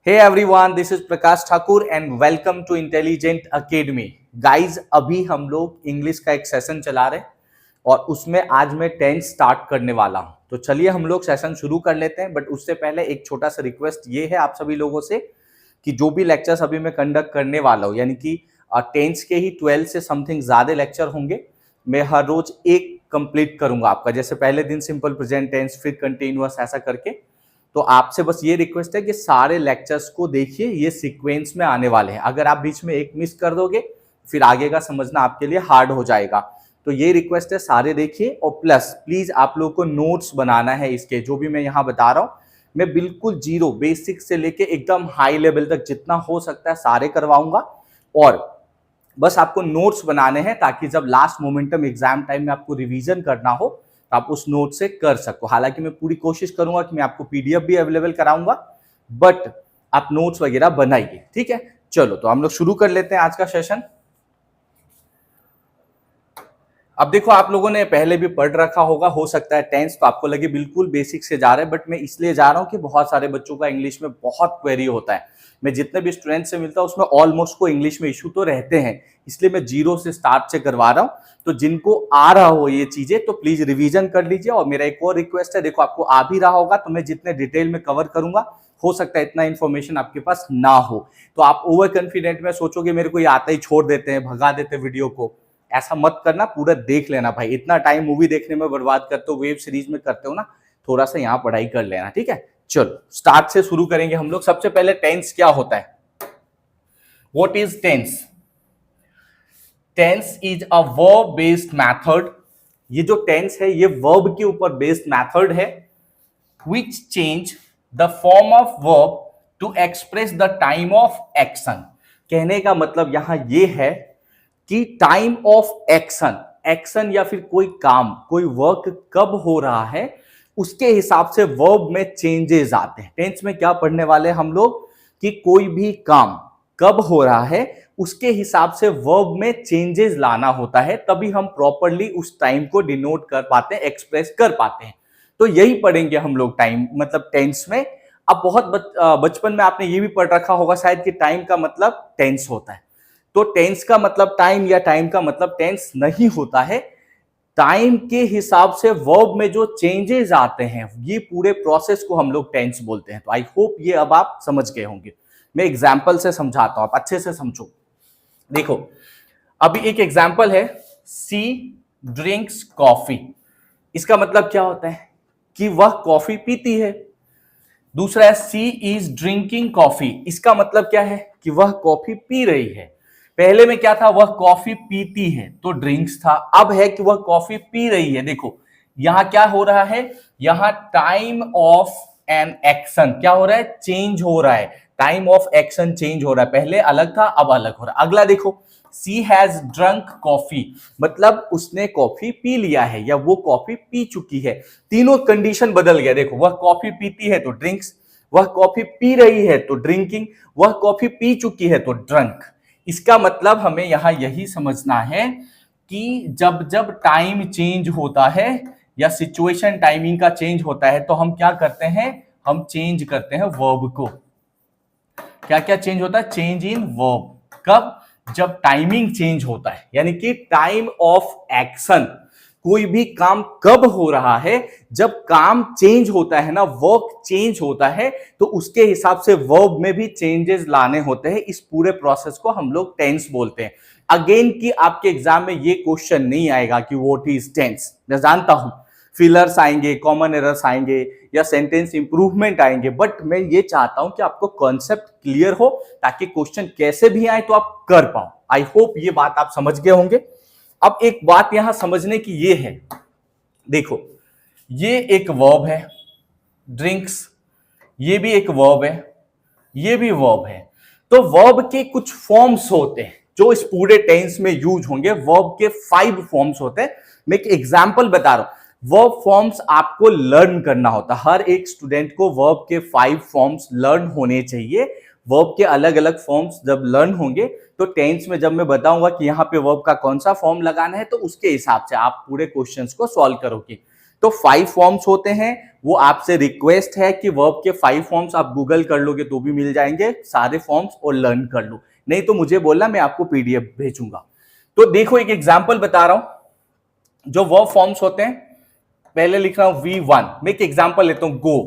Hey everyone, this is Prakash Thakur and welcome to intelligent academy. Guys अभी हम लोग English का एक सेशन चला रहे हैं और उसमें आज मैं 10 स्टार्ट करने वाला हूं। तो चलिए हम लोग सेशन शुरू कर लेते हैं, बट उससे पहले एक छोटा सा रिक्वेस्ट ये है आप सभी लोगों से कि जो भी लेक्चर्स अभी मैं कंडक्ट करने वाला हूँ, यानी कि 10 के ही 12 से समथिंग ज्यादा लेक्चर होंगे। मैं हर रोज एक कंप्लीट करूंगा आपका, जैसे पहले दिन सिंपल प्रेजेंट टेंस, फिर कंटिन्यूअस, ऐसा करके। तो आपसे बस ये रिक्वेस्ट है कि सारे लेक्चर्स को देखिए, ये सीक्वेंस में आने वाले हैं। अगर आप बीच में एक मिस कर दोगे फिर आगे का समझना आपके लिए हार्ड हो जाएगा। तो ये रिक्वेस्ट है, सारे देखिए। और प्लस प्लीज आप लोगों को नोट्स बनाना है इसके, जो भी मैं यहाँ बता रहा हूँ मैं बिल्कुल जीरो बेसिक से लेके एकदम हाई लेवल तक जितना हो सकता है सारे करवाऊंगा। और बस आपको नोट्स बनाने हैं ताकि जब लास्ट मोमेंटम एग्जाम टाइम में आपको रिवीजन करना हो तो आप उस नोट से कर सको। हालांकि मैं पूरी कोशिश करूंगा कि मैं आपको पीडीएफ भी अवेलेबल कराऊंगा, बट आप नोट्स वगैरह बनाइए, ठीक है। चलो तो हम लोग शुरू कर लेते हैं आज का सेशन। अब देखो, आप लोगों ने पहले भी पढ़ रखा होगा, हो सकता है टेंस तो आपको लगे बिल्कुल बेसिक से जा रहा है, बट मैं इसलिए जा रहा हूं कि बहुत सारे बच्चों का इंग्लिश में बहुत क्वेरी होता है। मैं जितने भी स्टूडेंट से मिलता हूं उसमें ऑलमोस्ट को इंग्लिश में इशू तो रहते हैं, इसलिए मैं जीरो से स्टार्ट से करवा रहा हूं। तो जिनको आ रहा हो ये चीजें तो प्लीज रिवीजन कर लीजिए। और मेरा एक और रिक्वेस्ट है, देखो आपको आ भी रहा होगा तो मैं जितने डिटेल में कवर करूंगा, हो सकता है इतना इन्फॉर्मेशन आपके पास ना हो, तो आप ओवर कॉन्फिडेंट में सोचोगे मेरे को ये आता ही, छोड़ देते हैं, भगा देते हैं वीडियो को। ऐसा मत करना, पूरा देख लेना भाई। इतना टाइम मूवी देखने में बर्बाद करते हो, वेब सीरीज में करते हो ना, थोड़ा सा यहाँ पढ़ाई कर लेना, ठीक है। चलो स्टार्ट से शुरू करेंगे हम लोग। सबसे पहले टेंस क्या होता है, what is tense? Tense is a verb based method. ये जो टेंस है ये वर्ब के ऊपर बेस्ड मैथड है, which change the form of verb to express the time of action। कहने का मतलब यहां ये है कि टाइम ऑफ एक्शन, एक्शन या फिर कोई काम, कोई वर्क कब हो रहा है उसके हिसाब से वर्ब में चेंजेस आते हैं। टेंस में क्या पढ़ने वाले हम लोग कि कोई भी काम कब हो रहा है उसके हिसाब से वर्ब में चेंजेस लाना होता है, तभी हम प्रॉपरली उस टाइम को डिनोट कर पाते हैं, एक्सप्रेस कर पाते हैं। तो यही पढ़ेंगे हम लोग टाइम, मतलब टेंस में। अब बहुत बचपन में आपने ये भी पढ़ रखा होगा शायद कि टाइम का मतलब टेंस होता है। तो टेंस का मतलब टाइम या टाइम का मतलब टेंस नहीं होता है। टाइम के हिसाब से वर्ब में जो चेंजेस आते हैं ये पूरे प्रोसेस को हम लोग टेंस बोलते हैं। तो आई होप ये अब आप समझ गए होंगे। मैं एग्जाम्पल से समझाता हूं, आप अच्छे से समझो। देखो अभी एक एग्जाम्पल है, सी ड्रिंक्स कॉफी। इसका मतलब क्या होता है कि वह कॉफी पीती है। दूसरा है सी इज ड्रिंकिंग कॉफी। इसका मतलब क्या है कि वह कॉफी पी रही है। पहले में क्या था, वह कॉफी पीती है तो ड्रिंक्स था। अब है कि वह कॉफी पी रही है। देखो यहां क्या हो रहा है, यहां टाइम ऑफ एन एक्शन क्या हो रहा है, चेंज हो रहा है। टाइम ऑफ एक्शन चेंज हो रहा है, पहले अलग था अब अलग हो रहा है। अगला देखो, सी हैज ड्रंक कॉफी, मतलब उसने कॉफी पी लिया है या वो कॉफी पी चुकी है। तीनों कंडीशन बदल गया। देखो वह कॉफी पीती है तो ड्रिंक्स, वह कॉफी पी रही है तो ड्रिंकिंग, वह कॉफी पी चुकी है तो ड्रंक। इसका मतलब हमें यहां यही समझना है कि जब जब टाइम चेंज होता है या सिचुएशन टाइमिंग का चेंज होता है तो हम क्या करते हैं, हम चेंज करते हैं वर्ब को। क्या क्या चेंज होता है, चेंज इन वर्ब। कब, जब टाइमिंग चेंज होता है, यानी कि टाइम ऑफ एक्शन, कोई भी काम कब हो रहा है, जब काम चेंज होता है ना, वर्क चेंज होता है, तो उसके हिसाब से वर्ब में भी चेंजेस लाने होते हैं। इस पूरे प्रोसेस को हम लोग टेंस बोलते हैं। अगेन कि आपके एग्जाम में ये क्वेश्चन नहीं आएगा कि व्हाट इज टेंस। मैं जानता हूं फिलर्स आएंगे, कॉमन एरर्स आएंगे या सेंटेंस इंप्रूवमेंट आएंगे, बट मैं ये चाहता हूं कि आपको कॉन्सेप्ट क्लियर हो ताकि क्वेश्चन कैसे भी आए तो आप कर पाओ। आई होप ये बात आप समझ गए होंगे। अब एक बात यहां समझने की ये है, देखो ये एक वर्ब है ड्रिंक्स, ये भी एक वर्ब है, ये भी वर्ब है। तो वर्ब के कुछ फॉर्म्स होते हैं जो इस पूरे टेंस में यूज होंगे। वर्ब के 5 फॉर्म्स होते हैं। मैं एक एग्जांपल बता रहा हूं, वर्ब फॉर्म्स आपको लर्न करना होता है। हर एक स्टूडेंट को वर्ब के 5 फॉर्म्स लर्न होने चाहिए। वर्ब के अलग अलग फॉर्म्स जब लर्न होंगे तो टेंस में जब मैं बताऊंगा कि यहां पे वर्ब का कौन सा फॉर्म लगाना है तो उसके हिसाब से आप पूरे क्वेश्चंस को सॉल्व करोगे। तो 5 फॉर्म्स होते हैं। वो आपसे रिक्वेस्ट है कि वर्ब के 5 फॉर्म्स आप गूगल कर लोगे तो भी मिल जाएंगे सारे फॉर्म्स, और लर्न कर लो, नहीं तो मुझे बोलना, मैं आपको पीडीएफ भेजूंगा। तो देखो एक एग्जाम्पल बता रहा हूं जो वर्ब फॉर्म्स होते हैं। पहले लिख रहा हूं V1, मैं एक एग्जाम्पल लेता हूं, गो।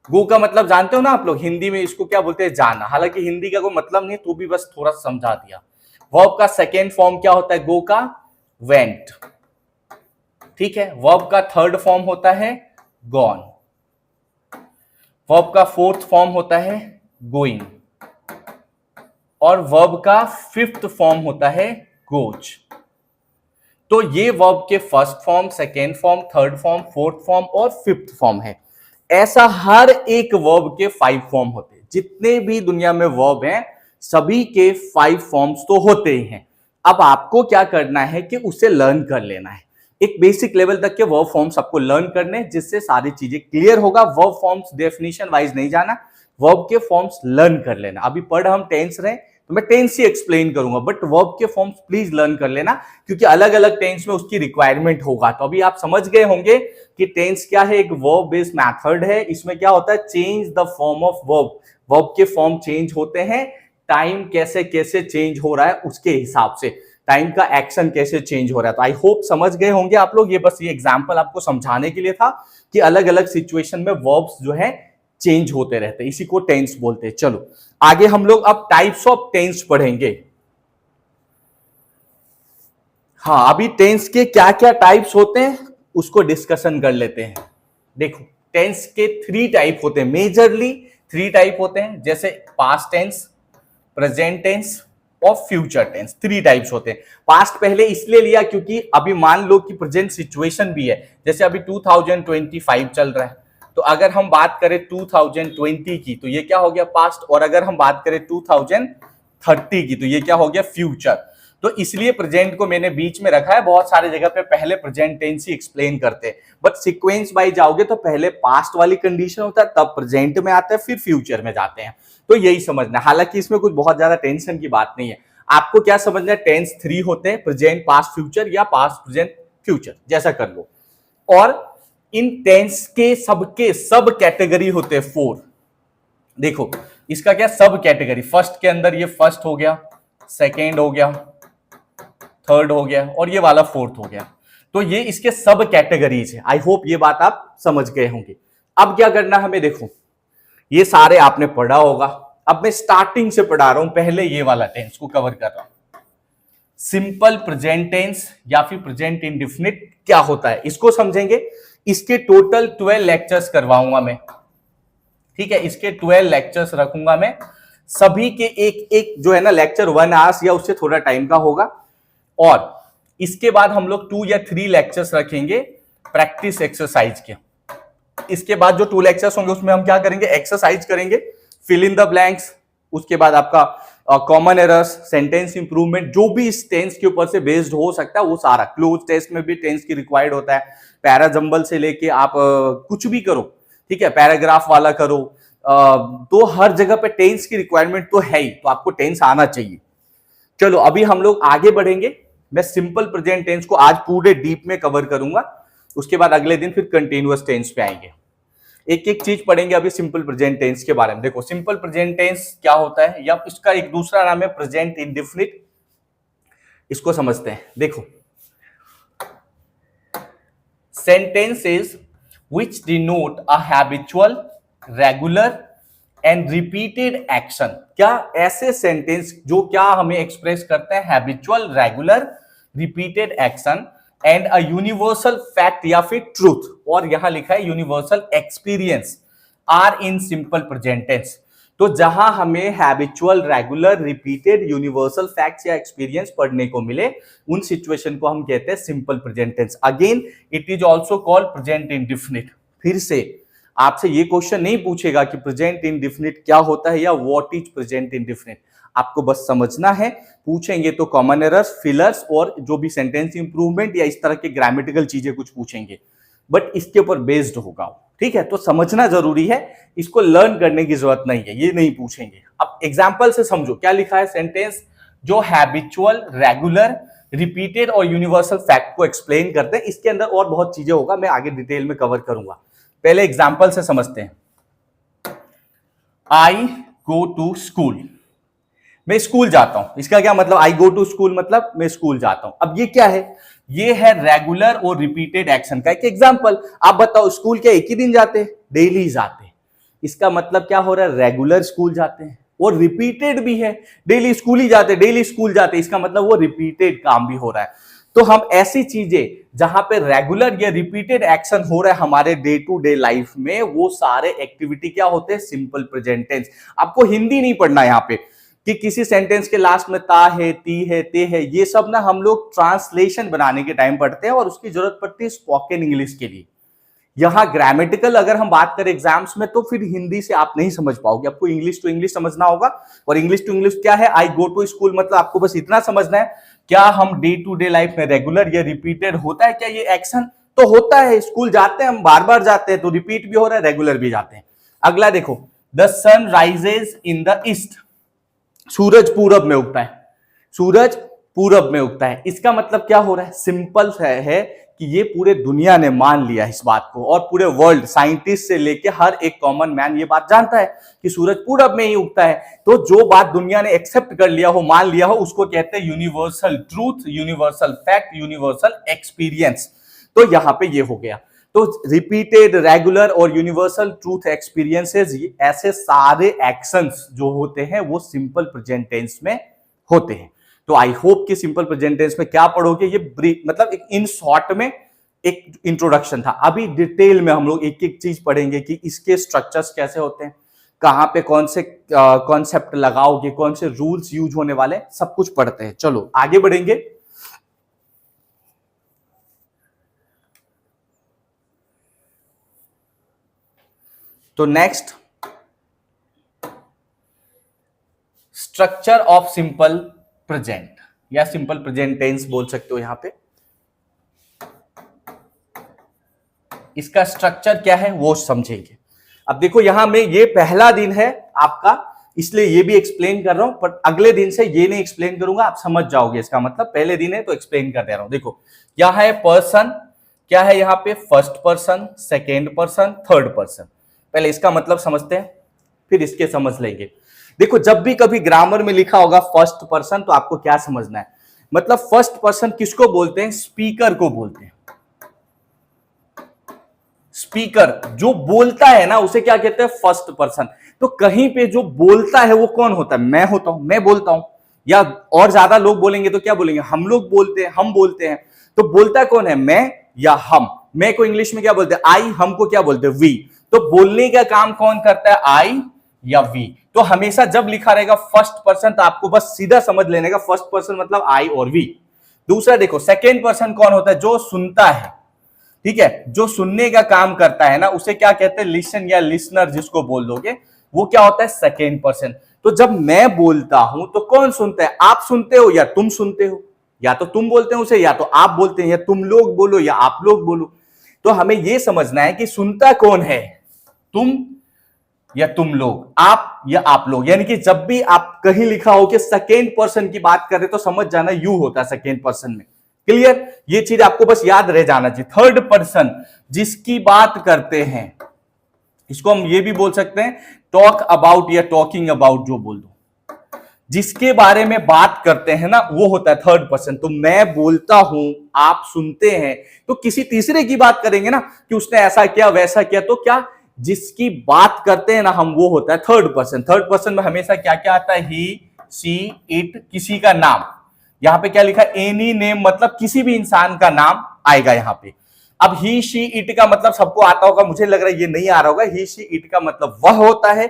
गो का मतलब जानते हो ना आप लोग, हिंदी में इसको क्या बोलते हैं, जाना। हालांकि हिंदी का कोई मतलब नहीं, तो भी बस थोड़ा समझा दिया। वर्ब का सेकेंड फॉर्म क्या होता है गो का, वेंट। ठीक है। वर्ब का थर्ड फॉर्म होता है गॉन। वर्ब का फोर्थ फॉर्म होता है गोइंग। और वर्ब का फिफ्थ फॉर्म होता है गोज। तो ये वर्ब के first form, second form, third form, fourth form और फिफ्थ फॉर्म है। ऐसा हर एक वर्ब के 5 फॉर्म होते हैं। जितने भी दुनिया में वर्ब हैं सभी के 5 फॉर्म्स तो होते ही हैं। अब आपको क्या करना है कि उसे लर्न कर लेना है। एक बेसिक लेवल तक के वर्ब फॉर्म्स आपको लर्न करने, जिससे सारी चीजें क्लियर होगा। वर्ब फॉर्म्स डेफिनेशन वाइज नहीं जाना, वर्ब के फॉर्म्स लर्न कर लेना। अभी पढ़ हम टेंस रहे तो मैं टेंस ही एक्सप्लेन करूंगा, बट वर्ब के फॉर्म्स प्लीज लर्न कर लेना, क्योंकि अलग अलग टेंस में उसकी रिक्वायरमेंट होगा। तो अभी आप समझ गए होंगे कि टेंस क्या है, एक वर्ब बेस्ड मेथड है। इसमें क्या होता है, change the form of verb. Verb के फॉर्म चेंज होते हैं, टाइम कैसे कैसे चेंज हो रहा है उसके हिसाब से, टाइम का एक्शन कैसे चेंज हो रहा है। तो आई होप समझ गए होंगे आप लोग। ये बस ये एग्जांपल आपको समझाने के लिए था कि अलग अलग सिचुएशन में वर्ब्स जो है चेंज होते रहते हैं, इसी को टेंस बोलते हैं। चलो आगे हम लोग अब टाइप्स ऑफ टेंस पढ़ेंगे। हाँ, अभी टेंस के क्या क्या टाइप्स होते हैं उसको डिस्कशन कर लेते हैं। देखो टेंस के 3 टाइप होते हैं, मेजरली 3 टाइप होते हैं, जैसे पास्ट टेंस, प्रेजेंट टेंस और फ्यूचर टेंस। 3 टाइप्स होते हैं। पास्ट पहले इसलिए लिया क्योंकि अभी मान लो कि प्रेजेंट सिचुएशन भी है, जैसे अभी 2025 चल रहा है, तो अगर हम बात करें 2020 की तो ये क्या हो गया पास्ट, और अगर हम बात करें 2030 की तो ये क्या हो गया फ्यूचर। तो इसलिए प्रेजेंट को मैंने बीच में रखा है। बहुत सारे जगह पे पहले प्रेजेंट टेंस ही एक्सप्लेन करते हैं, बट सीक्वेंस वाइज जाओगे तो पहले पास्ट वाली कंडीशन होता है, तब प्रेजेंट में आता है, फिर फ्यूचर में जाते हैं। तो यही समझना। हालांकि इसमें कुछ बहुत ज्यादा टेंशन की बात नहीं है। आपको क्या समझना है, टेंस 3 होते हैं, प्रेजेंट, पास्ट, फ्यूचर, या पास्ट, प्रेजेंट, फ्यूचर, जैसा कर लो। और इन टेंस के सबके सब कैटेगरी होते हैं 4। देखो इसका क्या सब कैटेगरी, फर्स्ट के अंदर ये फर्स्ट हो गया, सेकेंड हो गया, थर्ड हो गया, और ये वाला फोर्थ हो गया। तो ये इसके सब कैटेगरीज है। आई होप ये बात आप समझ गए होंगे। अब क्या करना हमें, देखो ये सारे आपने पढ़ा होगा। अब मैं स्टार्टिंग से पढ़ा रहा हूं, पहले ये वाला टेंस को कवर कर रहा हूं। सिंपल प्रेजेंट टेंस या फिर प्रेजेंट इंडेफिनिट क्या होता है इसको समझेंगे। इसके टोटल 12 लेक्चर्स करवाऊंगा मैं, ठीक है। इसके 12 लेक्चर्स रखूंगा मैं, सभी के एक एक जो है ना लेक्चर 1 आवर्स या उससे थोड़ा टाइम का होगा। और इसके बाद हम लोग 2 या 3 लेक्चर्स रखेंगे प्रैक्टिस एक्सरसाइज के। इसके बाद जो 2 लेक्चर्स होंगे उसमें हम क्या करेंगे, एक्सरसाइज करेंगे, फिल इन द ब्लैंक्स। उसके बाद आपका कॉमन एरर्स, सेंटेंस इंप्रूवमेंट, जो भी इस टेंस के ऊपर से बेस्ड हो सकता है वो सारा। क्लोज टेस्ट में भी टेंस की रिक्वायर्ड होता है। पैराजंबल से लेके आप कुछ भी करो, ठीक है, पैराग्राफ वाला करो, तो हर जगह पे टेंस की रिक्वायरमेंट तो है ही, तो आपको टेंस आना चाहिए। चलो अभी हम लोग आगे बढ़ेंगे। मैं सिंपल प्रेजेंट टेंस को आज पूरे डीप में कवर करूंगा, उसके बाद अगले दिन फिर कंटिन्यूअस टेंस पे आएंगे। एक एक चीज पढ़ेंगे अभी सिंपल प्रेजेंट टेंस के बारे में। देखो सिंपल प्रेजेंट टेंस क्या होता है, या इसका एक दूसरा नाम है प्रेजेंट इंडेफिनिट। इसको समझते हैं। देखो sentences which denote a habitual, regular and repeated action। क्या ऐसे सेंटेंस जो क्या हमें एक्सप्रेस करते हैं habitual, regular, repeated action and a universal fact या फिर ट्रूथ, और यहां लिखा है universal experience, are in simple present tense. तो जहां हमें habitual, regular, repeated, universal facts या एक्सपीरियंस पढ़ने को मिले, उन सिचुएशन को हम कहते हैं simple present tense. Again it is also called present indefinite. फिर से आपसे ये क्वेश्चन नहीं पूछेगा कि प्रेजेंट इंडेफिनिट क्या होता है या व्हाट इज प्रेजेंट इंडेफिनिट, आपको बस समझना है। पूछेंगे तो कॉमन एरर्स, फिलर्स और जो भी सेंटेंस इंप्रूवमेंट या इस तरह के ग्रामेटिकल चीजें कुछ पूछेंगे, बट इसके ऊपर बेस्ड होगा, ठीक है। तो समझना जरूरी है, इसको लर्न करने की जरूरत नहीं है, ये नहीं पूछेंगे। अब एग्जांपल से समझो क्या लिखा है, सेंटेंस जो हैबिचुअल, रेगुलर रिपीटेड और यूनिवर्सल फैक्ट को एक्सप्लेन करते हैं। इसके अंदर और बहुत चीजें होगा, मैं आगे डिटेल में कवर करूंगा। पहले एग्जाम्पल से समझते हैं। आई गो टू स्कूल, मैं स्कूल जाता हूं। इसका क्या मतलब, आई गो टू स्कूल मतलब मैं स्कूल जाता हूं। अब ये क्या है, ये है रेगुलर और रिपीटेड एक्शन का एक एग्जांपल। आप बताओ स्कूल क्या एक ही दिन जाते हैं, डेली जाते हैं। इसका मतलब क्या हो रहा है, रेगुलर स्कूल जाते हैं और रिपीटेड भी है, डेली स्कूल ही जाते, डेली स्कूल जाते, इसका मतलब वो रिपीटेड काम भी हो रहा है। तो हम ऐसी चीजें जहां पे रेगुलर या रिपीटेड एक्शन हो रहा है हमारे डे टू डे लाइफ में, वो सारे एक्टिविटी क्या होते हैं, सिंपल प्रेजेंट टेंस। आपको हिंदी नहीं पढ़ना यहां पे कि किसी सेंटेंस के लास्ट में ता है, ती है, ते है, ये सब ना हम लोग ट्रांसलेशन बनाने के टाइम पढ़ते हैं और उसकी जरूरत पड़ती है स्पोकन इंग्लिश के लिए। यहां ग्रामेटिकल अगर हम बात करें एग्जाम्स में, तो फिर हिंदी से आप नहीं समझ पाओगे, आपको इंग्लिश टू इंग्लिश समझना होगा। और इंग्लिश टू इंग्लिश क्या है, आई गो टू स्कूल मतलब आपको बस इतना समझना है, क्या हम डे टू डे लाइफ में रेगुलर या रिपीटेड होता है क्या ये एक्शन, तो होता है। स्कूल जाते हैं हम, बार बार जाते हैं, तो रिपीट भी हो रहा है, रेगुलर भी जाते हैं। अगला देखो, the sun rises in the east, सूरज पूरब में उगता है, सूरज पूरब में उगता है। इसका मतलब क्या हो रहा है, सिंपल है कि ये पूरे दुनिया ने मान लिया इस बात को, और पूरे वर्ल्ड, साइंटिस्ट से लेके हर एक कॉमन मैन ये बात जानता है कि सूरज पूरब में ही उगता है। तो जो बात दुनिया ने एक्सेप्ट कर लिया हो, मान लिया हो, उसको कहते हैं universal truth, universal fact, universal experience. तो यहां पे ये हो गया। तो रिपीटेड, रेगुलर और यूनिवर्सल ट्रूथ एक्सपीरियंसेस, ऐसे सारे एक्शंस जो होते हैं वो सिंपल प्रेजेंट टेंस में होते हैं। तो आई होप कि सिंपल प्रेजेंट टेंस में क्या पढ़ोगे, ये मतलब एक इन शॉर्ट में एक इंट्रोडक्शन था। अभी डिटेल में हम लोग एक एक चीज पढ़ेंगे कि इसके स्ट्रक्चर्स कैसे होते हैं, कहां पे कौन से कॉन्सेप्ट लगाओगे, कौन से रूल्स यूज होने वाले, सब कुछ पढ़ते हैं। चलो आगे बढ़ेंगे। तो next, structure of simple present या सिंपल प्रेजेंट टेंस बोल सकते हो यहां पे। इसका स्ट्रक्चर क्या है वो समझेंगे। अब देखो यहां में, ये पहला दिन है आपका, इसलिए ये भी एक्सप्लेन कर रहा हूं, पर अगले दिन से ये नहीं एक्सप्लेन करूंगा, आप समझ जाओगे। इसका मतलब पहले दिन है तो एक्सप्लेन कर दे रहा हूं। देखो क्या है, पर्सन क्या है यहां पे, first person, second person, third person. पहले इसका मतलब समझते हैं, फिर इसके समझ लेंगे। देखो जब भी कभी ग्रामर में लिखा होगा फर्स्ट पर्सन, तो आपको क्या समझना है, मतलब फर्स्ट पर्सन किसको बोलते हैं, स्पीकर को बोलते हैं। स्पीकर जो बोलता है ना, उसे क्या कहते हैं, फर्स्ट पर्सन। तो कहीं पे जो बोलता है वो कौन होता है, मैं होता हूं, मैं बोलता हूं। या और ज्यादा लोग बोलेंगे तो क्या बोलेंगे, हम लोग बोलते हैं, हम बोलते हैं। तो बोलता कौन है, मैं या हम। मैं को इंग्लिश में क्या बोलते हैं, आई, हमको क्या बोलते हैं, वी। तो बोलने का काम कौन करता है, आई या वी। तो हमेशा जब लिखा रहेगा फर्स्ट पर्सन, तो आपको बस सीधा समझ लेने का, फर्स्ट पर्सन मतलब आई और वी। दूसरा देखो, सेकेंड पर्सन कौन होता है, जो सुनता है, ठीक है, जो सुनने का काम करता है ना, उसे क्या कहते हैं, लिसन या लिसनर जिसको बोल दोगे, वो क्या होता है, सेकेंड पर्सन। तो जब मैं बोलता हूं तो कौन सुनता है, आप सुनते हो या तुम सुनते हो, या तो तुम बोलते हो उसे, या तो आप बोलते हैं, या तुम लोग बोलो या आप लोग बोलो। तो हमें यह समझना है कि सुनता कौन है, तुम या तुम लोग, आप या आप लोग। यानी कि जब भी आप कहीं लिखा हो कि सेकेंड पर्सन की बात कर रहे, तो समझ जाना यू होता है सेकेंड पर्सन में। क्लियर, ये चीज आपको बस याद रह जाना चाहिए। थर्ड पर्सन जिसकी बात करते हैं, इसको हम ये भी बोल सकते हैं टॉक अबाउट या टॉकिंग अबाउट, जो बोल दो, जिसके बारे में बात करते हैं ना, वो होता है थर्ड पर्सन। तो मैं बोलता हूं, आप सुनते हैं, तो किसी तीसरे की बात करेंगे ना कि उसने ऐसा किया वैसा किया, तो क्या जिसकी बात करते हैं ना हम, वो होता है थर्ड पर्सन। थर्ड पर्सन में हमेशा क्या क्या आता है, ही, सी, इट, किसी का नाम। यहां पे क्या लिखा, एनी नेम, मतलब किसी भी इंसान का नाम आएगा यहां पे। अब ही, शी, इट का मतलब सबको आता होगा, मुझे लग रहा है ये नहीं आ रहा होगा। ही, शी, इट का मतलब वह होता है।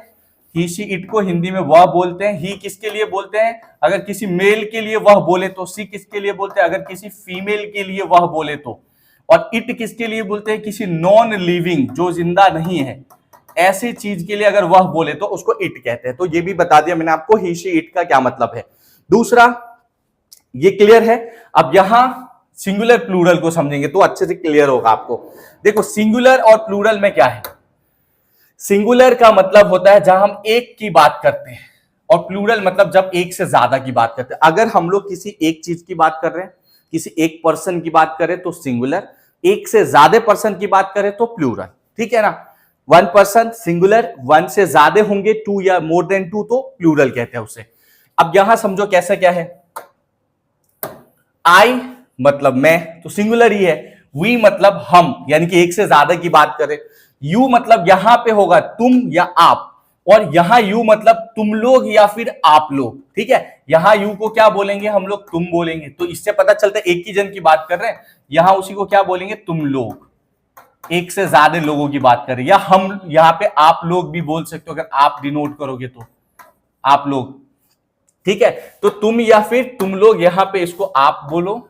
ही, शी, इट को हिंदी में वह बोलते हैं। ही किसके लिए बोलते हैं, अगर किसी मेल के लिए वह बोले तो। सी किसके लिए बोलते हैं, अगर किसी फीमेल के लिए वह बोले तो। और इट किसके लिए बोलते हैं, किसी नॉन लिविंग, जो जिंदा नहीं है, ऐसी चीज के लिए अगर वह बोले तो उसको इट कहते हैं। तो ये भी बता दिया मैंने आपको, ही, शी, इट का क्या मतलब है। दूसरा, ये क्लियर है। अब यहां सिंगुलर प्लूरल को समझेंगे तो अच्छे से क्लियर होगा आपको। देखो सिंगुलर और प्लूरल में क्या है, सिंगुलर का मतलब होता है जहां हम एक की बात करते हैं, और प्लूरल मतलब जब एक से ज्यादा की बात करते हैं। अगर हम लोग किसी एक चीज की बात कर रहे हैं किसी एक पर्सन की बात करें तो सिंगुलर, एक से ज्यादा पर्सन की बात करें तो प्लूरल, ठीक है ना। वन पर्सन सिंगुलर, वन से ज्यादा होंगे टू या मोर देन टू तो प्लूरल कहते हैं उसे। अब यहां समझो कैसा क्या है, आई मतलब मैं तो सिंगुलर ही है, वी मतलब हम यानी कि एक से ज्यादा की बात करें, यू मतलब यहां पे होगा तुम या आप, और यहां यू मतलब तुम लोग या फिर आप लोग, ठीक है। यहां यू को क्या बोलेंगे हम लोग, तुम बोलेंगे, तो इससे पता चलता है एक ही जन की बात कर रहे हैं। यहां उसी को क्या बोलेंगे, तुम लोग, एक से ज्यादा लोगों की बात करें, या हम यहां पे आप लोग भी बोल सकते हो, अगर आप डिनोट करोगे तो आप लोग, ठीक है। तो तुम या फिर तुम लोग, यहां पे इसको आप बोलो,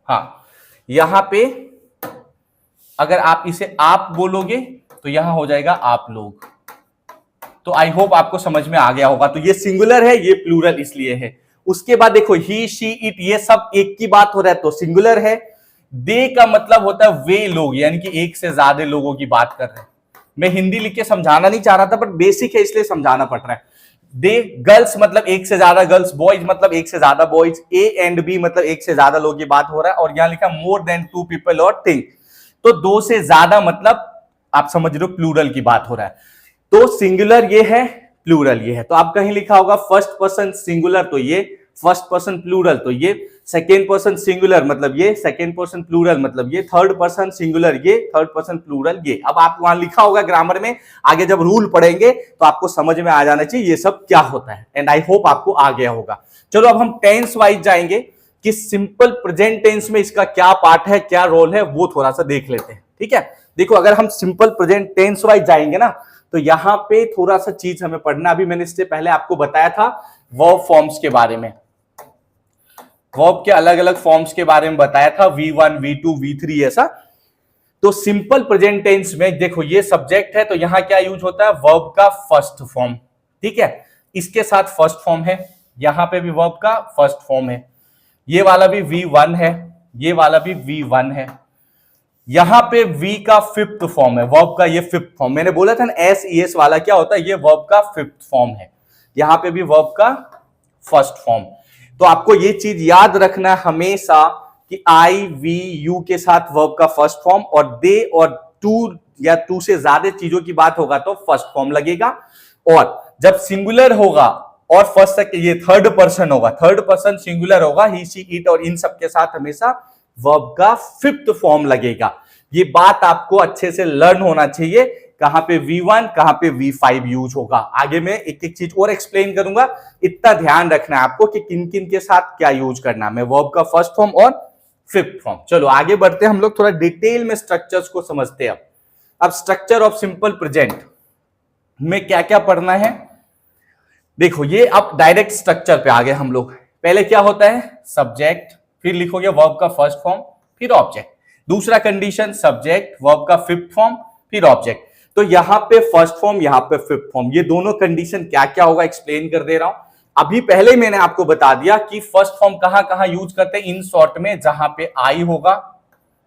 हाँ यहां पे अगर आप इसे आप बोलोगे तो यहां हो जाएगा आप लोग। तो आई होप आपको समझ में आ गया होगा। तो ये सिंगुलर है, ये प्लूरल इसलिए है। उसके बाद देखो ही शी इट ये सब एक की बात हो रहा है तो सिंगुलर है। दे का मतलब होता है वे लोग, यानी कि एक से ज्यादा लोगों की बात कर रहे हैं। मैं हिंदी लिख के समझाना नहीं चाह रहा था, बट बेसिक है इसलिए समझाना पड़ रहा है। दे गर्ल्स मतलब एक से ज्यादा गर्ल्स, बॉयज मतलब एक से ज्यादा बॉयज, ए एंड बी मतलब एक से ज्यादा लोगों की बात हो रहा है, और यहां लिखा मोर देन टू पीपल और थिंग, तो दो से ज्यादा मतलब आप समझ रहे हो प्लूरल की बात हो रहा है। तो सिंगुलर ये है, प्लूरल ये है। तो आप कहीं लिखा होगा फर्स्ट पर्सन सिंगुलर तो ये, फर्स्ट पर्सन प्लूरल तो ये, सेकेंड पर्सन सिंगुलर मतलब ये, सेकेंड पर्सन प्लूरल मतलब ये, थर्ड पर्सन सिंगुलर ये, थर्ड पर्सन प्लूरल ये। अब आप वहां लिखा होगा ग्रामर में, आगे जब रूल पढ़ेंगे तो आपको समझ में आ जाना चाहिए ये सब क्या होता है, एंड आई होप आपको आ गया होगा। चलो अब हम टेंस वाइज जाएंगे कि सिंपल प्रेजेंट टेंस में इसका क्या पार्ट है, क्या रोल है, वो थोड़ा सा देख लेते हैं, ठीक है। देखो अगर हम सिंपल प्रेजेंट टेंस वाइज जाएंगे ना, तो यहां पे थोड़ा सा चीज हमें पढ़ना, अभी मैंने इससे पहले आपको बताया था वर्ब फॉर्म्स के बारे में, वर्ब के अलग अलग फॉर्म्स के बारे में बताया था, V1 V2 V3 ऐसा। तो सिंपल प्रेजेंट टेंस में देखो ये सब्जेक्ट है, तो यहां क्या यूज होता है, वर्ब का फर्स्ट फॉर्म, ठीक है। इसके साथ फर्स्ट फॉर्म है, यहां पे भी वर्ब का फर्स्ट फॉर्म है, ये वाला भी V1 है, ये वाला भी V1 है, यहां पे V का फिफ्थ फॉर्म है, वर्ब का ये फिफ्थ फॉर्म, मैंने बोला था ना SES वाला क्या होता है, ये वर्ब का फिफ्थ फॉर्म है, यहां पे भी वर्ब का फर्स्ट फॉर्म। तो आपको ये चीज याद रखना है हमेशा कि आई वी यू के साथ वर्ब का फर्स्ट फॉर्म, और दे और टू या टू से ज्यादा चीजों की बात होगा तो फर्स्ट फॉर्म लगेगा, और जब सिंगुलर होगा और फर्स्ट ये थर्ड पर्सन होगा, थर्ड पर्सन सिंगुलर होगा, ही सी इट और इन सब के साथ हमेशा वर्ब का फिफ्थ फॉर्म लगेगा। ये बात आपको अच्छे से लर्न होना चाहिए, कहां पे V1 कहां पे V5 यूज होगा। आगे मैं एक एक चीज और एक्सप्लेन करूंगा, इतना ध्यान रखना है आपको कि किन किन के साथ क्या यूज करना है, मैं वर्ब का फर्स्ट फॉर्म और फिफ्थ फॉर्म। चलो आगे बढ़ते हैं, हम लोग थोड़ा डिटेल में स्ट्रक्चर्स को समझते हैं। अब स्ट्रक्चर ऑफ सिंपल प्रेजेंट में क्या क्या पढ़ना है, देखो ये अब डायरेक्ट स्ट्रक्चर पे आ गए हम लोग। पहले क्या होता है, सब्जेक्ट, फिर लिखोगे वर्ब का फर्स्ट फॉर्म, फिर ऑब्जेक्ट। दूसरा कंडीशन सब्जेक्ट, वर्ब का फिफ्थ फॉर्म, फिर ऑब्जेक्ट। तो यहां पे फर्स्ट फॉर्म, यहां पे फिफ्थ फॉर्म, ये दोनों कंडीशन क्या क्या होगा एक्सप्लेन कर दे रहा हूं। अभी पहले मैंने आपको बता दिया कि फर्स्ट फॉर्म कहां कहां यूज करते हैं, इन शॉर्ट में जहां पे आई होगा,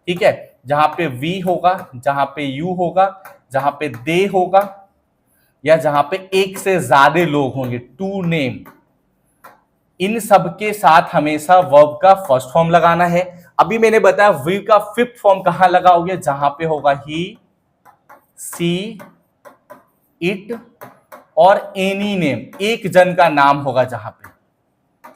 ठीक है, जहां पे वी होगा, जहां पे यू होगा, जहां पे दे होगा, या जहां पे एक से ज्यादा लोग होंगे, टू नेम, इन सब के साथ हमेशा वर्ब का फर्स्ट फॉर्म लगाना है। अभी मैंने बताया वी का फिफ्थ फॉर्म कहां लगाओगे, जहां पे होगा ही सी इट और एनी नेम, एक जन का नाम होगा जहां पे,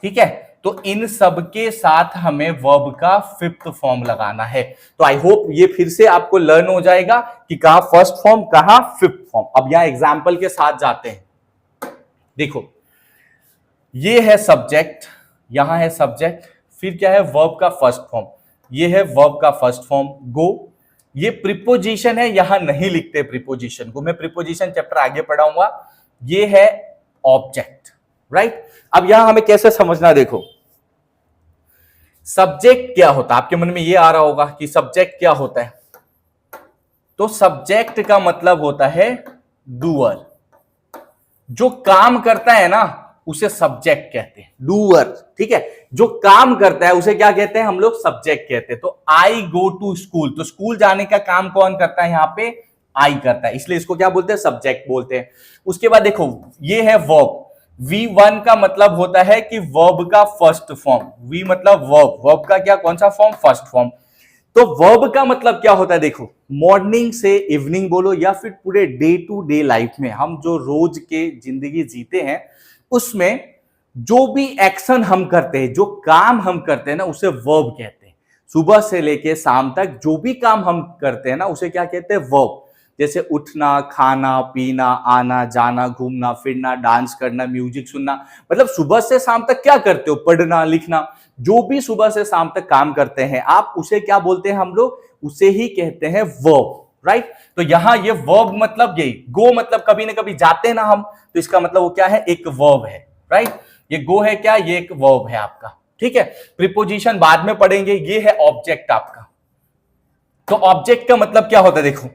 ठीक है। तो इन सब के साथ हमें वर्ब का फिफ्थ फॉर्म लगाना है। तो आई होप ये फिर से आपको लर्न हो जाएगा कि कहां फर्स्ट फॉर्म कहां फिफ्थ फॉर्म। अब यहां एग्जाम्पल के साथ जाते हैं। देखो ये है सब्जेक्ट, यहां है सब्जेक्ट, फिर क्या है वर्ब का फर्स्ट फॉर्म, ये है वर्ब का फर्स्ट फॉर्म गो। ये प्रीपोजिशन है, यहां नहीं लिखते प्रीपोजिशन को, मैं प्रीपोजिशन चैप्टर आगे पढ़ाऊंगा। ये है ऑब्जेक्ट, राइट। अब यहां हमें कैसे समझना, देखो सब्जेक्ट क्या होता है, आपके मन में ये आ रहा होगा कि सब्जेक्ट क्या होता है। तो सब्जेक्ट का मतलब होता है डूअर, जो काम करता है ना उसे सब्जेक्ट कहते हैं, डूअर, ठीक है। जो काम करता है उसे क्या कहते हैं हम लोग, सब्जेक्ट कहते हैं। तो आई गो टू स्कूल, तो स्कूल जाने का काम कौन करता है, यहां पे आई करता है, इसलिए इसको क्या बोलते हैं, सब्जेक्ट बोलते हैं। उसके बाद देखो ये है वर्ब, V1 का मतलब होता है कि वर्ब का फर्स्ट फॉर्म, V मतलब वर्ब, वर्ब का क्या कौन सा फॉर्म, फर्स्ट फॉर्म। तो वर्ब का मतलब क्या होता है, देखो मॉर्निंग से इवनिंग बोलो या फिर पूरे डे टू डे लाइफ में हम जो रोज के जिंदगी जीते हैं उसमें जो भी एक्शन हम करते हैं, जो काम हम करते हैं ना, उसे वर्ब कहते हैं। सुबह से लेके शाम तक जो भी काम हम करते हैं ना उसे क्या कहते हैं, वर्ब। जैसे उठना, खाना पीना, आना जाना, घूमना फिरना, डांस करना, म्यूजिक सुनना, मतलब सुबह से शाम तक क्या करते हो, पढ़ना लिखना, जो भी सुबह से शाम तक काम करते हैं आप, उसे क्या बोलते हैं हम लोग, उसे ही कहते हैं वर्ब, राइट। तो यहां ये वर्ब मतलब यही, गो मतलब कभी ना कभी जाते हैं ना हम, तो इसका मतलब वो क्या है, एक वर्ब है, राइट। ये गो है क्या, ये एक वर्ब है आपका, ठीक है। प्रीपोजिशन बाद में पढ़ेंगे। ये है ऑब्जेक्ट आपका। तो ऑब्जेक्ट का मतलब क्या होता है, देखो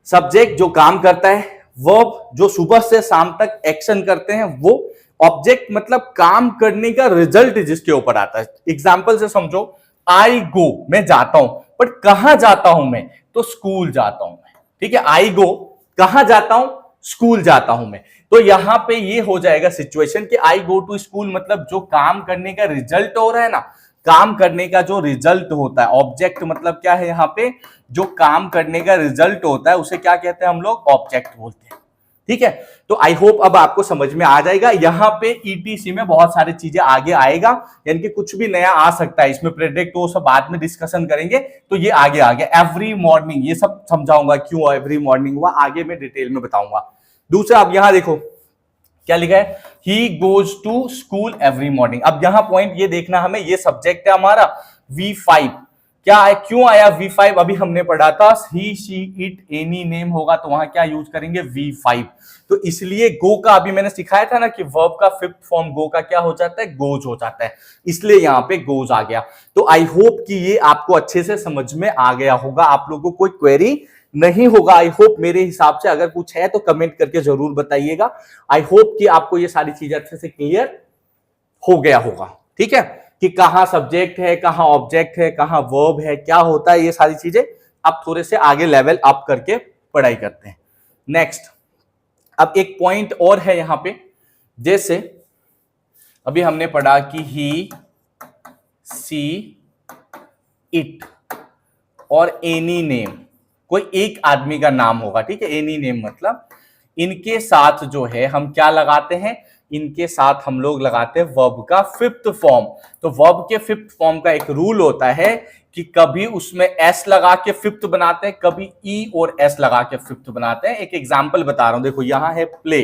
सब्जेक्ट जो काम करता है, वर्ब जो सुबह से शाम तक एक्शन करते हैं वो, ऑब्जेक्ट मतलब काम करने का रिजल्ट जिसके ऊपर आता है। एग्जाम्पल से समझो, आई गो, मैं जाता हूं, बट कहां जाता हूं मैं, तो स्कूल जाता हूं मैं, ठीक है। आई गो, कहां जाता हूं, स्कूल जाता हूं मैं। तो यहां पे ये हो जाएगा सिचुएशन कि आई गो टू स्कूल, मतलब जो काम करने का रिजल्ट हो रहा है ना, काम करने का जो रिजल्ट होता है, ऑब्जेक्ट मतलब क्या है यहां पे, जो काम करने का रिजल्ट होता है उसे क्या कहते हैं हम लोग, ऑब्जेक्ट बोलते हैं, ठीक है। तो आई होप अब आपको समझ में आ जाएगा। यहां पे ईटीसी में बहुत सारी चीजें आगे आएगा, यानी कि कुछ भी नया आ सकता है इसमें, प्रेडिक्ट वो सब बाद में डिस्कशन करेंगे। तो ये आगे एवरी मॉर्निंग, ये सब समझाऊंगा क्यों एवरी मॉर्निंग हुआ, आगे मैं डिटेल में बताऊंगा। दूसरा अब यहां देखो क्या लिखा है, he goes to school every morning. अब यहां पॉइंट ये देखना हमें, ये सब्जेक्ट है हमारा V5, क्या है, क्यों आया V5, अभी हमने पढ़ा था ही शी इट एनी नेम होगा तो वहां क्या यूज करेंगे, V5। तो इसलिए गो का अभी मैंने सिखाया था ना कि वर्ब का फिफ्थ फॉर्म गो का क्या हो जाता है, गोज हो जाता है, इसलिए यहां पे गोज आ गया। तो आई होप कि ये आपको अच्छे से समझ में आ गया होगा, आप लोगों को कोई क्वेरी नहीं होगा आई होप, मेरे हिसाब से। अगर कुछ है तो कमेंट करके जरूर बताइएगा। आई होप कि आपको ये सारी चीजें अच्छे से क्लियर हो गया होगा, ठीक है, कि कहां सब्जेक्ट है, कहां ऑब्जेक्ट है, कहां वर्ब है, क्या होता है, ये सारी चीजें आप थोड़े से आगे लेवल अप करके पढ़ाई करते हैं। नेक्स्ट, अब एक पॉइंट और है यहां पे, जैसे अभी हमने पढ़ा कि ही सी इट और एनी नेम, कोई एक आदमी का नाम होगा, ठीक है। एनी नेम मतलब इनके साथ जो है हम क्या लगाते हैं, इनके साथ हम लोग लगाते हैं वर्ब का फिफ्थ फॉर्म। तो वर्ब के फिफ्थ फॉर्म का एक रूल होता है कि कभी उसमें एस लगा के फिफ्थ बनाते हैं, कभी ई और एस लगा के फिफ्थ बनाते हैं। एक एग्जांपल बता रहा हूं, देखो यहां है प्ले,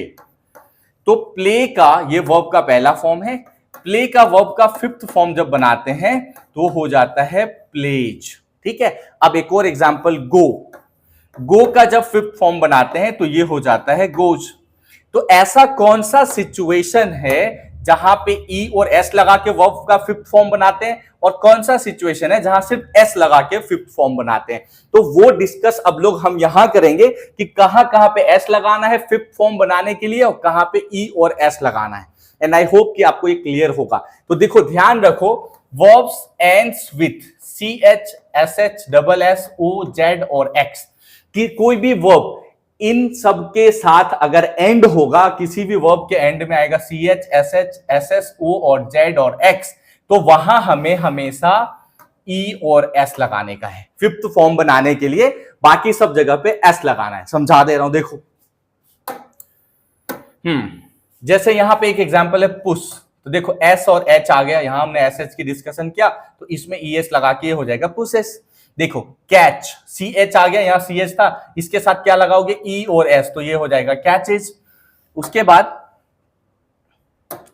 तो प्ले का ये वर्ब का पहला फॉर्म है, प्ले का वर्ब का फिफ्थ फॉर्म जब बनाते हैं तो हो जाता है प्लेज, ठीक है। अब एक और एग्जांपल, गो, गो का जब फिफ्थ फॉर्म बनाते हैं तो ये हो जाता है गोज। तो ऐसा कौन सा सिचुएशन है जहां पे ई और एस लगा के वर्ब का फिफ्थ फॉर्म बनाते हैं, और कौन सा सिचुएशन है जहां सिर्फ एस लगा के फिफ्थ फॉर्म बनाते हैं, तो वो डिस्कस अब लोग हम यहां करेंगे कि कहां कहां पे एस लगाना है फिफ्थ फॉर्म बनाने के लिए और कहां पे ई और एस लगाना है। एंड आई होप कि आपको ये क्लियर होगा। तो देखो ध्यान रखो, verbs ends with CH SH SS OZ और X, कि कोई भी वर्ब इन सब के साथ अगर एंड होगा, किसी भी वर्ब के एंड में आएगा CH SH SS O और Z और X, तो वहां हमें हमेशा E और S लगाने का है फिफ्थ फॉर्म बनाने के लिए, बाकी सब जगह पे S लगाना है। समझा दे रहा हूं, देखो जैसे यहां पे एक एग्जांपल है पुश, तो देखो S और H आ गया, यहां हमने SH की डिस्कशन किया तो इसमें ES लगा के हो जाएगा पुशेस। देखो कैच, CH आ गया, यहां CH था, इसके साथ क्या लगाओगे, E और S, तो ये हो जाएगा कैचेज। उसके बाद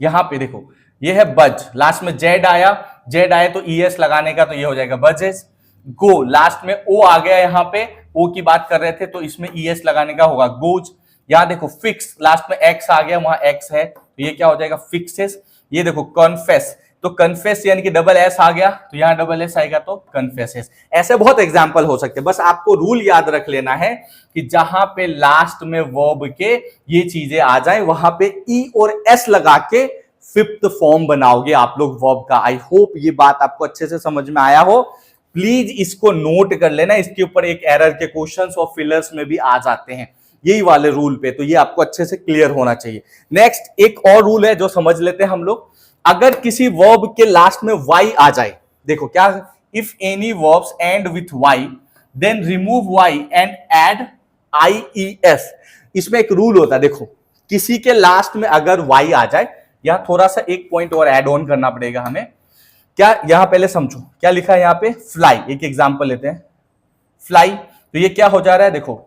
यहां पे देखो ये है बज, लास्ट में Z आया, Z आया तो ES लगाने का, तो ये हो जाएगा बजेस। गो, लास्ट में O आ गया, यहां पे O की बात कर रहे थे तो इसमें ES लगाने का होगा गोज। यहां देखो फिक्स, लास्ट में X आ गया, वहां X है तो ये क्या हो जाएगा फिक्सेस। ये देखो कन्फेस, तो कन्फेस यानी कि डबल एस आ गया तो यहां डबल एस आएगा तो कन्फेसेस। ऐसे बहुत एग्जांपल हो सकते हैं, बस आपको रूल याद रख लेना है कि जहां पे लास्ट में वर्ब के ये चीजें आ जाए वहां पे ई और एस लगा के फिफ्थ फॉर्म बनाओगे आप लोग वर्ब का। आई होप ये बात आपको अच्छे से समझ में आया हो। प्लीज इसको नोट कर लेना, इसके ऊपर एक एरर के क्वेश्चंस और फिलर्स में भी आ जाते हैं। यही वाले रूल पे। तो ये आपको अच्छे से क्लियर होना चाहिए। नेक्स्ट एक और रूल है जो समझ लेते हैं हम लोग। अगर किसी वर्ब के लास्ट में वाई आ जाए, देखो क्या, if any verbs end with Y then remove Y and add IES। इसमें एक रूल होता है, देखो किसी के लास्ट में अगर वाई आ जाए, यहां थोड़ा सा एक पॉइंट और ऐड ऑन करना पड़ेगा हमें। क्या यहां पहले समझो क्या लिखा है यहाँ पे, फ्लाई। एक एग्जांपल लेते हैं, फ्लाई। तो ये क्या हो जा रहा है, देखो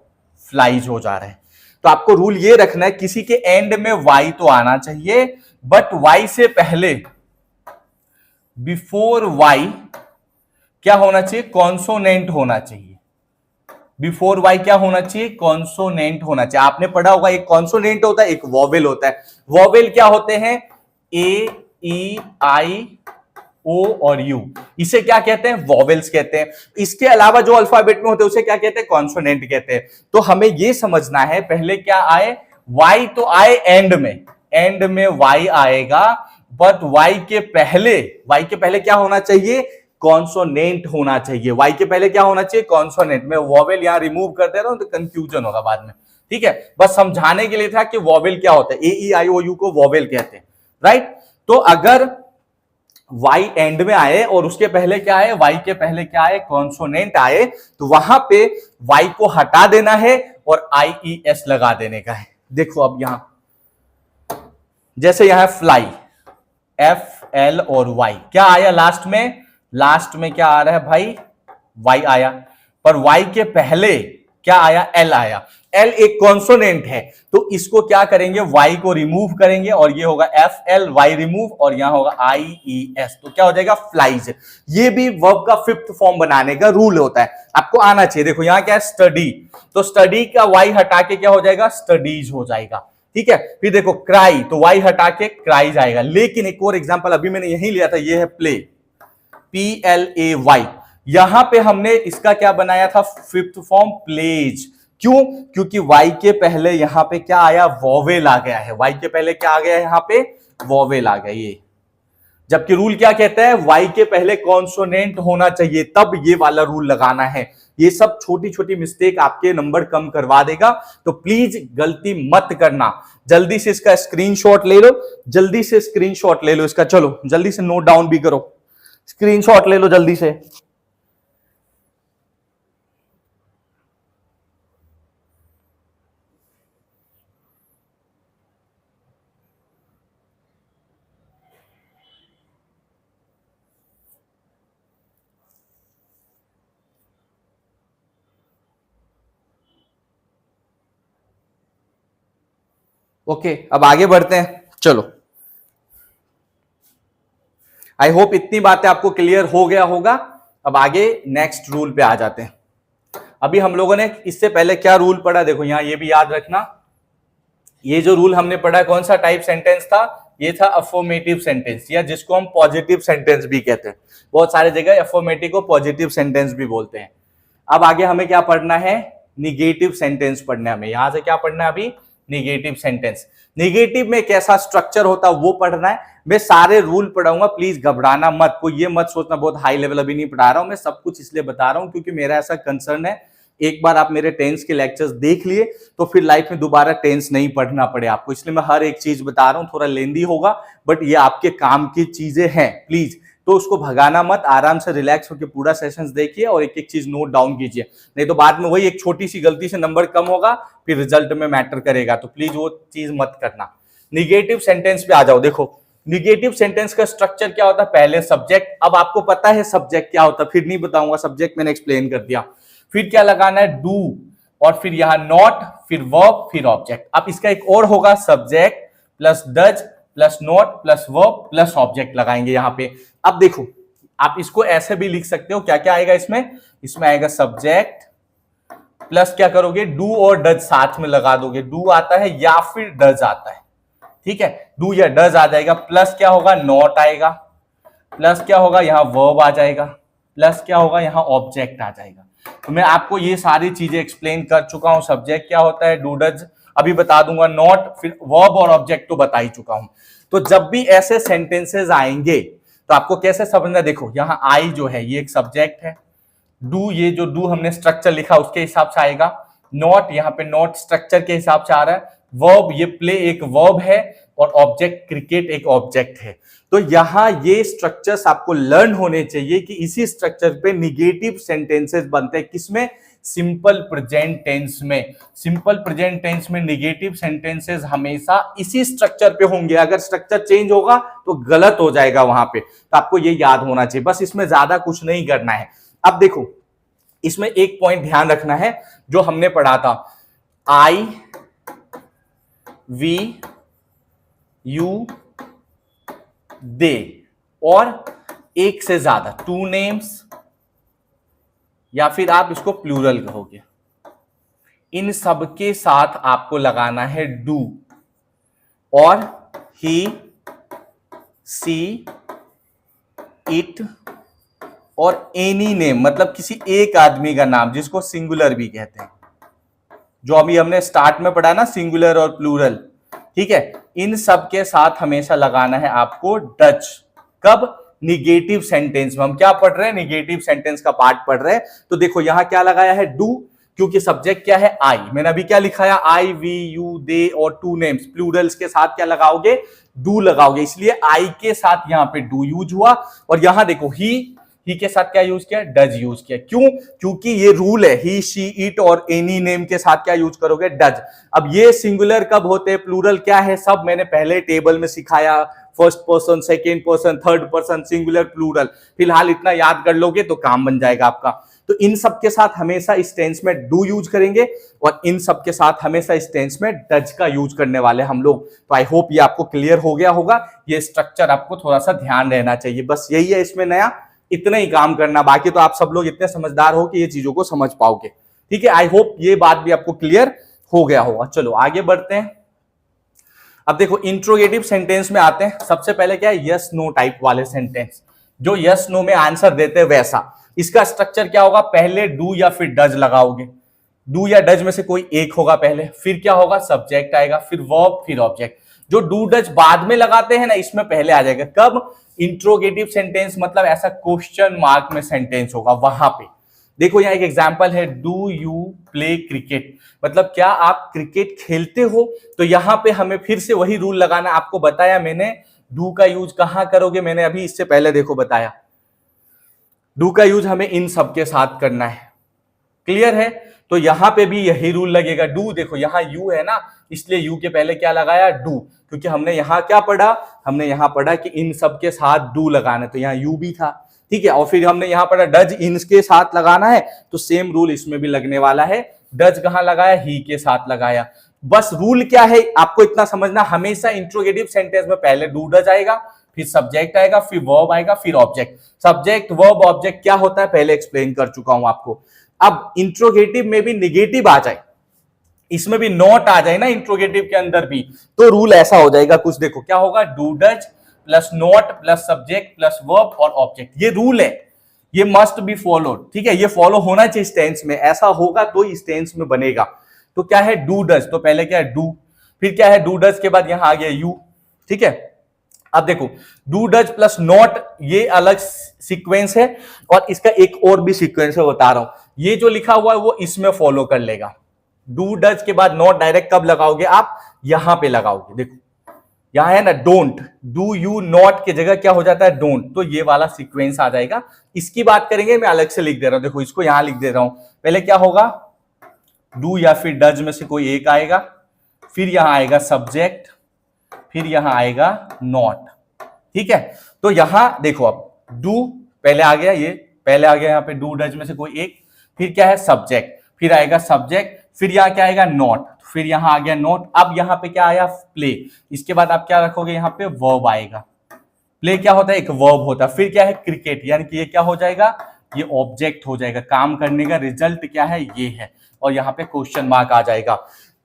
फ्लाइज हो जा रहा है। तो आपको रूल ये रखना है किसी के एंड में वाई तो आना चाहिए, बट वाई से पहले, बिफोर वाई क्या होना चाहिए, कॉन्सोनेंट होना चाहिए। बिफोर वाई क्या होना चाहिए, कॉन्सोनेंट होना चाहिए। आपने पढ़ा होगा एक कॉन्सोनेंट होता है, एक वॉवेल होता है। वॉवेल क्या होते हैं, A E I O और U, इसे क्या कहते हैं, वॉवेल्स कहते हैं। इसके अलावा जो अल्फाबेट में होते हैं उसे क्या कहते हैं, कॉन्सोनेंट कहते हैं। तो हमें यह समझना है पहले क्या आए, वाई तो आए एंड में वाई आएगा, बट वाई के पहले क्या होना चाहिए, कॉन्सोनेंट होना चाहिए। वाई के पहले क्या होना चाहिए, कॉन्सोनेंट। मैं वॉवेल यहां रिमूव कर दे रहा हूं तो कंफ्यूजन होगा बाद में, ठीक है। बस समझाने के लिए था कि वॉवेल क्या होता है, AEIOU को वॉवेल कहते हैं, राइट। तो अगर वाई एंड में आए और उसके पहले क्या आए, वाई के पहले क्या आए, कॉन्सोनेंट आए, तो वहां पे वाई को हटा देना है और IES लगा देने का है। देखो अब यहां जैसे यहां फ्लाई, FL और वाई, क्या आया लास्ट में क्या आ रहा है भाई, वाई आया। पर वाई के पहले क्या आया, एल आया। एल एक कॉन्सोनेंट है, तो इसको क्या करेंगे, वाई को रिमूव करेंगे और ये होगा FL, वाई रिमूव, और यहां होगा IES। तो क्या हो जाएगा, फ्लाइज। ये भी वर्ब का फिफ्थ फॉर्म बनाने का रूल होता है, आपको आना चाहिए। देखो यहां क्या है, स्टडी, तो स्टडी का वाई हटा के क्या हो जाएगा, स्टडीज हो जाएगा, ठीक है। फिर देखो क्राई, तो वाई हटा के क्राइज आएगा। लेकिन एक और एग्जांपल अभी मैंने यही लिया था, ये है प्ले, PLAY। यहां पे हमने इसका क्या बनाया था, फिफ्थ फॉर्म, प्लेज। क्यों, क्योंकि वाई के पहले यहां पे क्या आया, वॉवेल आ गया है। वाई के पहले क्या आ गया है, यहां पे वॉवेल आ गया ये। जबकि रूल क्या कहता है, वाई के पहले कॉन्सोनेंट होना चाहिए, तब ये वाला रूल लगाना है। ये सब छोटी छोटी मिस्टेक आपके नंबर कम करवा देगा, तो प्लीज गलती मत करना। जल्दी से इसका स्क्रीनशॉट ले लो, जल्दी से स्क्रीनशॉट ले लो इसका, चलो जल्दी से नोट डाउन भी करो, स्क्रीनशॉट ले लो जल्दी से। ओके, अब आगे बढ़ते हैं, चलो। आई होप इतनी बातें आपको क्लियर हो गया होगा। अब आगे नेक्स्ट रूल पे आ जाते हैं। अभी हम लोगों ने इससे पहले क्या रूल पढ़ा, देखो यहां ये भी याद रखना। ये जो रूल हमने पढ़ा कौन सा टाइप सेंटेंस था, ये था अफर्मेटिव सेंटेंस, या जिसको हम पॉजिटिव सेंटेंस भी कहते हैं। बहुत सारे जगह अफर्मेटिव को पॉजिटिव सेंटेंस भी बोलते हैं। अब आगे हमें क्या पढ़ना है, निगेटिव सेंटेंस पढ़ना है हमें। यहां से क्या पढ़ना है अभी, निगेटिव सेंटेंस। निगेटिव में कैसा स्ट्रक्चर होता है वो पढ़ना है। मैं सारे रूल पढ़ाऊंगा, प्लीज घबराना मत, कोई ये मत सोचना बहुत हाई लेवल अभी नहीं पढ़ा रहा हूं। मैं सब कुछ इसलिए बता रहा हूं क्योंकि मेरा ऐसा कंसर्न है, एक बार आप मेरे टेंस के लेक्चर्स देख लिए तो फिर लाइफ में दोबारा टेंस नहीं पढ़ना पड़े आपको, इसलिए मैं हर एक चीज बता रहा हूं। थोड़ा लेंदी होगा बट ये आपके काम की चीजें हैं, प्लीज तो उसको भगाना मत, आराम से रिलैक्स होकर पूरा सेशंस देखिए और एक एक चीज नोट डाउन कीजिए, नहीं तो बाद में वही एक छोटी सी गलती से नंबर कम होगा, फिर रिजल्ट में मैटर करेगा। तो प्लीज वो चीज मत करना। निगेटिव सेंटेंस पे आ जाओ। देखो निगेटिव सेंटेंस का स्ट्रक्चर क्या होता है, पहले सब्जेक्ट, अब आपको पता है सब्जेक्ट क्या होता है, फिर नहीं बताऊंगा, सब्जेक्ट मैंने एक्सप्लेन कर दिया। फिर क्या लगाना है, डू, और फिर यहां नॉट, फिर वर्ब, फिर ऑब्जेक्ट। अब इसका एक और होगा, subject plus does plus not plus verb plus object लगाएंगे यहां पे। अब देखो आप इसको ऐसे भी लिख सकते हो, क्या क्या आएगा इसमें आएगा सब्जेक्ट प्लस क्या करोगे, डू और डज साथ में लगा दोगे, डू आता है या फिर डज आता है, ठीक है, डू या डज आ जाएगा, प्लस क्या होगा, नॉट आएगा, प्लस क्या होगा, यहां वर्ब आ जाएगा, प्लस क्या होगा, यहां ऑब्जेक्ट आ जाएगा। तो मैं आपको ये सारी चीजें एक्सप्लेन कर चुका हूं, सब्जेक्ट क्या होता है, डू डज अभी बता दूंगा, नॉट, फिर वर्ब और ऑब्जेक्ट तो बता ही चुका हूं। तो जब भी ऐसे सेंटेंसेस आएंगे तो आपको कैसे समझना, देखो यहां आई जो है ये एक सब्जेक्ट है, डू, ये जो डू हमने स्ट्रक्चर लिखा उसके हिसाब से आएगा, नॉट यहाँ पे नॉट स्ट्रक्चर के हिसाब से आ रहा है, वर्ब ये प्ले एक वर्ब है और ऑब्जेक्ट क्रिकेट एक ऑब्जेक्ट है। तो यहां ये स्ट्रक्चर्स आपको लर्न होने चाहिए कि इसी स्ट्रक्चर पे निगेटिव सेंटेंसेस बनते हैं, किसमें? सिंपल प्रेजेंट टेंस में। सिंपल प्रेजेंट टेंस में निगेटिव सेंटेंसेस हमेशा इसी स्ट्रक्चर पे होंगे, अगर स्ट्रक्चर चेंज होगा तो गलत हो जाएगा वहां पे। तो आपको ये याद होना चाहिए, बस इसमें ज्यादा कुछ नहीं करना है। अब देखो इसमें एक पॉइंट ध्यान रखना है जो हमने पढ़ा था, आई वी यू दे और एक से ज्यादा, टू नेम्स या फिर आप इसको प्लूरल कहोगे, इन सब के साथ आपको लगाना है डू। और ही सी इट और एनी नेम, मतलब किसी एक आदमी का नाम जिसको सिंगुलर भी कहते हैं, जो अभी हमने स्टार्ट में पढ़ा ना सिंगुलर और प्लूरल, ठीक है, इन सब के साथ हमेशा लगाना है आपको डच। कब? निगेटिव सेंटेंस में। हम क्या पढ़ रहे हैं? निगेटिव सेंटेंस का पार्ट पढ़ रहे हैं। तो देखो यहां क्या लगाया है? डू, क्योंकि सब्जेक्ट क्या है? आई। मैंने अभी क्या लिखाया? आई वी यू दे और टू नेम्स, प्लूरल्स के साथ क्या लगाओगे? डू लगाओगे, इसलिए आई के साथ यहां पे डू यूज हुआ। और यहां देखो ही के साथ क्या यूज किया? डज यूज किया। क्यों? क्योंकि ये रूल है, ही शी इट और एनी नेम के साथ क्या यूज करोगे? डज। अब ये सिंगुलर कब होते हैं, प्लूरल क्या है, सब मैंने पहले टेबल में सिखाया, first person, second person, third person, singular, plural. फिलहाल इतना याद कर लोगे तो काम बन जाएगा आपका। तो इन सब के साथ हमेशा इस टेंस में डू यूज करेंगे और इन सब के साथ हमेशा इस टेंस में डज का यूज करने वाले हम लोग। तो आई होप ये आपको क्लियर हो गया होगा। ये स्ट्रक्चर आपको थोड़ा सा ध्यान रहना चाहिए, बस यही है इसमें नया, इतना ही काम करना। बाकी तो आप सब लोग इतने समझदार हो कि ये चीजों को समझ पाओगे। ठीक है, आई होप ये बात भी आपको क्लियर हो गया होगा। चलो आगे बढ़ते हैं। अब देखो इंट्रोगेटिव सेंटेंस में आते हैं। सबसे पहले क्या है? यस नो टाइप वाले सेंटेंस, जो यस नो में आंसर देते हैं वैसा। इसका स्ट्रक्चर क्या होगा? पहले डू या फिर डज लगाओगे, डू या डज में से कोई एक होगा पहले, फिर क्या होगा? सब्जेक्ट आएगा, फिर वर्ब, फिर ऑब्जेक्ट। जो डू डज बाद में लगाते हैं ना, इसमें पहले आ जाएगा। कब? इंट्रोगेटिव सेंटेंस, मतलब ऐसा क्वेश्चन मार्क में सेंटेंस होगा वहां पे। देखो यहाँ एक एग्जांपल है, डू यू प्ले क्रिकेट, मतलब क्या आप क्रिकेट खेलते हो? तो यहां पे हमें फिर से वही रूल लगाना। आपको बताया मैंने डू का यूज कहां करोगे, मैंने अभी इससे पहले देखो बताया, डू का यूज हमें इन सब के साथ करना है। क्लियर है? तो यहां पे भी यही रूल लगेगा। डू, देखो यहां यू है ना, इसलिए यू के पहले क्या लगाया? डू, क्योंकि हमने यहां क्या पढ़ा? हमने यहां पढ़ा कि इन सब के साथ डू लगाना है, तो यहां यू भी था। ठीक है, और फिर हमने यहां पढ़ा डज इन के साथ लगाना है, तो सेम रूल इसमें भी लगने वाला है। डज कहां लगाया? ही के साथ लगाया। बस रूल क्या है आपको इतना समझना, हमेशा इंट्रोगेटिव सेंटेंस में पहले डू डज आएगा, फिर सब्जेक्ट आएगा, फिर वर्ब आएगा, फिर ऑब्जेक्ट। सब्जेक्ट वर्ब ऑब्जेक्ट क्या होता है पहले एक्सप्लेन कर चुका हूं आपको। अब इंट्रोगेटिव में भी निगेटिव आ जाए, इसमें भी नॉट आ जाए ना इंट्रोगेटिव के अंदर भी, तो रूल ऐसा हो जाएगा कुछ। देखो क्या होगा? Do does plus not plus subject plus verb और ऑब्जेक्ट। ये रूल है, ये मस्ट बी फॉलोड। ठीक है, ये फॉलो होना चाहिए इस टेंस में, ऐसा होगा तो इस टेंस में बनेगा। तो क्या है? डू डज, तो पहले क्या है? डू, फिर क्या है? डू डज के बाद यहां आ गया यू। ठीक है, अब देखो डू डज प्लस नॉट, ये अलग सीक्वेंस है, और इसका एक और भी सीक्वेंस है बता रहा हूं। ये जो लिखा हुआ है वो इसमें फॉलो कर लेगा। डू डज के बाद नॉट डायरेक्ट कब लगाओगे आप? यहां पे लगाओगे। देखो यहां है ना डोंट, डू यू नॉट की जगह क्या हो जाता है? डोंट, तो ये वाला सीक्वेंस आ जाएगा। इसकी बात करेंगे, मैं अलग से लिख दे रहा हूं। देखो इसको यहां लिख दे रहा हूं। पहले क्या होगा? डू या फिर डज में से कोई एक आएगा, फिर यहां आएगा सब्जेक्ट, फिर यहां आएगा नॉट। ठीक है, तो यहां देखो अब डू पहले आ गया, ये पहले आ गया यहां पे डू डज में से कोई एक, फिर क्या है? सब्जेक्ट, फिर आएगा सब्जेक्ट, फिर यहां क्या आएगा? नॉट, फिर यहां आ गया नॉट। अब यहां पे क्या आया? प्ले। इसके बाद आप क्या रखोगे? यहां पे वर्ब आएगा। प्ले क्या होता है? एक वर्ब होता है। फिर क्या है? क्रिकेट, यानी कि ये क्या हो जाएगा? ये ऑब्जेक्ट हो जाएगा। काम करने का रिजल्ट क्या है? ये है, और यहां पे क्वेश्चन मार्क आ जाएगा।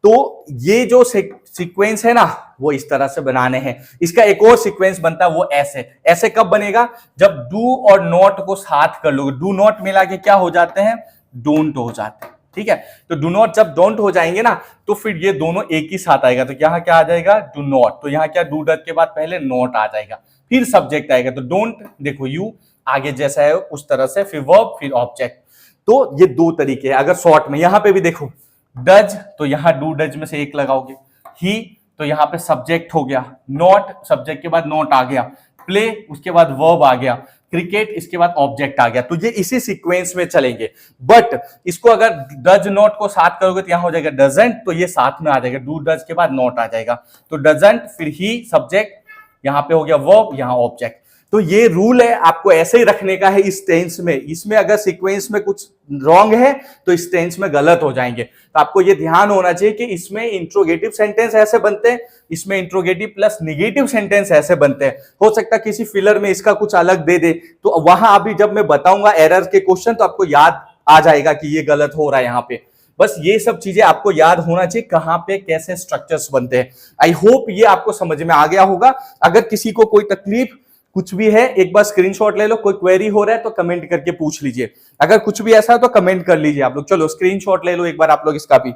तो ये जो सीक्वेंस है ना, वो इस तरह से बनाने हैं। इसका एक और सीक्वेंस बनता है, वो ऐसे। ऐसे कब बनेगा? जब डू और नॉट को साथ कर लोगे। डू नॉट मिला के क्या हो जाते हैं? डोंट हो जाते हैं। ठीक है, तो डू नॉट जब डोंट हो जाएंगे ना, तो फिर ये दोनों एक ही साथ आएगा। तो यहाँ क्या आ जाएगा? Do not. तो यहाँ क्या? डू डज के बाद पहले नॉट आ जाएगा, फिर सब्जेक्ट आएगा। तो डोंट, देखो यू आगे जैसा है उस तरह से, फिर वर्ब, फिर ऑब्जेक्ट। तो ये दो तरीके हैं। अगर शॉर्ट में यहां पे भी देखो डज तो यहां डू डज में से एक लगाओगे, ही तो यहां पे सब्जेक्ट हो गया, नॉट सब्जेक्ट के बाद नॉट आ गया, प्ले उसके बाद वर्ब आ गया, क्रिकेट इसके बाद ऑब्जेक्ट आ गया। तो ये इसी सीक्वेंस में चलेंगे। बट इसको अगर डज नॉट को साथ करोगे तो यहां हो जाएगा डजंट, तो ये साथ में आ जाएगा, डू डज के बाद नॉट आ जाएगा, तो डजंट फिर ही सब्जेक्ट, यहां पे हो गया वर्ब, यहां ऑब्जेक्ट। तो ये रूल है, आपको ऐसे ही रखने का है इस टेंस में। इसमें अगर सीक्वेंस में कुछ रॉन्ग है तो इस टेंस में गलत हो जाएंगे। तो आपको ये ध्यान होना चाहिए कि इसमें इंट्रोगेटिव सेंटेंस ऐसे बनते हैं, इसमें इंट्रोगेटिव प्लस निगेटिव सेंटेंस ऐसे बनते हैं। हो सकता है किसी फिलर में इसका कुछ अलग दे दे, तो वहां अभी जब मैं बताऊंगा एरर के क्वेश्चन तो आपको याद आ जाएगा कि ये गलत हो रहा है यहाँ पे। बस ये सब चीजें आपको याद होना चाहिए, कहां पे कैसे स्ट्रक्चर्स बनते हैं। आई होप ये आपको समझ में आ गया होगा। अगर किसी को कोई तकलीफ कुछ भी है, एक बार स्क्रीनशॉट ले लो, कोई क्वेरी हो रहा है तो कमेंट करके पूछ लीजिए। अगर कुछ भी ऐसा है तो कमेंट कर लीजिए आप लोग। चलो स्क्रीनशॉट ले लो एक बार आप लोग, इसका भी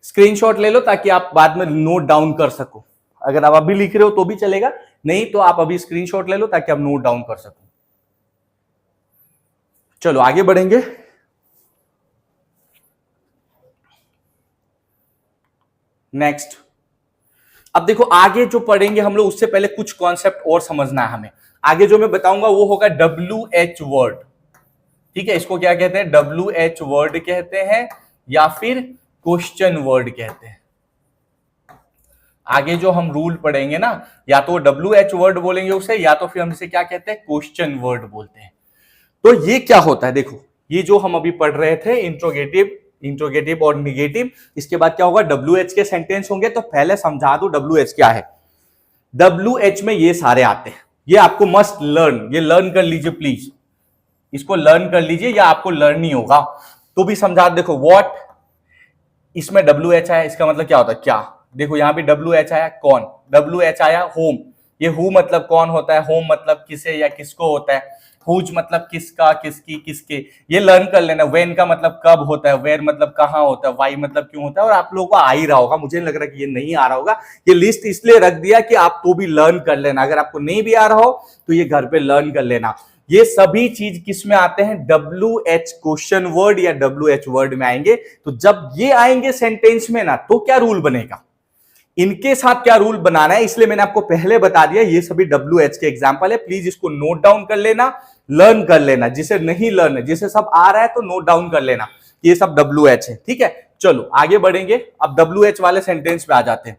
स्क्रीनशॉट ले लो ताकि आप बाद में नोट डाउन कर सको। अगर आप अभी लिख रहे हो तो भी चलेगा, नहीं तो आप अभी स्क्रीनशॉट ले लो ताकि आप नोट डाउन कर सको। चलो आगे बढ़ेंगे। नेक्स्ट, अब देखो आगे जो पढ़ेंगे हम लोग उससे पहले कुछ कॉन्सेप्ट और समझना है हमें। आगे जो मैं बताऊंगा वो होगा WH वर्ड। ठीक है, इसको क्या कहते हैं? WH वर्ड कहते हैं या फिर क्वेश्चन वर्ड कहते हैं। आगे जो हम रूल पढ़ेंगे ना, या तो WH वर्ड बोलेंगे उसे, या तो फिर हम इसे क्या कहते हैं? क्वेश्चन वर्ड बोलते हैं। तो ये क्या होता है? देखो ये जो हम अभी पढ़ रहे थे इंट्रोगेटिव और निगेटिव, इसके बाद क्या होगा? WH के सेंटेंस होंगे। तो पहले समझा दो WH क्या है। WH में ये सारे आते हैं, ये आपको मस्ट लर्न, ये लर्न कर लीजिए प्लीज, इसको लर्न कर लीजिए या आपको लर्न ही होगा तो भी समझा। देखो व्हाट, इसमें WH आया, इसका मतलब क्या होता है? क्या, देखो यहां पे WH आया कौन, WH आया होम, ये हु मतलब कौन होता है, होम मतलब किसे या किसको होता है, हुज मतलब किसका, किसकी, किसके, ये लर्न कर लेना। वेन का मतलब कब होता है, वेयर मतलब कहां होता है, वाई मतलब क्यों होता है। और आप लोगों को आ ही रहा होगा, मुझे लग रहा है कि ये नहीं आ रहा होगा। ये लिस्ट इसलिए रख दिया कि आप तो भी लर्न कर लेना, अगर आपको नहीं भी आ रहा हो तो ये घर पे लर्न कर लेना। ये सभी चीज किस में आते हैं? WH क्वेश्चन वर्ड या WH वर्ड में आएंगे। तो जब ये आएंगे सेंटेंस में ना, तो क्या रूल बनेगा, इनके साथ क्या रूल बनाना है, इसलिए मैंने आपको पहले बता दिया। ये सभी WH के एग्जांपल है, प्लीज इसको नोट डाउन कर लेना, लर्न कर लेना। जिसे नहीं लर्न है, जिसे सब आ रहा है तो नोट डाउन कर लेना, ये सब WH है। ठीक है, चलो आगे बढ़ेंगे। अब WH वाले सेंटेंस पे आ जाते हैं।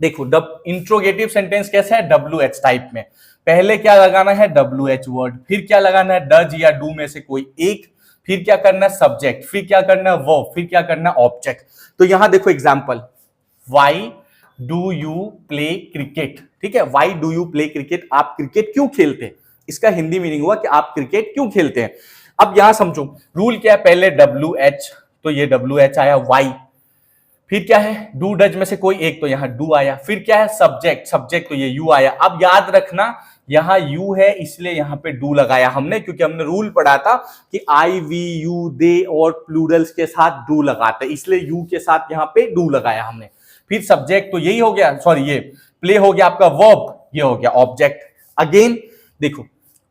देखो इंट्रोगेटिव सेंटेंस कैसे है? WH टाइप में पहले क्या लगाना है? WH वर्ड, फिर क्या लगाना है? डज या डू में से कोई एक, फिर क्या करना है? सब्जेक्ट, फिर क्या करना है? वर्ब, फिर क्या करना है? ऑब्जेक्ट। तो यहां देखो example, why do you play cricket. ठीक है, why do you play cricket, आप क्रिकेट क्यों खेलते हैं, इसका हिंदी मीनिंग हुआ कि आप क्रिकेट क्यों खेलते हैं। अब यहां समझो रूल क्या है, पहले WH, तो ये WH आया, वाई, फिर क्या है? डू डज में से कोई एक, तो यहां डू आया, फिर क्या है? सब्जेक्ट, सब्जेक्ट तो ये यू आया। अब याद रखना यहां यू है इसलिए यहां पे डू लगाया हमने, क्योंकि हमने रूल पढ़ा था कि आई, वी, यू, दे और प्लूरल्स के साथ डू लगाते, इसलिए यू के साथ यहां पे डू लगाया हमने। फिर सब्जेक्ट तो यही हो गया, सॉरी ये प्ले हो गया आपका वर्ब, ये हो गया ऑब्जेक्ट। अगेन देखो,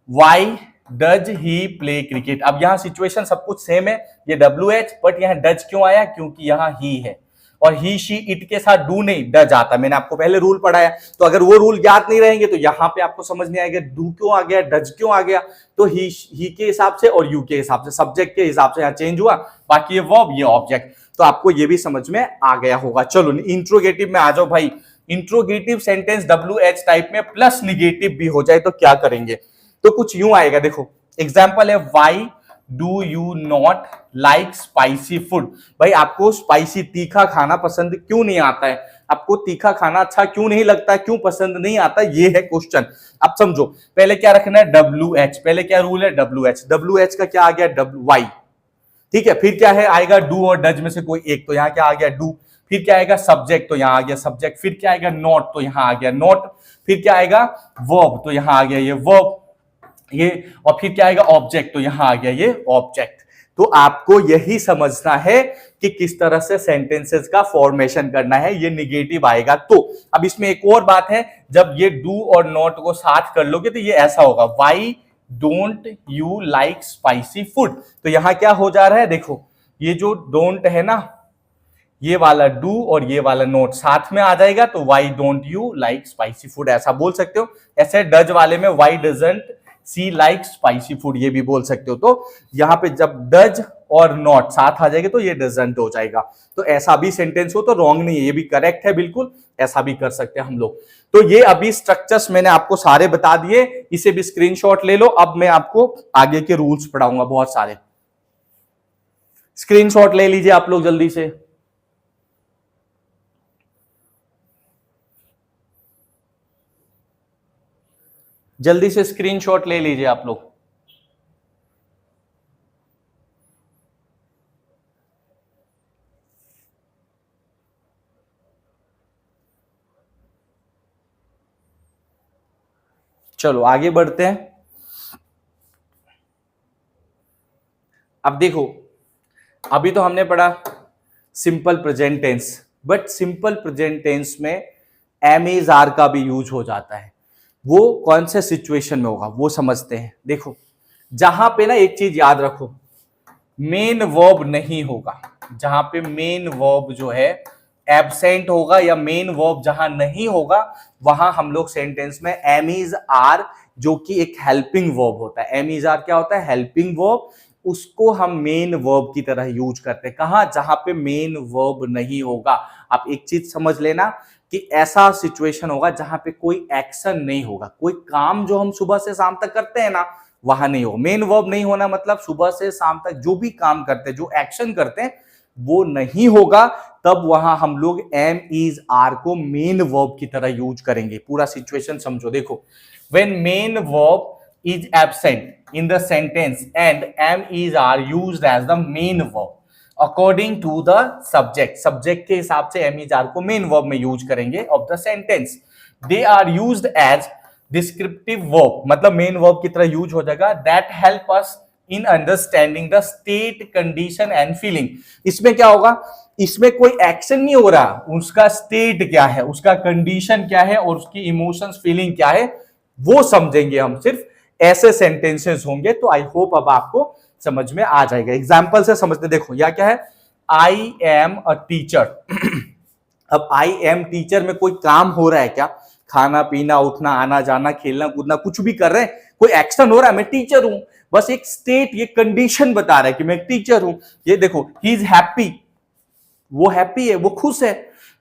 why does he play cricket. अब यहां सिचुएशन सब कुछ सेम है, ये WH, बट यहां डज क्यों आया? क्योंकि यहां ही है, और ही, शी, इट के साथ डू नहीं, डज आता। मैंने आपको पहले रूल पढ़ाया, तो अगर वो रूल याद नहीं रहेंगे तो यहां पे आपको समझ नहीं आएगा डू क्यों आ गया, डज क्यों आ गया। तो ही के हिसाब से और यू के हिसाब से, सब्जेक्ट के हिसाब से यहां चेंज हुआ, बाकी ये वर्ब, ये ऑब्जेक्ट। तो आपको ये भी समझ में आ गया होगा। चलो इंट्रोगेटिव में आ जाओ भाई। इंट्रोगेटिव सेंटेंस WH टाइप में प्लस निगेटिव भी हो जाए तो क्या करेंगे? तो कुछ यूं आएगा, देखो एग्जाम्पल है, why do you not like spicy food. भाई आपको स्पाइसी तीखा खाना पसंद क्यों नहीं आता है? आपको तीखा खाना अच्छा क्यों नहीं लगता है? क्यों पसंद नहीं आता? ये है क्वेश्चन। अब समझो पहले क्या रखना है? WH, पहले क्या रूल है? WH का क्या आ गया? WY। ठीक है, फिर क्या है? आएगा डू और डज में से कोई एक, तो यहां क्या आ गया? डू। फिर क्या आएगा? सब्जेक्ट, तो यहां आ गया सब्जेक्ट। फिर क्या आएगा? नॉट, तो यहां आ गया नॉट। फिर क्या आएगा? वर्ब, तो यहां आ गया ये वर्ब, ये। और फिर क्या आएगा? ऑब्जेक्ट, तो यहां आ गया ये ऑब्जेक्ट। तो आपको यही समझना है कि किस तरह से सेंटेंसेस का फॉर्मेशन करना है। ये निगेटिव आएगा तो। अब इसमें एक और बात है, जब ये डू और नॉट को साथ कर लोगे तो ये ऐसा होगा, Y don't you like spicy food. तो यहां क्या हो जा रहा है? देखो ये जो डोंट है ना, ये वाला डू और ये वाला नोट साथ में आ जाएगा तो why don't you like spicy food ऐसा बोल सकते हो। ऐसे डज वाले में why doesn't she like spicy food ये भी बोल सकते हो। तो यहाँ पे जब डज और नॉट साथ आ जाएगा तो ये डजंट हो जाएगा। तो ऐसा भी सेंटेंस हो तो रॉन्ग नहीं है, ये भी करेक्ट है बिल्कुल, ऐसा भी कर सकते हैं हम लोग। तो ये अभी स्ट्रक्चर्स मैंने आपको सारे बता दिए, इसे भी स्क्रीनशॉट ले लो। अब मैं आपको आगे के रूल्स पढ़ाऊंगा बहुत सारे, स्क्रीनशॉट ले लीजिए आप लोग जल्दी से। जल्दी से स्क्रीनशॉट ले लीजिए आप लोग। चलो आगे बढ़ते हैं। अब देखो, अभी तो हमने पढ़ा simple present tense, but simple present tense में एम इज आर का भी यूज हो जाता है। वो कौन से सिचुएशन में होगा वो समझते हैं। देखो, जहां पे ना एक चीज याद रखो, मेन वर्ब नहीं होगा। जहां पे मेन वर्ब जो है एब्सेंट होगा या मेन वर्ब जहां नहीं होगा, वहां हम लोग सेंटेंस में एम इज आर, जो कि एक हेल्पिंग वर्ब होता है। एम इज आर क्या होता है? Helping verb. उसको हम मेन वर्ब की तरह यूज करते हैं। कहां? जहां पे मेन वर्ब नहीं होगा। आप एक चीज समझ लेना कि ऐसा सिचुएशन होगा जहां पे कोई एक्शन नहीं होगा, कोई काम जो हम सुबह से शाम तक करते हैं ना, वहां नहीं होगा। मेन वर्ब नहीं होना मतलब सुबह से शाम तक जो भी काम करते हैं, जो एक्शन करते हैं, वो नहीं होगा। तब वहां हम लोग एम इज आर को मेन वर्ब की तरह यूज करेंगे। पूरा सिचुएशन समझो। देखो, when main verb is absent in the sentence and am is are used as the main verb according to the subject. Subject के हिसाब से एम इज आर को मेन वर्ब में यूज करेंगे of the sentence. They are used as descriptive verb, मतलब main verb की तरह use हो जाएगा। That help us in understanding the state, condition and feeling. इसमें क्या होगा? इसमें कोई एक्शन नहीं हो रहा, उसका स्टेट क्या है, उसका कंडीशन क्या है और उसकी इमोशंस, फीलिंग क्या है, वो समझेंगे हम। सिर्फ ऐसे सेंटेंसेस होंगे। तो आई होप अब आपको समझ में आ जाएगा। एग्जाम्पल से समझते। देखो, यह क्या है? I am a teacher. अब आई एम टीचर में कोई काम हो रहा है क्या? खाना पीना, उठना, आना जाना, खेलना कूदना, कुछ भी कर रहे हैं, कोई एक्शन हो रहा है? मैं टीचर हूं। बस एक स्टेट, ये कंडीशन बता रहा है कि मैं एक टीचर हूं। ये देखो, ही इज हैप्पी, वो हैप्पी है, वो खुश है।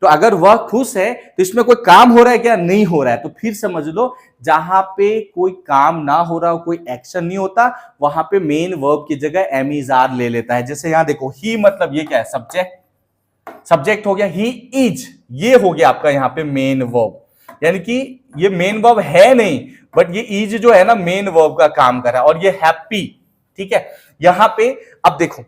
तो अगर वह खुश है तो इसमें कोई काम हो रहा है क्या? नहीं हो रहा है। तो फिर समझ लो, जहां पे कोई काम ना हो रहा हो, कोई एक्शन नहीं होता, वहां पे मेन वर्ब की जगह एम इज आर ले लेता है। जैसे यहां देखो, ही मतलब ये क्या है? सब्जेक्ट। सब्जेक्ट हो गया ही इज, ये हो गया आपका यहां पे मेन वर्ब। यानी कि ये मेन वर्ब है नहीं, बट ये इज जो है ना, मेन वर्ब का काम कर रहा है। और ये हैप्पी, ठीक है। यहां पे अब देखो,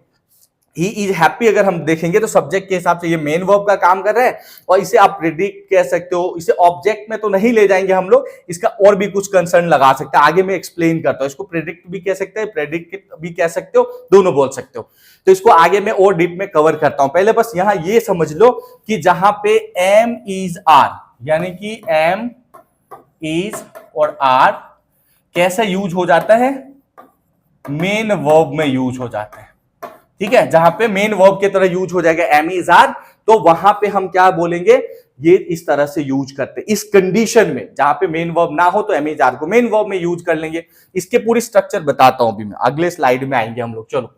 ही इज हैप्पी अगर हम देखेंगे तो सब्जेक्ट के हिसाब से ये मेन वर्ब का काम कर रहा है। और इसे आप प्रेडिक्ट कह सकते हो, इसे ऑब्जेक्ट में तो नहीं ले जाएंगे हम लोग, इसका और भी कुछ कंसर्न लगा सकते हैं। आगे मैं एक्सप्लेन करता हूं। इसको प्रेडिक्ट भी कह सकते हैं, प्रेडिक्ट भी कह सकते हो, दोनों बोल सकते हो। तो इसको आगे मैं और डीप में कवर करता हूं। पहले बस यहां ये समझ लो कि जहां पे एम इज आर, यानी कि एम इज और आर कैसे यूज हो जाता है? मेन वर्ब में यूज हो जाता है, ठीक है। जहां पे मेन वर्ब की तरह यूज हो जाएगा एम इज आर, तो वहां पे हम क्या बोलेंगे? ये इस तरह से यूज करते हैं। इस कंडीशन में जहां पे मेन वर्ब ना हो तो एम इज आर को मेन वर्ब में यूज कर लेंगे। इसके पूरी स्ट्रक्चर बताता हूं अभी मैं, अगले स्लाइड में आएंगे हम लोग। चलो,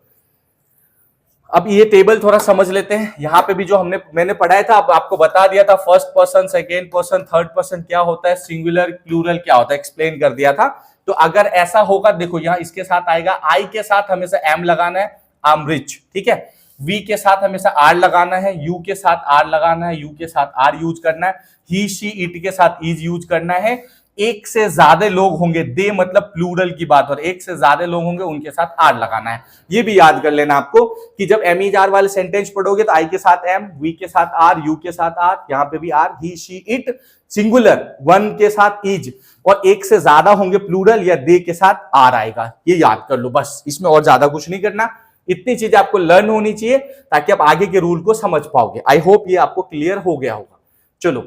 अब ये टेबल थोड़ा समझ लेते हैं। यहां पे भी जो मैंने पढ़ाया था, अब आपको बता दिया था first person, second person, third person क्या होता है, सिंगुलर प्लूरल क्या होता है, एक्सप्लेन कर दिया था। तो अगर ऐसा होगा, देखो यहां इसके साथ आएगा, आई के साथ हमेशा एम लगाना है, आई एम रिच, ठीक है। वी के साथ हमेशा आर लगाना है, यू के साथ आर लगाना है, यू के साथ आर यूज करना है, ही शी इट के साथ इज यूज करना है। एक से ज्यादा लोग होंगे, दे मतलब प्लूरल की बात, और एक से ज्यादा लोग होंगे उनके साथ आर लगाना है। ये भी याद कर लेना आपको कि जब एम इज आर वाले सेंटेंस पढ़ोगे तो आई के साथ एम, वी के साथ आर, यू के साथ आर, यहां पे भी are, he she it singular, one के साथ इज, और एक से ज्यादा होंगे प्लूरल या दे के साथ आर आएगा। ये याद कर लो बस, इसमें और ज्यादा कुछ नहीं करना। इतनी चीजें आपको लर्न होनी चाहिए ताकि आप आगे के रूल को समझ पाओगे। आई होप ये आपको क्लियर हो गया होगा। चलो,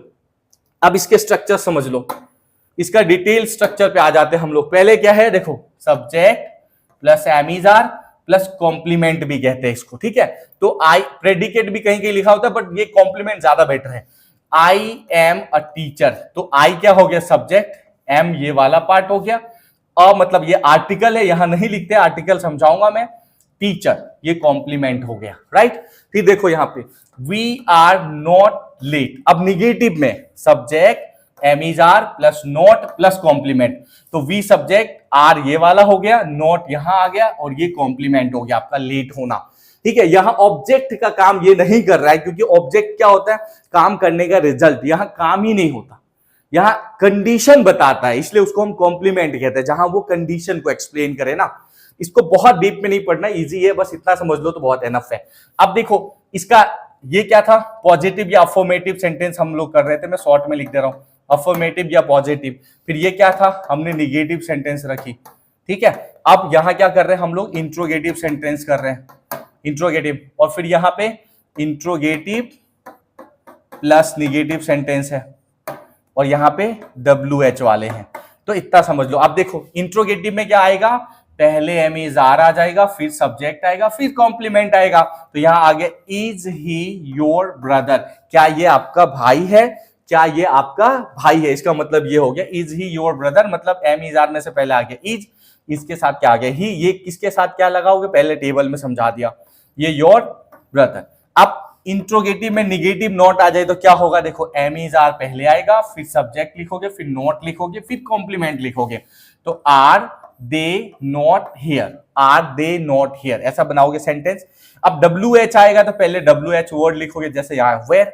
अब इसके स्ट्रक्चर समझ लो। इसका डिटेल स्ट्रक्चर पे आ जाते हैं हम लोग। पहले क्या है? देखो, subject plus am is are plus complement भी कहते हैं इसको, ठीक है। तो आई प्रेडिकेट भी कहीं कहीं लिखा होता है, बट ये कॉम्प्लीमेंट ज्यादा बेटर है। आई एम अ टीचर, तो आई क्या हो गया सब्जेक्ट, एम ये वाला पार्ट हो गया, मतलब ये आर्टिकल है, यहां नहीं लिखते, आर्टिकल समझाऊंगा मैं, टीचर ये कॉम्प्लीमेंट हो गया, राइट। फिर देखो यहां पे वी आर नॉट लेट, अब निगेटिव में subject am is are plus not plus complement, तो वी सब्जेक्ट आर ये वाला हो गया, नॉट यहां आ गया, और ये कॉम्प्लीमेंट हो गया आपका लेट होना, ठीक है। यहां ऑब्जेक्ट का काम ये नहीं कर रहा है, क्योंकि ऑब्जेक्ट क्या होता है, काम करने का रिजल्ट, यहां काम ही नहीं होता, यहां कंडीशन बताता है, इसलिए उसको हम कॉम्प्लीमेंट कहते हैं, जहां वो कंडीशन को एक्सप्लेन करे ना। इसको बहुत डीप में नहीं पढ़ना, इजी है, बस इतना समझ लो तो बहुत एनफ है। अब देखो इसका ये क्या था, पॉजिटिव या अफर्मेटिव सेंटेंस हम लोग कर रहे थे, मैं शॉर्ट में लिख दे रहा हूं, अफर्मेटिव या पॉजिटिव। फिर ये क्या था, हमने निगेटिव सेंटेंस रखी, ठीक है। अब यहां क्या कर रहे हैं हम लोग, इंट्रोगेटिव सेंटेंस कर रहे हैं, इंट्रोगेटिव, और फिर यहां पे इंट्रोगेटिव प्लस निगेटिव सेंटेंस है, और यहां पे WH वाले हैं, तो इतना समझ लो। अब देखो इंट्रोगेटिव में क्या आएगा, पहले एम इज आर आ जाएगा, फिर सब्जेक्ट आएगा, फिर कॉम्प्लीमेंट आएगा, तो यहां आगे इज ही योर ब्रदर, क्या ये आपका भाई है, क्या ये आपका भाई है, इसका मतलब ये हो गया इज ही योर ब्रदर, मतलब एम इज आर में से पहले आ गया इज, इसके साथ क्या आ गया ही, ये किसके साथ क्या लगाओगे, पहले टेबल में समझा दिया, ये योर ब्रदर। अब इंट्रोगेटिव में निगेटिव नॉट आ जाए तो क्या होगा, देखो एम इज आर पहले आएगा, फिर सब्जेक्ट लिखोगे, फिर नॉट लिखोगे, फिर कॉम्प्लीमेंट लिखोगे, तो are they not here, are they not here, ऐसा बनाओगे सेंटेंस। अब WH आएगा तो पहले WH वर्ड लिखोगे, जैसे यहाँ वेयर,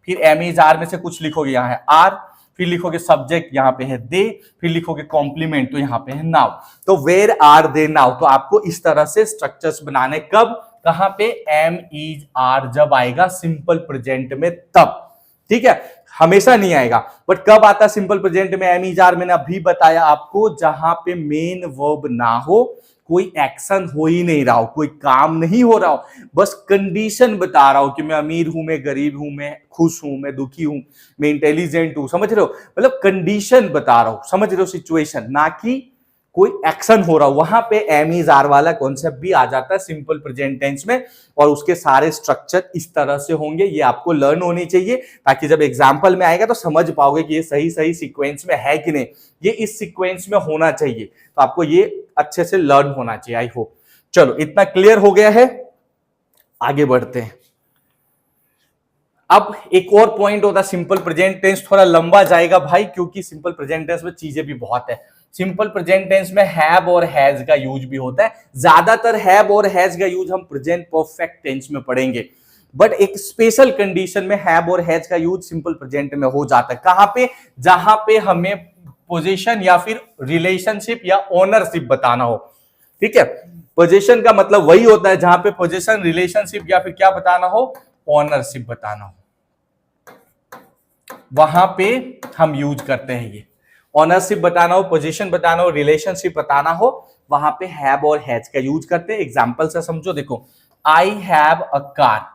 फिर एम इज आर में से कुछ लिखोगे, यहाँ है आर, फिर लिखोगे सब्जेक्ट, यहाँ पे है दे, फिर लिखोगे कॉम्प्लीमेंट, तो यहाँ पे है नाउ, तो वेयर आर दे नाउ। तो आपको इस तरह से स्ट्रक्चर्स बनाने, कब कहां पे, एम इज आर जब आएगा सिंपल प्रेजेंट में तब, ठीक है, हमेशा नहीं आएगा, बट कब आता सिंपल प्रेजेंट में एम इज आर, मैंने अभी बताया आपको, जहां पे मेन वर्ब ना हो, कोई एक्शन हो ही नहीं रहा हो, कोई काम नहीं हो रहा हो, बस कंडीशन बता रहा हूं कि मैं अमीर हूं, मैं गरीब हूं, मैं खुश हूं, मैं दुखी हूं, मैं इंटेलिजेंट हूं, समझ रहे हो, मतलब कंडीशन बता रहा हूं, समझ रहे हो सिचुएशन, ना कि कोई एक्शन हो रहा हो, वहां पे एम इज आर वाला कॉन्सेप्ट भी आ जाता है सिंपल प्रेजेंट टेंस में, और उसके सारे स्ट्रक्चर इस तरह से होंगे, ये आपको लर्न होनी चाहिए, ताकि जब एग्जांपल में आएगा तो समझ पाओगे कि ये सही सही सीक्वेंस में है कि नहीं, ये इस सीक्वेंस में होना चाहिए, तो आपको ये अच्छे से लर्न होना चाहिए। आई होप चलो इतना क्लियर हो गया है, आगे बढ़ते हैं। अब एक और पॉइंट होता है सिंपल प्रेजेंट टेंस, थोड़ा लंबा जाएगा भाई, क्योंकि सिंपल प्रेजेंट टेंस में चीजें भी बहुत है। सिंपल प्रेजेंट टेंस में हैव और हैज का यूज भी होता है, ज्यादातर हैव और हैज का यूज हम प्रेजेंट परफेक्ट टेंस में पढ़ेंगे, बट एक स्पेशल कंडीशन में हैव और हैज का यूज सिंपल प्रेजेंट में हो जाता है, कहां पे, जहां पे हमें पोजीशन या फिर रिलेशनशिप या ओनरशिप बताना हो, ठीक है। पोजीशन का मतलब वही होता है जहां पे पोजीशन, रिलेशनशिप या फिर क्या बताना हो, ओनरशिप बताना हो, वहां पे हम यूज करते हैं ये, ओनरशिप बताना हो, पोजीशन बताना हो, रिलेशनशिप बताना हो, वहां पे हैव और हैज का यूज करते हैं। एग्जांपल से समझो, देखो आई हैव अ कार,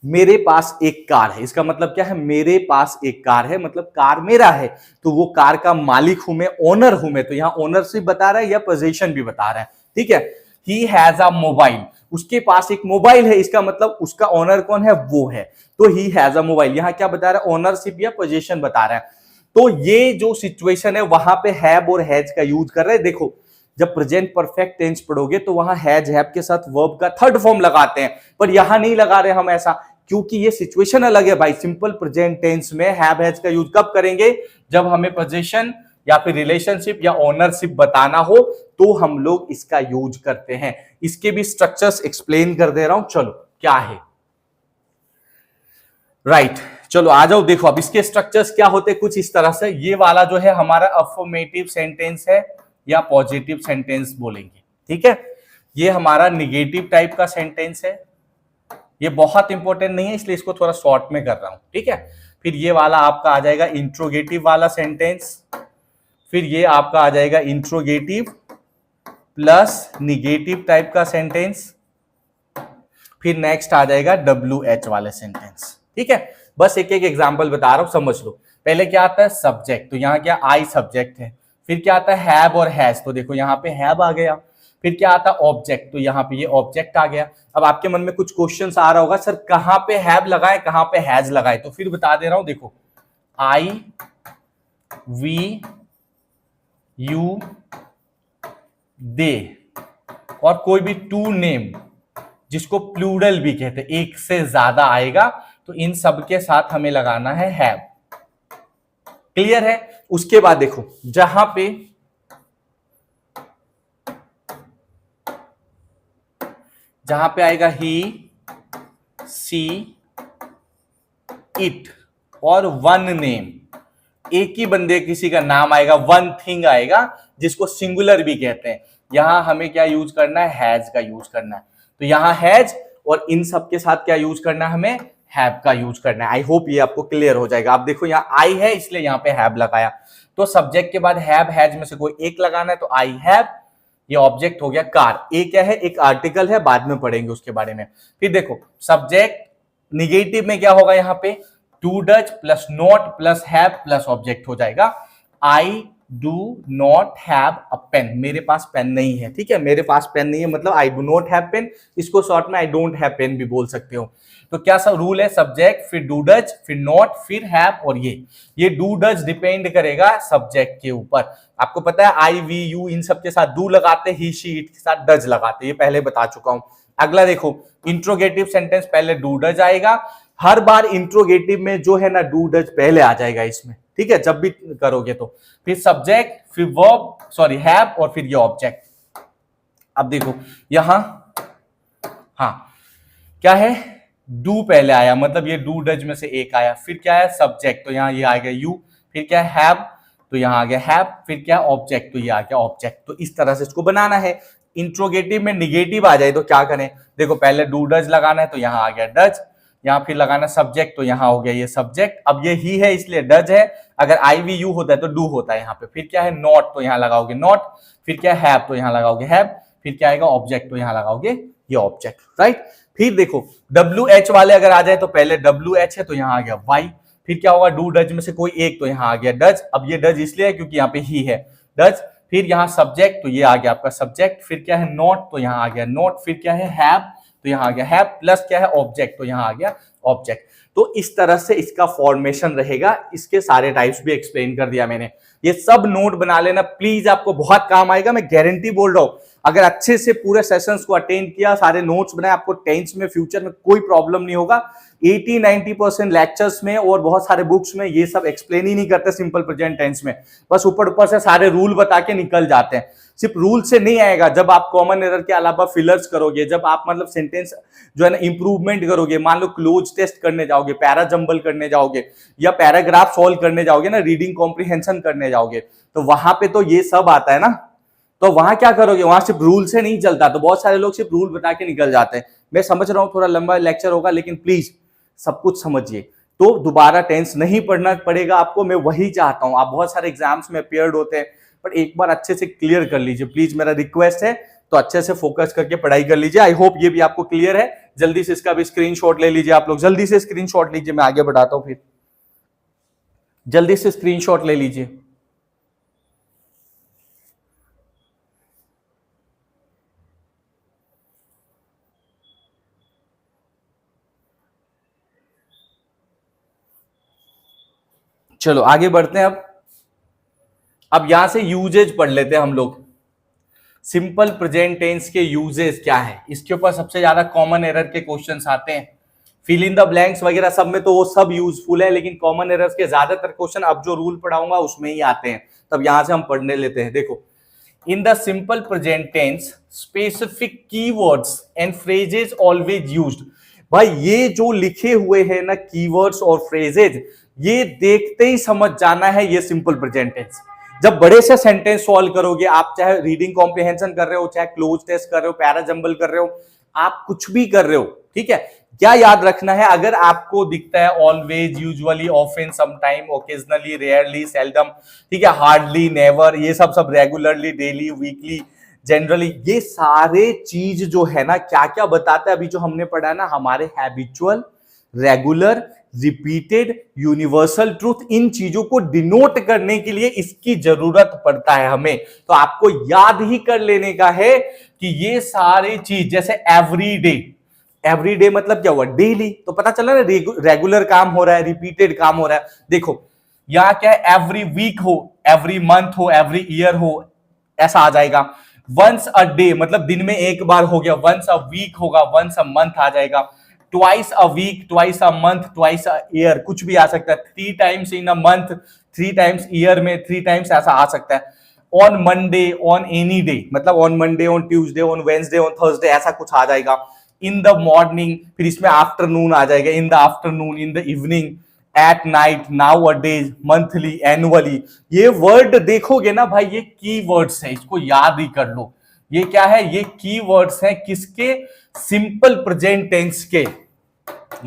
मेरे पास एक कार है, इसका मतलब क्या है, मेरे पास एक कार है, मतलब कार मेरा है, तो वो कार का मालिक हूं मैं, ओनर हूं मैं, तो यहां ओनरशिप बता रहा है या पोजीशन भी बता रहा है, ठीक है। ही हैज अ मोबाइल, उसके पास एक मोबाइल है, इसका मतलब उसका ओनर कौन है, वो है, तो ही हैज अ मोबाइल, यहां क्या बता रहा है, ओनरशिप या पोजीशन बता रहा है। तो ये जो सिचुएशन है वहां पे हैव और हैज का यूज कर रहे हैं। देखो जब प्रेजेंट परफेक्ट टेंस पढ़ोगे तो वहां हैज हैव के साथ वर्ब का थर्ड फॉर्म लगाते हैं, पर यहां नहीं लगा रहे हम ऐसा, क्योंकि ये सिचुएशन अलग है भाई। सिंपल प्रेजेंट टेंस में हैव हैज का यूज कब करेंगे, जब हमें पोजीशन या फिर रिलेशनशिप या ओनरशिप बताना हो तो हम लोग इसका यूज करते हैं। इसके भी स्ट्रक्चर्स एक्सप्लेन कर दे रहा हूं, चलो क्या है, राइट चलो आ जाओ। देखो अब इसके स्ट्रक्चर्स क्या होते हैं, कुछ इस तरह से, ये वाला जो है हमारा अफर्मेटिव सेंटेंस है या पॉजिटिव सेंटेंस बोलेंगे, ठीक है। ये हमारा निगेटिव टाइप का सेंटेंस है, ये बहुत इंपॉर्टेंट नहीं है इसलिए इसको थोड़ा शॉर्ट में कर रहा हूं, ठीक है। फिर ये वाला आपका आ जाएगा इंट्रोगेटिव वाला सेंटेंस, फिर ये आपका आ जाएगा इंट्रोगेटिव प्लस निगेटिव टाइप का सेंटेंस, फिर नेक्स्ट आ जाएगा WH वाले सेंटेंस, ठीक है। बस एक एक एग्जांपल बता रहा हूं, समझ लो। पहले क्या आता है, सब्जेक्ट, तो यहां क्या आई सब्जेक्ट है, फिर क्या आता है हैव और हैज, तो देखो यहां पे हैव आ गया, फिर क्या आता ऑब्जेक्ट, तो यहाँ पे ये ऑब्जेक्ट आ गया। अब आपके मन में कुछ क्वेश्चंस आ रहा होगा, सर कहाँ पे हैव लगाए कहाँ पे हैज लगाए, तो फिर बता दे रहा हूं, देखो आई वी यू दे और कोई भी टू नेम जिसको प्लूरल भी कहते हैं, एक से ज्यादा आएगा, तो इन सब के साथ हमें लगाना है हैव। क्लियर है? उसके बाद देखो जहां पे आएगा ही सी इट और वन नेम, एक ही बंदे किसी का नाम आएगा, वन थिंग आएगा जिसको सिंगुलर भी कहते हैं, यहां हमें क्या यूज करना है, हैज का यूज करना है। तो यहां हैज और इन सब के साथ क्या यूज करना है, हमें हैव का यूज करना है। आई होप ये आपको क्लियर हो जाएगा। आप देखो यहाँ आई है इसलिए यहाँ पे हैव लगाया, तो सब्जेक्ट के बाद हैव हैज में से कोई एक लगाना है, तो आई हैव, ये ऑब्जेक्ट हो गया कार। ए क्या है, एक आर्टिकल है, बाद में पढ़ेंगे उसके बारे में। फिर देखो सब्जेक्ट निगेटिव में क्या होगा, यहाँ पे do does plus not plus have plus object हो जाएगा। I do not have a pen, मेरे पास पेन नहीं है, ठीक है, मेरे पास पेन नहीं है मतलब I do not have pen, इसको शॉर्ट में आई डोंट हैव पेन भी बोल सकते हो। तो क्या सब रूल है, सब्जेक्ट फिर डू डज फिर नॉट फिर हैव, और ये डू डज डिपेंड करेगा सब्जेक्ट के ऊपर। आपको पता है आई वी यू इन सब के साथ डू लगाते, ही शी इट के साथ डज लगाते, ये पहले बता चुका हूं। अगला देखो इंट्रोगेटिव सेंटेंस, पहले डू डज आएगा, हर बार इंट्रोगेटिव में जो है ना डू डज पहले आ जाएगा इसमें, ठीक है, जब भी करोगे तो। फिर सब्जेक्ट फिर वर्ब सॉरी हैव और फिर ये ऑब्जेक्ट। अब देखो यहां हाँ क्या है, डू पहले आया मतलब ये डू डज में से एक आया, फिर क्या है सब्जेक्ट, तो यहाँ ये आ गया यू, फिर क्या है हैव, तो यहाँ आ गया हैव, फिर क्या है ऑब्जेक्ट, तो ये आ गया ऑब्जेक्ट। तो इस तरह से इसको बनाना है। इंट्रोगेटिव में निगेटिव आ जाए तो क्या करें, देखो पहले डू डज लगाना है, तो यहाँ आ गया डज, यहाँ फिर लगाना सब्जेक्ट, तो यहाँ हो गया ये सब्जेक्ट। अब ये ही है इसलिए डज है, अगर आई वी यू होता है तो डू होता है यहाँ पे। फिर क्या है नॉट, तो यहाँ लगाओगे नॉट, फिर क्या है हैव, तो यहाँ लगाओगे हैव, फिर क्या आएगा ऑब्जेक्ट, तो यहाँ लगाओगे ये ऑब्जेक्ट, राइट। फिर देखो डब्ल्यू एच वाले अगर आ जाए तो पहले डब्ल्यू एच है तो यहाँ आ गया वाई, फिर क्या होगा डू डज में से कोई एक, तो यहाँ आ गया डज। अब ये डज इसलिए है क्योंकि यहाँ पे ही है डज, फिर यहाँ सब्जेक्ट, तो ये आ गया आपका सब्जेक्ट, फिर क्या है नॉट, तो यहाँ आ गया नॉट, फिर क्या है हैव, तो यहाँ आ गया हैव, प्लस क्या है ऑब्जेक्ट, तो यहाँ आ गया ऑब्जेक्ट। तो इस तरह से इसका फॉर्मेशन रहेगा। इसके सारे टाइप्स भी एक्सप्लेन कर दिया मैंने, ये सब नोट बना लेना प्लीज, आपको बहुत काम आएगा, मैं गारंटी बोल रहा हूं। अगर अच्छे से पूरे सेशंस को अटेंड किया, सारे नोट्स बनाए, आपको टेंस में फ्यूचर में कोई प्रॉब्लम नहीं होगा। 80-90% लेक्चर्स में और बहुत सारे बुक्स में ये सब एक्सप्लेन ही नहीं करते सिंपल प्रेजेंट टेंस में, बस ऊपर ऊपर से सारे रूल बता के निकल जाते हैं। सिर्फ रूल से नहीं आएगा, जब आप कॉमन एरर के अलावा फिलर्स करोगे, जब आप मतलब सेंटेंस जो है ना इंप्रूवमेंट करोगे, मान लो क्लोज टेस्ट करने जाओगे, पैरा जंबल करने जाओगे या पैराग्राफ सॉल्व करने जाओगे ना, रीडिंग कॉम्प्रिहेंशन करने जाओगे, तो वहां पे तो ये सब आता है ना, तो वहां क्या करोगे, वहां सिर्फ रूल से नहीं चलता। तो बहुत सारे लोग सिर्फ रूल बता के निकल जाते हैं। मैं समझ रहा हूं थोड़ा लंबा लेक्चर होगा, लेकिन प्लीज सब कुछ समझिए, तो दोबारा टेंस नहीं पढ़ना पड़ेगा आपको, मैं वही चाहता हूं। आप बहुत सारे एग्जाम्स में अपियर्ड होते हैं, पर एक बार अच्छे से क्लियर कर लीजिए प्लीज, मेरा रिक्वेस्ट है। तो अच्छे से फोकस करके पढ़ाई कर लीजिए। आई होप ये भी आपको क्लियर है। जल्दी से इसका भी स्क्रीनशॉट ले लीजिए, आप लोग जल्दी से स्क्रीनशॉट लीजिए, मैं आगे बढ़ाता हूं, फिर जल्दी से स्क्रीनशॉट ले लीजिए। चलो आगे बढ़ते हैं। अब यहां से यूजेज पढ़ लेते हैं हम लोग। सिंपल प्रेजेंट टेंस के यूजेस क्या है, इसके ऊपर सबसे ज्यादा कॉमन एरर के क्वेश्चंस आते हैं। फिल इन द ब्लैंक्स वगैरह सब में तो वो सब यूजफुल है, लेकिन कॉमन एरर्स के ज्यादातर क्वेश्चन अब जो रूल पढ़ाऊंगा उसमें ही आते हैं। तब यहां से हम पढ़ने लेते हैं। देखो, in the simple present tense specific keywords and phrases always used. भाई ये जो लिखे हुए हैं ना कीवर्ड्स और फ्रेजेज, ये देखते ही समझ जाना है ये सिंपल प्रेजेंट टेंस। जब बड़े से सेंटेंस सॉल्व करोगे, आप चाहे रीडिंग कॉम्प्रिहेंशन कर रहे हो, चाहे क्लोज टेस्ट कर रहे हो, पैरा जंबल कर रहे हो, आप कुछ भी कर रहे हो, ठीक है, क्या याद रखना है, अगर आपको दिखता है always, usually, often, sometime, occasionally, rarely, seldom, ठीक है, हार्डली, नेवर, ये सब रेगुलरली, डेली, वीकली, जनरली, ये सारे चीज जो है ना क्या क्या बताता है, अभी जो हमने पढ़ा है ना, हमारे habitual, regular, repeated universal truth, इन चीजों को डिनोट करने के लिए इसकी जरूरत पड़ता है हमें। तो आपको याद ही कर लेने का है कि ये सारी चीज, जैसे एवरीडे, एवरीडे मतलब क्या हुआ, डेली, तो पता चला ना रेगुलर काम हो रहा है, रिपीटेड काम हो रहा है। देखो यहां क्या है, एवरी वीक हो, एवरी मंथ हो, एवरी ईयर हो, ऐसा आ जाएगा। वंस अ डे मतलब दिन में एक बार हो गया, वंस अ वीक होगा, वंस अ मंथ आ जाएगा, twice a week, twice a month, twice a year, कुछ भी आ सकता है, 3 times in a month, 3 times year में, 3 टाइम्स, ऐसा आ सकता है। On Monday, on any day मतलब on Monday, on Tuesday, on Wednesday, on Thursday, ऐसा कुछ आ जाएगा। इन द मॉर्निंग, फिर इसमें आफ्टरनून आ जाएगा, in the afternoon, in the evening, at night, now a days, monthly, annually. ये वर्ड देखोगे ना भाई, ये की वर्ड्स है, इसको याद ही कर लो। ये क्या है, ये की वर्ड्स है किसके, सिंपल प्रेजेंट टेंस के।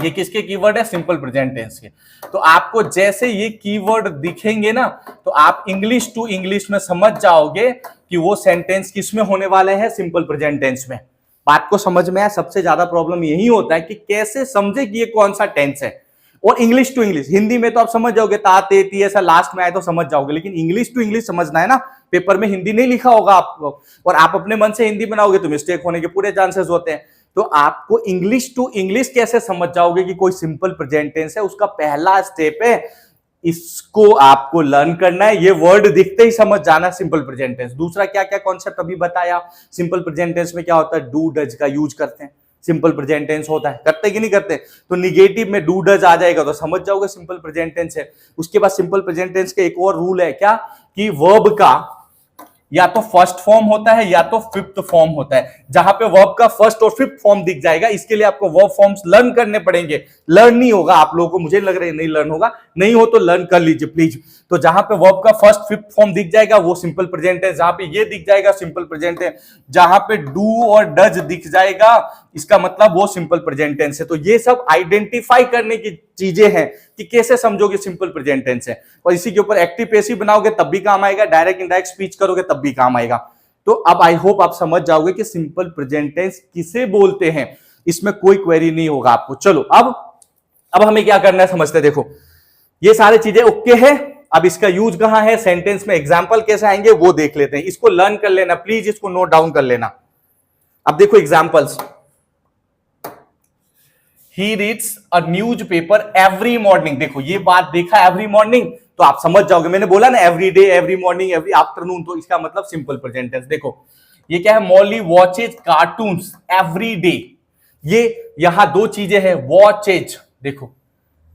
ये किसके कीवर्ड है, सिंपल प्रेजेंट टेंस के। तो आपको जैसे ये कीवर्ड दिखेंगे ना, तो आप इंग्लिश टू इंग्लिश में समझ जाओगे कि वो सेंटेंस किसमें होने वाले हैं, सिंपल प्रेजेंट टेंस में। बात को समझ में आया। सबसे ज्यादा प्रॉब्लम यही होता है कि कैसे समझे कि ये कौन सा टेंस है। और इंग्लिश टू इंग्लिश, हिंदी में तो आप समझ जाओगे, ता ते ती ऐसा लास्ट में आए तो समझ जाओगे, लेकिन इंग्लिश टू इंग्लिश समझना है ना। पेपर में हिंदी नहीं लिखा होगा आपको, और आप अपने मन से हिंदी बनाओगे तो मिस्टेक होने के पूरे चांसेस होते हैं। तो आपको इंग्लिश टू इंग्लिश कैसे समझ जाओगे कि कोई सिंपल प्रेजेंट टेंस है, उसका पहला स्टेप है, इसको आपको लर्न करना है। ये वर्ड दिखते ही समझ जाना सिंपल प्रेजेंट टेंस। दूसरा क्या क्या कॉन्सेप्ट अभी बताया, सिंपल प्रेजेंट टेंस में क्या होता है, डू डज का यूज करते हैं, सिंपल प्रेजेंट टेंस होता है, करते कि नहीं करते। तो निगेटिव में डू डज आ जाएगा तो समझ जाओगे सिंपल प्रेजेंट टेंस है। उसके बाद सिंपल प्रेजेंट टेंस का एक और रूल है, क्या, कि वर्ब का या तो फर्स्ट फॉर्म होता है या तो फिफ्थ फॉर्म होता है। जहां पे वर्ब का फर्स्ट और फिफ्थ फॉर्म दिख जाएगा, इसके लिए आपको वर्ब फॉर्म्स लर्न करने पड़ेंगे। लर्न नहीं होगा आप लोगों को, मुझे लग रहा है नहीं लर्न होगा, नहीं हो तो लर्न कर लीजिए प्लीज। तो जहां पे वर्ब का फर्स्ट फिफ्थ फॉर्म दिख जाएगा वो सिंपल प्रेजेंट है, जहां पे ये दिख जाएगा सिंपल प्रेजेंट है, जहां पे डू और डज दिख जाएगा इसका मतलब वो सिंपल प्रेजेंट टेंस है। तो ये सब आइडेंटिफाई करने की चीजें हैं कि कैसे समझोगे सिंपल प्रेजेंट टेंस है। और इसी के ऊपर एक्टिव पैसिव बनाओगे तब भी काम आएगा, डायरेक्ट इनडायरेक्ट स्पीच करोगे तब भी काम आएगा। तो अब आई होप आप समझ जाओगे कि सिंपल प्रेजेंट टेंस किसे बोलते हैं, इसमें कोई क्वेरी नहीं होगा आपको। चलो अब हमें क्या करना है समझते हैं। देखो ये सारी चीजें ओके है, अब इसका यूज कहां है, सेंटेंस में एग्जांपल कैसे आएंगे वो देख लेते हैं। इसको लर्न कर लेना प्लीज, इसको नोट डाउन कर लेना। अब देखो examples, He reads a newspaper every morning। देखो ये बात देखा एवरी मॉर्निंग, तो आप समझ जाओगे, मैंने बोला ना every day, every morning, every afternoon, तो इसका मतलब सिंपल प्रेजेंट टेंस। देखो ये क्या है, Molly watches cartoons every day. ये यहां दो चीजें हैं, वॉचेज, देखो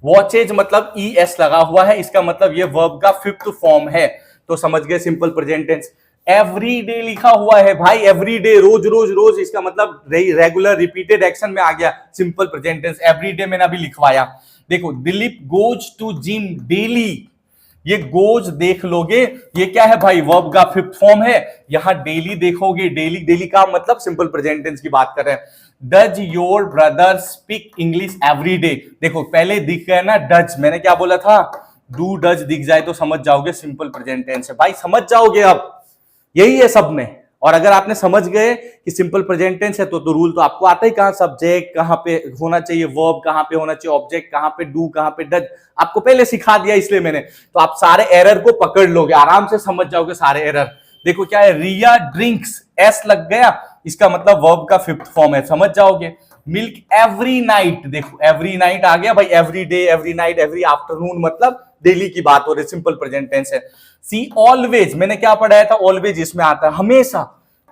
वॉचेज मतलब ES लगा हुआ है, इसका मतलब ये वर्ब का फिफ्थ फॉर्म है, तो समझ गए simple present tense. Every day लिखा हुआ है भाई, एवरी डे, रोज रोज रोज, इसका मतलब रेगुलर रिपीटेड एक्शन में आ गया simple present tense. Every day मैंने अभी लिखवाया। देखो Dilip goes to gym daily, ये गोज देख लोगे, ये क्या है भाई, वर्ब का फिफ्थ फॉर्म है। यहां डेली देखोगे, डेली, डेली का मतलब सिंपल प्रेजेंट टेंस की बात कर रहे हैं। Does your brother speak English every day, देखो पहले दिख गया ना डज, मैंने क्या बोला था, डू डज दिख जाए तो समझ जाओगे सिंपल प्रेजेंट टेंस है भाई, समझ जाओगे। अब यही है सब में। और अगर आपने समझ गए कि सिंपल प्रेजेंट टेंस है तो रूल तो आपको आता ही, कहां सब्जेक्ट कहां पे होना चाहिए, वर्ब कहां पे होना चाहिए, ऑब्जेक्ट कहां पे, डू कहां पे, डज, आपको पहले सिखा दिया इसलिए मैंने। तो आप सारे एरर को पकड़ लोगे, आराम से समझ जाओगे सारे एरर। देखो क्या है, रिया ड्रिंक्स, एस लग गया, इसका मतलब वर्ब का फिफ्थ फॉर्म है, समझ जाओगे। मिल्क एवरी नाइट, देखो एवरी नाइट आ गया भाई, every day, every night, every afternoon मतलब डेली की बात हो रही, सिंपल प्रेजेंट टेंस है। सी ऑलवेज, मैंने क्या पढ़ाया था, ऑलवेज इसमें आता है हमेशा।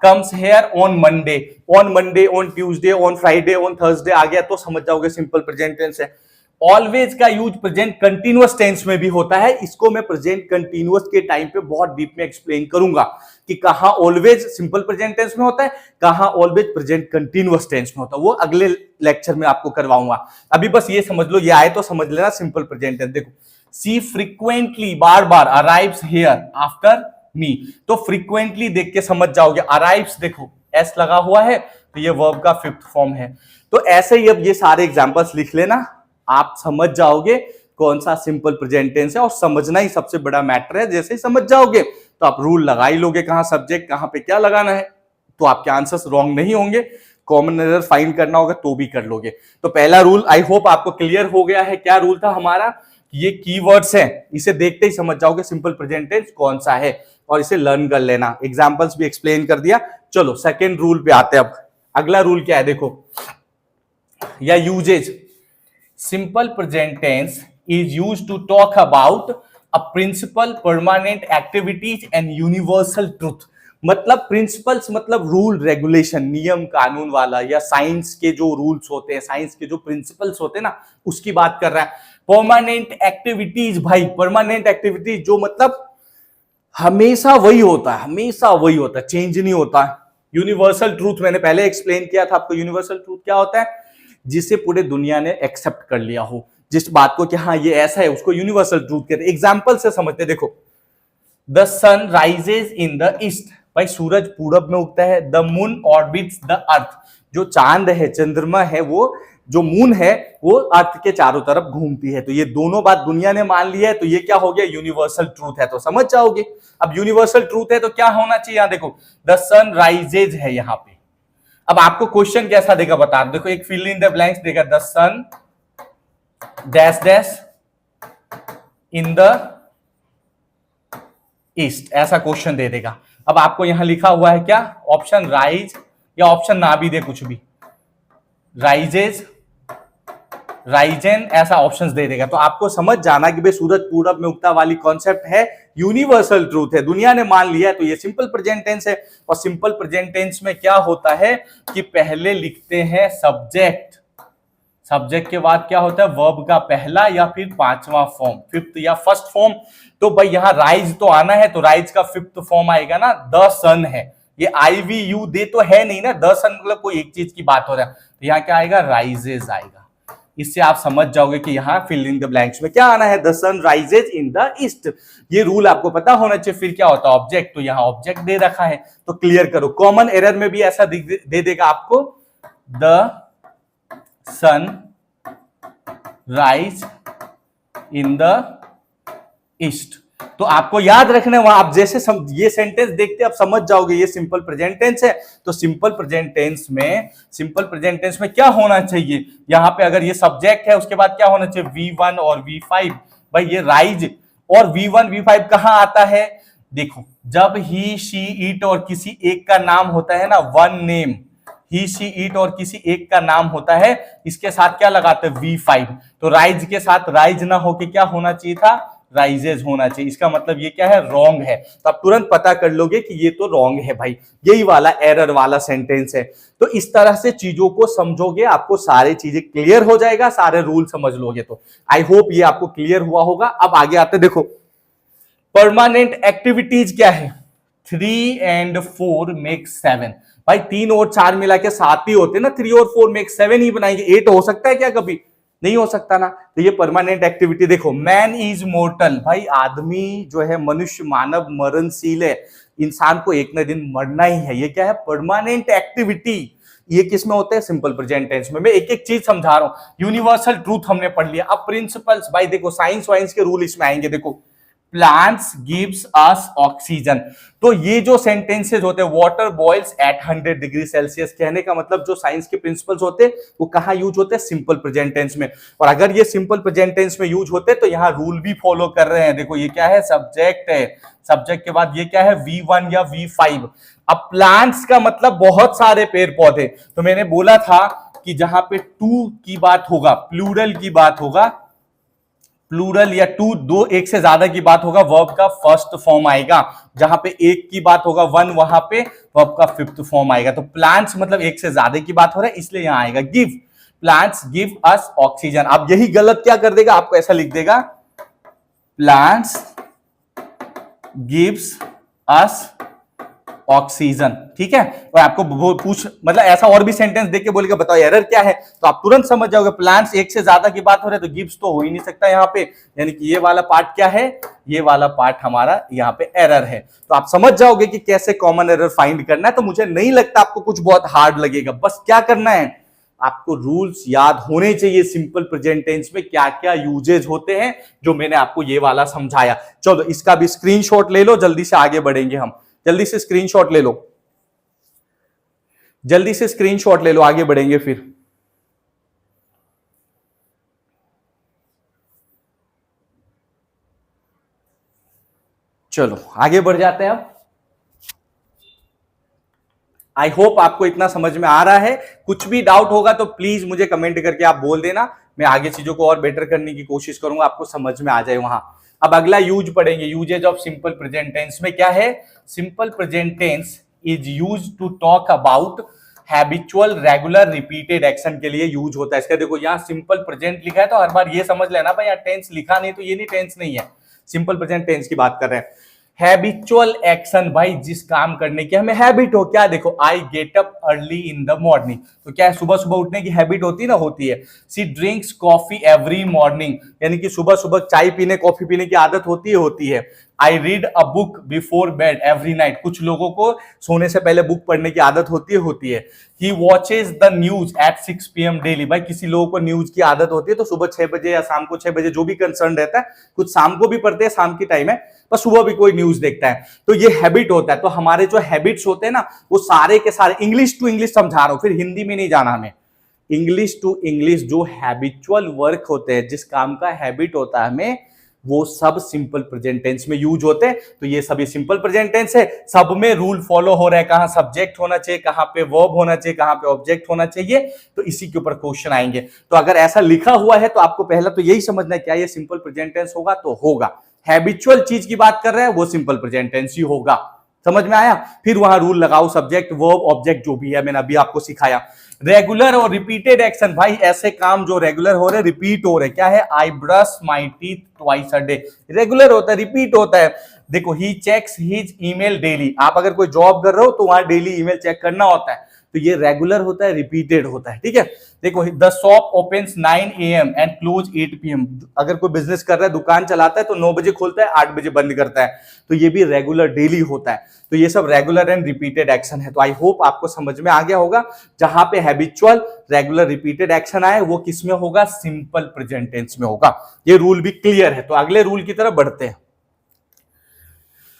Comes here on Monday, on Monday, on Tuesday, on Friday, on Thursday आ गया तो समझ जाओगे सिंपल प्रेजेंट टेंस है। ऑलवेज का यूज प्रेजेंट कंटिन्यूअस टेंस में भी होता है, इसको मैं प्रेजेंट कंटिन्यूअस के टाइम पे बहुत डीप में एक्सप्लेन करूंगा कि कहां ऑलवेज सिंपल प्रेजेंट टेंस में होता है, कहां ऑलवेज प्रेजेंट कंटिन्यूअस टेंस में होता है, वो अगले लेक्चर में आपको करवाऊंगा। अभी बस ये समझ लो, ये आए तो समझ लेना सिंपल प्रेजेंट टेंस। देखो सी फ्रीक्वेंटली, बार बार, अराइव्स हियर आफ्टर मी, तो फ्रीक्वेंटली देख के समझ जाओगे। अराइव्स देखो एस लगा हुआ है तो ये वर्ब का फिफ्थ फॉर्म है। तो ऐसे ही अब ये सारे एग्जांपल्स लिख लेना, आप समझ जाओगे कौन सा सिंपल प्रेजेंट टेंस है। और समझना ही सबसे बड़ा मैटर है, जैसे ही समझ जाओगे तो आप रूल लगा ही लोगे, कहां सब्जेक्ट कहां पे क्या लगाना है, तो आपके आंसर्स रॉन्ग नहीं होंगे। कॉमन एरर फाइंड करना होगा तो भी कर लोगे। तो पहला रूल आई होप आपको क्लियर हो गया है। क्या रूल था हमारा? ये कीवर्ड्स हैं, इसे देखते ही समझ जाओगे सिंपल प्रेजेंट टेंस कौन सा है और इसे लर्न कर लेना। एग्जांपल्स भी एक्सप्लेन कर दिया। चलो सेकंड रूल पे आते हैं। अब अगला रूल क्या है देखो, या uses. Simple present tense is used to talk about a principle, permanent activities and universal truth। मतलब प्रिंसिपल्स मतलब रूल रेगुलेशन, नियम कानून वाला, या साइंस के जो रूल्स होते हैं, साइंस के जो प्रिंसिपल्स होते हैं ना, उसकी बात कर रहा है। परमानेंट एक्टिविटीज, भाई परमानेंट एक्टिविटीज जो मतलब हमेशा वही होता है, हमेशा वही होता है, चेंज नहीं होता है। यूनिवर्सल ट्रूथ मैंने पहले एक्सप्लेन किया था आपको। यूनिवर्सल ट्रूथ क्या होता है? जिसे पूरे दुनिया ने एक्सेप्ट कर लिया हो, जिस बात को कि हाँ ये ऐसा है, उसको यूनिवर्सल ट्रूथ कहते हैं। एग्जांपल से समझते देखो, the sun rises in the east, भाई सूरज पूरब में उगता है। The moon orbits the earth, जो चांद है, चंद्रमा है, वो जो मून है वो अर्थ के चारों तरफ घूमती है। तो ये दोनों बात दुनिया ने मान ली है, तो ये क्या हो गया? यूनिवर्सल ट्रूथ है। तो समझ जाओगे। अब यूनिवर्सल ट्रूथ है तो क्या होना चाहिए? यहां देखो द सन राइजेज है यहां पे। अब आपको क्वेश्चन कैसा देगा बता दो। देखो एक फिल इन द ब्लैंक्स देगा, the sun dash dash in the east, ऐसा क्वेश्चन दे देगा। अब आपको यहां लिखा हुआ है क्या? ऑप्शन राइज, या ऑप्शन ना भी दे, कुछ भी, राइजेज, राइजेन, ऐसा ऑप्शंस दे देगा। तो आपको समझ जाना कि भाई सूरज पूरब में उगता वाली कॉन्सेप्ट है, यूनिवर्सल ट्रूथ है, दुनिया ने मान लिया है। तो ये सिंपल प्रेजेंट टेंस है। और सिंपल प्रेजेंट टेंस में क्या होता है कि पहले लिखते हैं सब्जेक्ट, सब्जेक्ट के बाद क्या होता है? वर्ब का पहला या फिर पांचवा फॉर्म, फिफ्थ या फर्स्ट फॉर्म। तो भाई यहाँ राइज तो आना है, तो राइज का फिफ्थ फॉर्म आएगा ना, द सन है। ये आई वी यू दे तो है नहीं ना, द सन मतलब कोई एक चीज की बात हो रहा है। तो यहाँ क्या आएगा? राइजेज आएगा। इससे आप समझ जाओगे कि यहाँ फिल इन द ब्लैंक्स में क्या आना है? The sun rises in the east. ये रूल आपको पता होना चाहिए। फिर क्या होता है? ऑब्जेक्ट, तो यहाँ ऑब्जेक्ट दे रखा है तो क्लियर करो। कॉमन एरर में भी ऐसा दे देगा आपको, the sun rise in the east. तो आपको याद रखना है, वहां आप जैसे ये सेंटेंस देखते आप समझ जाओगे ये सिंपल प्रेजेंट टेंस है। तो सिंपल प्रेजेंट टेंस में क्या होना चाहिए? यहां पे अगर ये सब्जेक्ट है उसके बाद क्या होना चाहिए? V1 और V5। भाई ये राइज और V1 V5 कहां आता है? देखो जब ही शी इट और किसी एक का नाम होता है ना, one name, he she it और किसी एक का नाम होता है, इसके साथ क्या लगाते हैं? V5। तो राइज के साथ राइज ना होके क्या होना चाहिए था? राइजेज होना चाहिए। इसका मतलब ये क्या है? रॉन्ग है। तो आप तुरंत पता कर लोगे कि ये तो रॉन्ग है भाई, यही वाला एरर वाला सेंटेंस है। तो इस तरह से चीजों को समझोगे, आपको सारी चीजें क्लियर हो जाएगा, सारे रूल समझ लोगे। तो आई होप ये आपको क्लियर हुआ होगा। अब आगे आते देखो, परमानेंट एक्टिविटीज क्या है? 3 and 4 make 7। भाई 3 और 4 मिला के 7 ही होते ना, 3 और 4 make 7 ही बनाएंगे। 8 हो सकता है क्या? कभी नहीं हो सकता ना। तो ये परमानेंट एक्टिविटी देखो, मैन इज मोर्टल, भाई आदमी जो है, मनुष्य मानव मरणशील है, इंसान को एक न दिन मरना ही है। ये क्या है? Permanent activity. ये किस में होता है? सिंपल प्रेजेंट टेंस में। मैं एक एक चीज समझा रहा हूं। यूनिवर्सल ट्रूथ हमने पढ़ लिया। अब प्रिंसिपल्स, भाई देखो साइंस वाइंस के रूल इसमें आएंगे। देखो प्लांट्स गिव्स अस ऑक्सीजन। तो ये जो सेंटेंसेस होते हैं, water boils at 100 degree Celsius, कहने का मतलब जो साइंस के प्रिंसिपल्स होते हैं वो कहां यूज होते हैं? सिंपल प्रेजेंट टेंस में। और अगर ये सिंपल प्रेजेंट टेंस में यूज होते हैं तो यहाँ रूल भी फॉलो कर रहे हैं। देखो ये क्या है? सब्जेक्ट है, सब्जेक्ट के बाद ये क्या है? V1 या V5। अब प्लांट्स का मतलब बहुत सारे पेड़ पौधे। तो मैंने बोला था कि जहां पे टू की बात होगा, प्लूरल की बात होगा, प्लूरल या टू, दो एक से ज्यादा की बात होगा, वर्ब का फर्स्ट फॉर्म आएगा। जहां पे एक की बात होगा, वन, वहां पे वर्ब का फिफ्थ फॉर्म आएगा। तो प्लांट्स मतलब एक से ज्यादा की बात हो रहा है, इसलिए यहां आएगा give. Plants give us oxygen. अब यही गलत क्या कर देगा? आपको ऐसा लिख देगा, प्लांट्स गिव्स अस ऑक्सीजन। ठीक है। और आपको पूछ मतलब ऐसा और भी सेंटेंस देख के बोलेगा बताओ एरर क्या है, तो आप तुरंत समझ जाओगे प्लांट्स एक से ज्यादा की बात हो रही है तो गिव्स तो हो ही नहीं सकता यहाँ पे। यानी कि ये वाला पार्ट क्या है? ये वाला पार्ट हमारा यहाँ पे एरर है। तो आप समझ जाओगे कि कैसे कॉमन एरर फाइंड करना है। तो मुझे नहीं लगता आपको कुछ बहुत हार्ड लगेगा। बस क्या करना है, आपको रूल्स याद होने चाहिए सिंपल प्रेजेंट टेंस में क्या क्या यूजेज होते हैं, जो मैंने आपको ये वाला समझाया। चलो इसका भी स्क्रीनशॉट ले लो, जल्दी से आगे बढ़ेंगे हम। जल्दी से स्क्रीनशॉट ले लो। जल्दी से स्क्रीनशॉट ले लो, आगे बढ़ेंगे फिर। चलो आगे बढ़ जाते हैं। अब आई होप आपको इतना समझ में आ रहा है। कुछ भी डाउट होगा तो प्लीज मुझे कमेंट करके आप बोल देना, मैं आगे चीजों को और बेटर करने की कोशिश करूंगा, आपको समझ में आ जाए वहां। अब अगला यूज पढ़ेंगे, uses of simple present tense में क्या है। Simple present tense is use to talk about habitual regular repeated action के लिए यूज होता है। इसका देखो यहाँ सिंपल प्रेजेंट लिखा है, तो हर बार ये समझ लेना भाई यहाँ टेंस लिखा नहीं तो ये नहीं टेंस नहीं है, सिंपल प्रेजेंट टेंस की बात कर रहे हैं। हैबिचुअल एक्शन, भाई जिस काम करने की हमें हैबिट हो, क्या देखो I get up early in the morning, तो क्या है सुबह सुबह उठने की हैबिट होती है ना, होती है। सी ड्रिंक्स कॉफी एवरी मॉर्निंग, यानी कि सुबह सुबह चाय पीने कॉफी पीने की आदत होती है। I read a book before bed every night, कुछ लोगों को सोने से पहले बुक पढ़ने की आदत होती है। He watches the news at 6 PM daily, भाई किसी लोगों को न्यूज की आदत होती है तो सुबह 6 बजे या शाम को 6 बजे जो भी कंसर्न रहता है, कुछ शाम को भी पढ़ते हैं, शाम की टाइम है, पर सुबह भी कोई न्यूज देखता है, तो ये हैबिट होता है। तो हमारे जो हैबिट्स होते हैं ना, वो सारे के सारे, इंग्लिश टू इंग्लिश समझा रहा हूं, फिर हिंदी में नहीं जाना हमें, इंग्लिश टू इंग्लिश जो हैबिचुअल वर्क होते हैं, जिस काम का हैबिट होता है हमें, वो सब सिंपल प्रेजेंट टेंस में यूज होते हैं। तो ये सभी सिंपल प्रेजेंट टेंस है, सब में रूल फॉलो हो रहा है, कहां सब्जेक्ट होना चाहिए, कहां पे वर्ब होना चाहिए, कहां पे ऑब्जेक्ट होना चाहिए, तो इसी के ऊपर क्वेश्चन आएंगे। तो अगर ऐसा लिखा हुआ है तो आपको पहला तो यही समझना है क्या ये सिंपल प्रेजेंट टेंस होगा, तो होगा। हैबिचुअल चीज की बात कर रहे हैं वो सिंपल प्रेजेंट टेंस ही होगा, समझ में आया। फिर वहां रूल लगाओ, सब्जेक्ट वर्ब ऑब्जेक्ट जो भी है, मैंने अभी आपको सिखाया। रेगुलर और रिपीटेड एक्शन, भाई ऐसे काम जो रेगुलर हो रहे, रिपीट हो रहे, क्या है, I brush my teeth twice a day, regular होता है, रिपीट होता है। देखो he checks his email daily, आप अगर कोई जॉब कर रहे हो तो वहां डेली ईमेल चेक करना होता है, तो ये रेगुलर होता है, रिपीटेड होता है, ठीक है। देखो the shop opens 9 AM and close 8 PM, अगर कोई बिजनेस कर रहा है, दुकान चलाता है तो 9 बजे खोलता है, 8 बजे बंद करता है, तो ये भी रेगुलर डेली होता है। तो ये सब रेगुलर एंड रिपीटेड एक्शन है। तो आई होप आपको समझ में आ गया होगा, जहां पे हैबिचुअल रेगुलर रिपीटेड एक्शन आए वो किस में होगा, सिंपल प्रेजेंट टेंस में होगा। ये रूल भी क्लियर है। तो अगले रूल की तरफ बढ़ते हैं।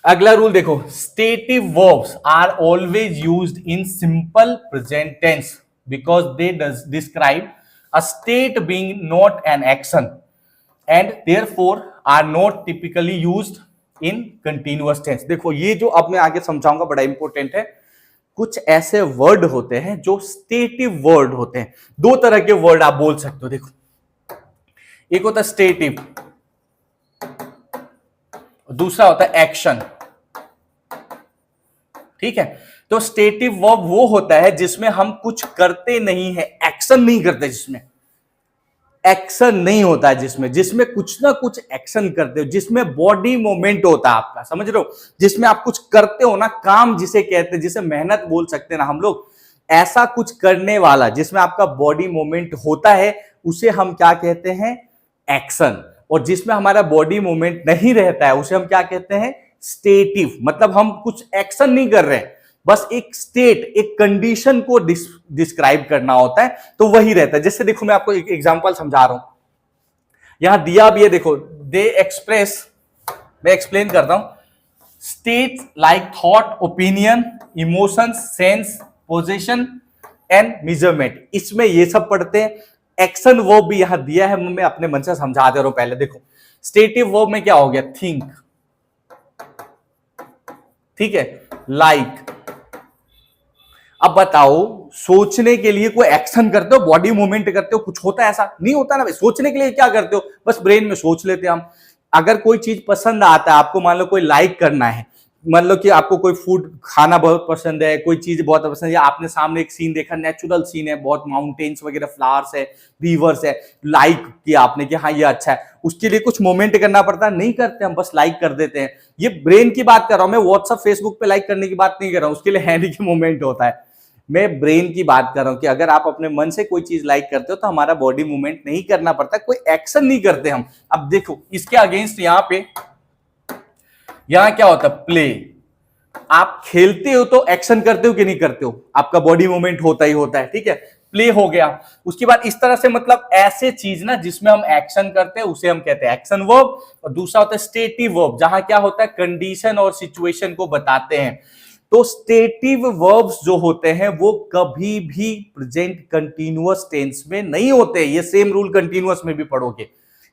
अगला रूल देखो, stative verbs are always used in simple present tense because they describe a state being not an action and therefore are not typically used in continuous tense. देखो ये जो अब मैं आगे समझाऊंगा बड़ा इंपॉर्टेंट है। कुछ ऐसे वर्ड होते हैं जो स्टेटिव वर्ड होते हैं। दो तरह के वर्ड आप बोल सकते हो, देखो एक होता है स्टेटिव, दूसरा होता है एक्शन, ठीक है। तो स्टेटिव वर्ब वो होता है जिसमें हम कुछ करते नहीं है, एक्शन नहीं करते, जिसमें एक्शन नहीं होता है, जिसमें कुछ ना कुछ एक्शन करते हो, जिसमें बॉडी मूवमेंट होता है आपका, समझ रहे हो, जिसमें आप कुछ करते हो ना, काम जिसे कहते हैं, जिसे मेहनत बोल सकते हैं ना हम लोग, ऐसा कुछ करने वाला जिसमें आपका बॉडी मूवमेंट होता है, उसे हम क्या कहते हैं, एक्शन। और जिसमें हमारा बॉडी मूवमेंट नहीं रहता है उसे हम क्या कहते हैं, स्टेटिव। मतलब हम कुछ एक्शन नहीं कर रहे हैं, बस एक स्टेट, एक कंडीशन को डिस्क्राइब करना होता है, तो वही रहता है। जैसे देखो मैं आपको एक एग्जांपल समझा रहा हूं, यहां दिया भी है, देखो दे एक्सप्रेस, मैं एक्सप्लेन करता हूं, state like thought, opinion, emotions, sense, position and measurement, इसमें ये सब पढ़ते हैं। एक्शन वर्ब भी यहां दिया है, मैं अपने मन से समझा दे रहा हूं। पहले देखो स्टेटिव वर्ब में क्या हो गया, थिंक, ठीक है, लाइक। अब बताओ, सोचने के लिए कोई एक्शन करते हो, बॉडी मूवमेंट करते हो, कुछ होता है, ऐसा नहीं होता ना भाई। सोचने के लिए क्या करते हो, बस ब्रेन में सोच लेते हैं हम। अगर कोई चीज पसंद आता है आपको, मान लो कोई लाइक करना है, मान लो कि आपको कोई फूड खाना बहुत पसंद है, कोई चीज बहुत पसंद है, आपने सामने एक सीन देखा, नेचुरल सीन है, बहुत माउंटेन्स वगैरह, फ्लावर्स है, रिवर्स है, लाइक किया आपने कि हाँ ये अच्छा है, उसके लिए कुछ मोमेंट करना पड़ता है, नहीं करते हम, बस लाइक कर देते हैं। ये ब्रेन की बात कर रहा हूं मैं, व्हाट्सएप फेसबुक पे लाइक करने की बात नहीं कर रहा हूं, उसके लिए हैंड की मूवमेंट होता है। मैं ब्रेन की बात कर रहा हूं कि अगर आप अपने मन से कोई चीज लाइक करते हो तो हमारा बॉडी मूवमेंट नहीं करना पड़ता, कोई एक्शन नहीं करते हम। अब देखो इसके अगेंस्ट यहां क्या होता है, प्ले। आप खेलते हो तो एक्शन करते हो कि नहीं करते हो, आपका बॉडी मूवमेंट होता ही होता है, ठीक है, प्ले हो गया। उसके बाद इस तरह से, मतलब ऐसे चीज ना जिसमें हम एक्शन करते हैं उसे हम कहते हैं एक्शन वर्ब। और दूसरा होता है स्टेटिव वर्ब, जहां क्या होता है, कंडीशन और सिचुएशन को बताते हैं। तो स्टेटिव वर्ब्स जो होते हैं वो कभी भी प्रेजेंट कंटीन्यूअस टेंस में नहीं होते। ये सेम रूल कंटीन्यूअस में भी पढ़ोगे।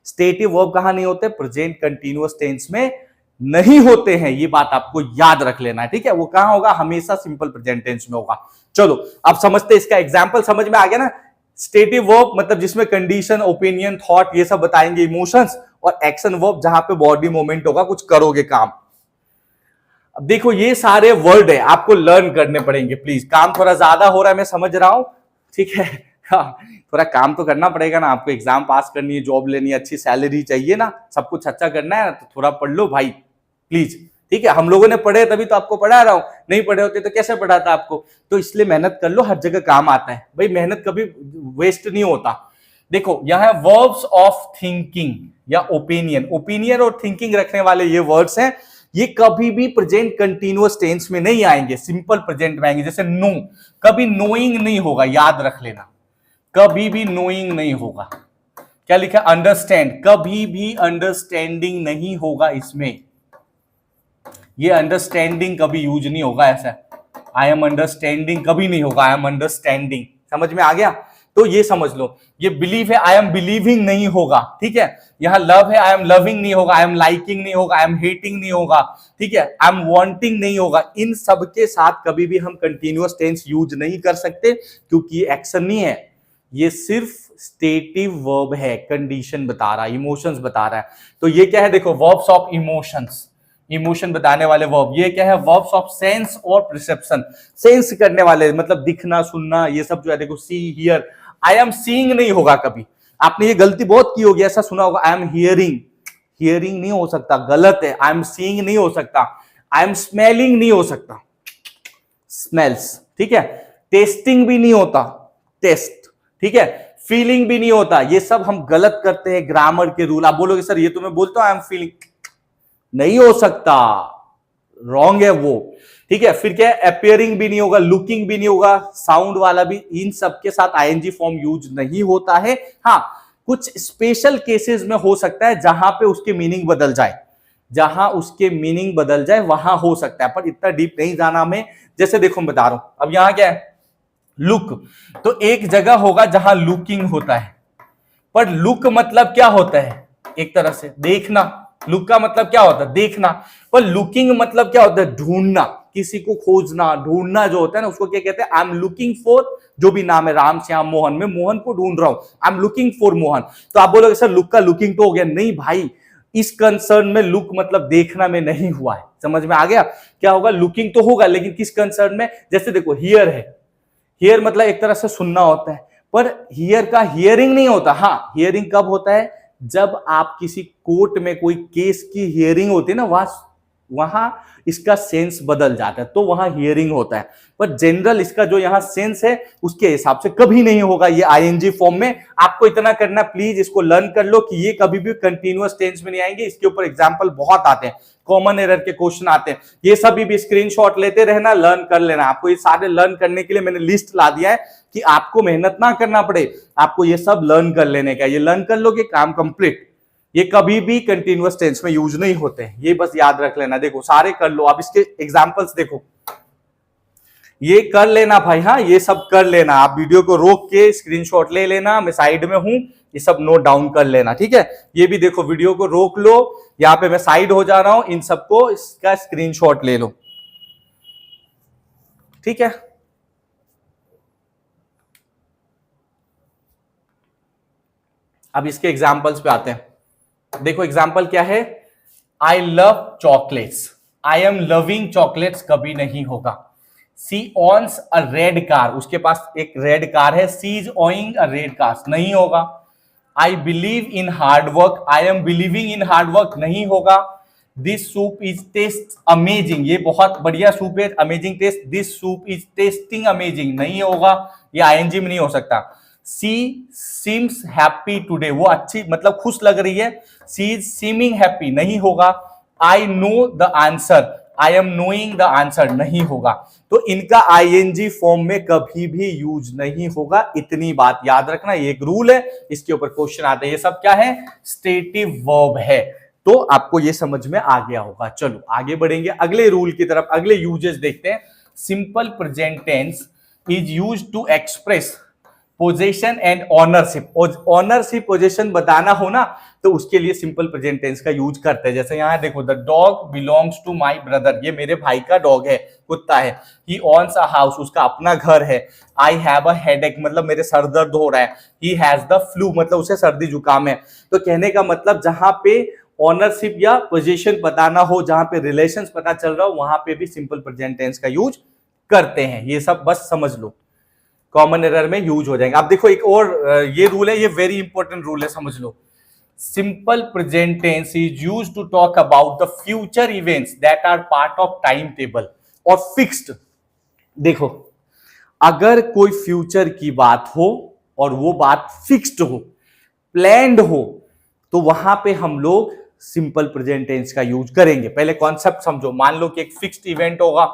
स्टेटिव वर्ब कहां नहीं होते? प्रेजेंट कंटीन्यूअस टेंस में नहीं होते हैं। ये बात आपको याद रख लेना है, ठीक है। वो कहां होगा? हमेशा सिंपल प्रेजेंट टेंस में होगा। चलो अब समझते हैं, इसका एग्जाम्पल समझ में आ गया ना। स्टेटिव वर्ब मतलब जिसमें कंडीशन, ओपिनियन, थॉट ये सब बताएंगे, इमोशंस, और एक्शन वर्ब जहां पे बॉडी मूवमेंट होगा, कुछ करोगे काम। अब देखो ये सारे वर्ड है, आपको लर्न करने पड़ेंगे प्लीज। काम थोड़ा ज्यादा हो रहा है, मैं समझ रहा हूं, ठीक है। हाँ, थोड़ा काम तो करना पड़ेगा ना, आपको एग्जाम पास करनी है, जॉब लेनी है, अच्छी सैलरी चाहिए ना, सब कुछ अच्छा करना है ना, तो थोड़ा पढ़ लो भाई प्लीज, ठीक है। हम लोगों ने पढ़े तभी तो आपको पढ़ा रहा हूं, नहीं पढ़े होते तो कैसे पढ़ाता आपको? तो इसलिए मेहनत कर लो, हर जगह काम आता है भाई, मेहनत कभी वेस्ट नहीं होता। देखो यहाँ वर्ब्स ऑफ थिंकिंग या ओपिनियन, ओपिनियन और थिंकिंग रखने वाले ये वर्ड्स हैं, ये कभी भी प्रेजेंट कंटीन्यूअस टेंस में नहीं आएंगे, सिंपल प्रेजेंट में आएंगे। जैसे नो, कभी नोइंग नहीं होगा, याद रख लेना, कभी भी नोइंग नहीं होगा। क्या लिखा? अंडरस्टैंड, कभी भी अंडरस्टैंडिंग नहीं होगा इसमें, ये अंडरस्टैंडिंग कभी यूज नहीं होगा। ऐसा आई एम अंडरस्टैंडिंग कभी नहीं होगा, आई एम अंडरस्टैंडिंग। समझ में आ गया? तो ये समझ लो। ये बिलीव है, आई एम बिलीविंग नहीं होगा, ठीक है। यहां लव है, आई एम लविंग नहीं होगा, आई एम लाइकिंग नहीं होगा, आई एम हेटिंग नहीं होगा, ठीक है। आई एम वांटिंग नहीं होगा। इन सब के साथ कभी भी हम कंटीन्यूअस टेंस यूज नहीं कर सकते, क्योंकि ये एक्शन नहीं है, ये सिर्फ स्टेटिव वर्ब है, कंडीशन बता रहा है, इमोशंस बता रहा है। तो ये क्या है? देखो वर्ब्स ऑफ इमोशंस, इमोशन बताने वाले वर्ब। ये क्या है? वर्ब्स ऑफ सेंस और परसेप्शन, सेंस करने वाले मतलब दिखना, सुनना, ये सब जो है। देखो सी, हियर, आई एम सीइंग नहीं होगा कभी। आपने ये गलती बहुत की होगी, ऐसा सुना होगा, आई एम हियरिंग, हियरिंग नहीं हो सकता, गलत है। आई एम सीइंग नहीं हो सकता, आई एम स्मेलिंग नहीं हो सकता, स्मेल्स, ठीक है। टेस्टिंग भी नहीं होता, टेस्ट, ठीक है। फीलिंग भी नहीं होता, ये सब हम गलत करते हैं, ग्रामर के रूल। आप बोलोगे सर ये तो मैं बोलता हूं आई एम फीलिंग, नहीं हो सकता, रॉन्ग है वो, ठीक है। फिर क्या है? अपियरिंग भी नहीं होगा, लुकिंग भी नहीं होगा, साउंड वाला भी, इन सब के साथ आईएनजी फॉर्म यूज नहीं होता है। हाँ, कुछ स्पेशल केसेस में हो सकता है जहां पे उसके मीनिंग बदल जाए, जहां उसके मीनिंग बदल जाए वहां हो सकता है, पर इतना डीप नहीं जाना हमें। जैसे देखो मैं बता रहा हूं, अब यहां क्या है? लुक, तो एक जगह होगा जहां लुकिंग होता है, पर लुक मतलब क्या होता है? एक तरह से देखना। लुक का मतलब क्या होता है? देखना। पर लुकिंग मतलब क्या होता है? ढूंढना, किसी को खोजना, ढूंढना जो होता है ना, उसको क्या कहते हैं? आई एम लुकिंग फॉर, जो भी नाम है, राम, श्याम, मोहन, मैं मोहन को ढूंढ रहा हूं, I am looking for Mohan. तो आप बोलोगे सर लुक का लुकिंग तो हो गया, नहीं भाई, इस कंसर्न में लुक मतलब देखना में नहीं हुआ है। समझ में आ गया? क्या होगा? लुकिंग तो होगा, लेकिन किस कंसर्न में? जैसे देखो हियर है, हियर मतलब एक तरह से सुनना होता है, पर हियर का हियरिंग नहीं होता। हाँ, हियरिंग कब होता है? जब आप किसी कोर्ट में कोई केस की हियरिंग होती है ना, वहां इसका सेंस बदल जाता है, तो वहां हियरिंग होता है। पर जनरल इसका जो यहां सेंस है उसके हिसाब से कभी नहीं होगा ये आईएनजी फॉर्म में। आपको इतना करना, प्लीज इसको लर्न कर लो कि ये कभी भी कंटीन्यूअस टेंस में नहीं आएंगे। इसके ऊपर एग्जांपल बहुत आते हैं, कॉमन एरर के क्वेश्चन आते हैं, ये सभी भी स्क्रीनशॉट लेते रहना, लर्न कर लेना। आपको ये सारे लर्न करने के लिए मैंने लिस्ट ला दिया है कि आपको मेहनत ना करना पड़े, आपको ये सब लर्न कर लेने का। ये लर्न कर लोगे, काम कंप्लीट। ये कभी भी कंटीन्यूअस टेंस में यूज नहीं होते हैं, ये बस याद रख लेना। देखो सारे कर लो, अब इसके एग्जांपल्स देखो, ये कर लेना भाई। हाँ, ये सब कर लेना, आप वीडियो को रोक के स्क्रीनशॉट ले लेना, मैं साइड में हूं, ये सब नोट डाउन कर लेना, ठीक है। ये भी देखो, वीडियो को रोक लो, यहां पे मैं साइड हो जा रहा हूं, इन सबको इसका स्क्रीनशॉट ले लो, ठीक है। अब इसके एग्जाम्पल्स पे आते हैं। देखो एग्जाम्पल क्या है? I love chocolates, I am loving chocolates कभी नहीं होगा। सी ऑन्स अ रेड कार, उसके पास एक रेड कार है, she is owning a red car, नहीं होगा। I believe in hard work, I am believing in hard work, नहीं होगा। This soup is taste amazing, ये बहुत बढ़िया सूप है, amazing taste. This soup is tasting amazing, नहीं होगा, ये आईएनजी में नहीं हो सकता। सी सीम्स हैप्पी टुडे, वो अच्छी मतलब खुश लग रही है, सी इज सीमिंग हैप्पी, नहीं होगा। I know the answer, I am knowing the answer, नहीं होगा। तो इनका आईएनजी फॉर्म में कभी भी यूज नहीं होगा, इतनी बात याद रखना, ये एक रूल है, इसके ऊपर क्वेश्चन आते हैं। ये सब क्या है? स्टेटिव वर्ब है, तो आपको ये समझ में आ गया होगा। चलो आगे बढ़ेंगे अगले रूल की तरफ, अगले यूजेस देखते हैं। Simple present tense is used to express possession and ownership. Ownership possession बताना हो ना तो उसके लिए सिंपल प्रेजेंट टेंस का यूज करते हैं। जैसे यहां देखो, the dog belongs to my brother, ये मेरे भाई का डॉग है, कुत्ता है। ही ऑन्स अ हाउस, उसका अपना घर है। आई हैव अ हेडेक, मतलब मेरे सर दर्द हो रहा है। ही हैज द फ्लू, मतलब उसे सर्दी जुकाम है। तो कहने का मतलब जहां पे ऑनरशिप या पोजीशन बताना हो, जहां पे रिलेशंस पता चल रहा हो, वहां पे भी सिंपल प्रेजेंट टेंस का यूज करते हैं। ये सब बस समझ लो, कॉमन एरर में यूज हो जाएंगे। अब देखो एक और ये रूल है, ये वेरी इंपॉर्टेंट रूल है, समझ लो। Simple present tense is used to talk about the future events that are part of time table और फिक्स्ड। देखो अगर कोई फ्यूचर की बात हो और वो बात फिक्स्ड हो, प्लान्ड हो, तो वहां पे हम लोग सिंपल प्रेजेंट टेंस का यूज करेंगे। पहले कॉन्सेप्ट समझो। मान लो कि एक फिक्स्ड इवेंट होगा,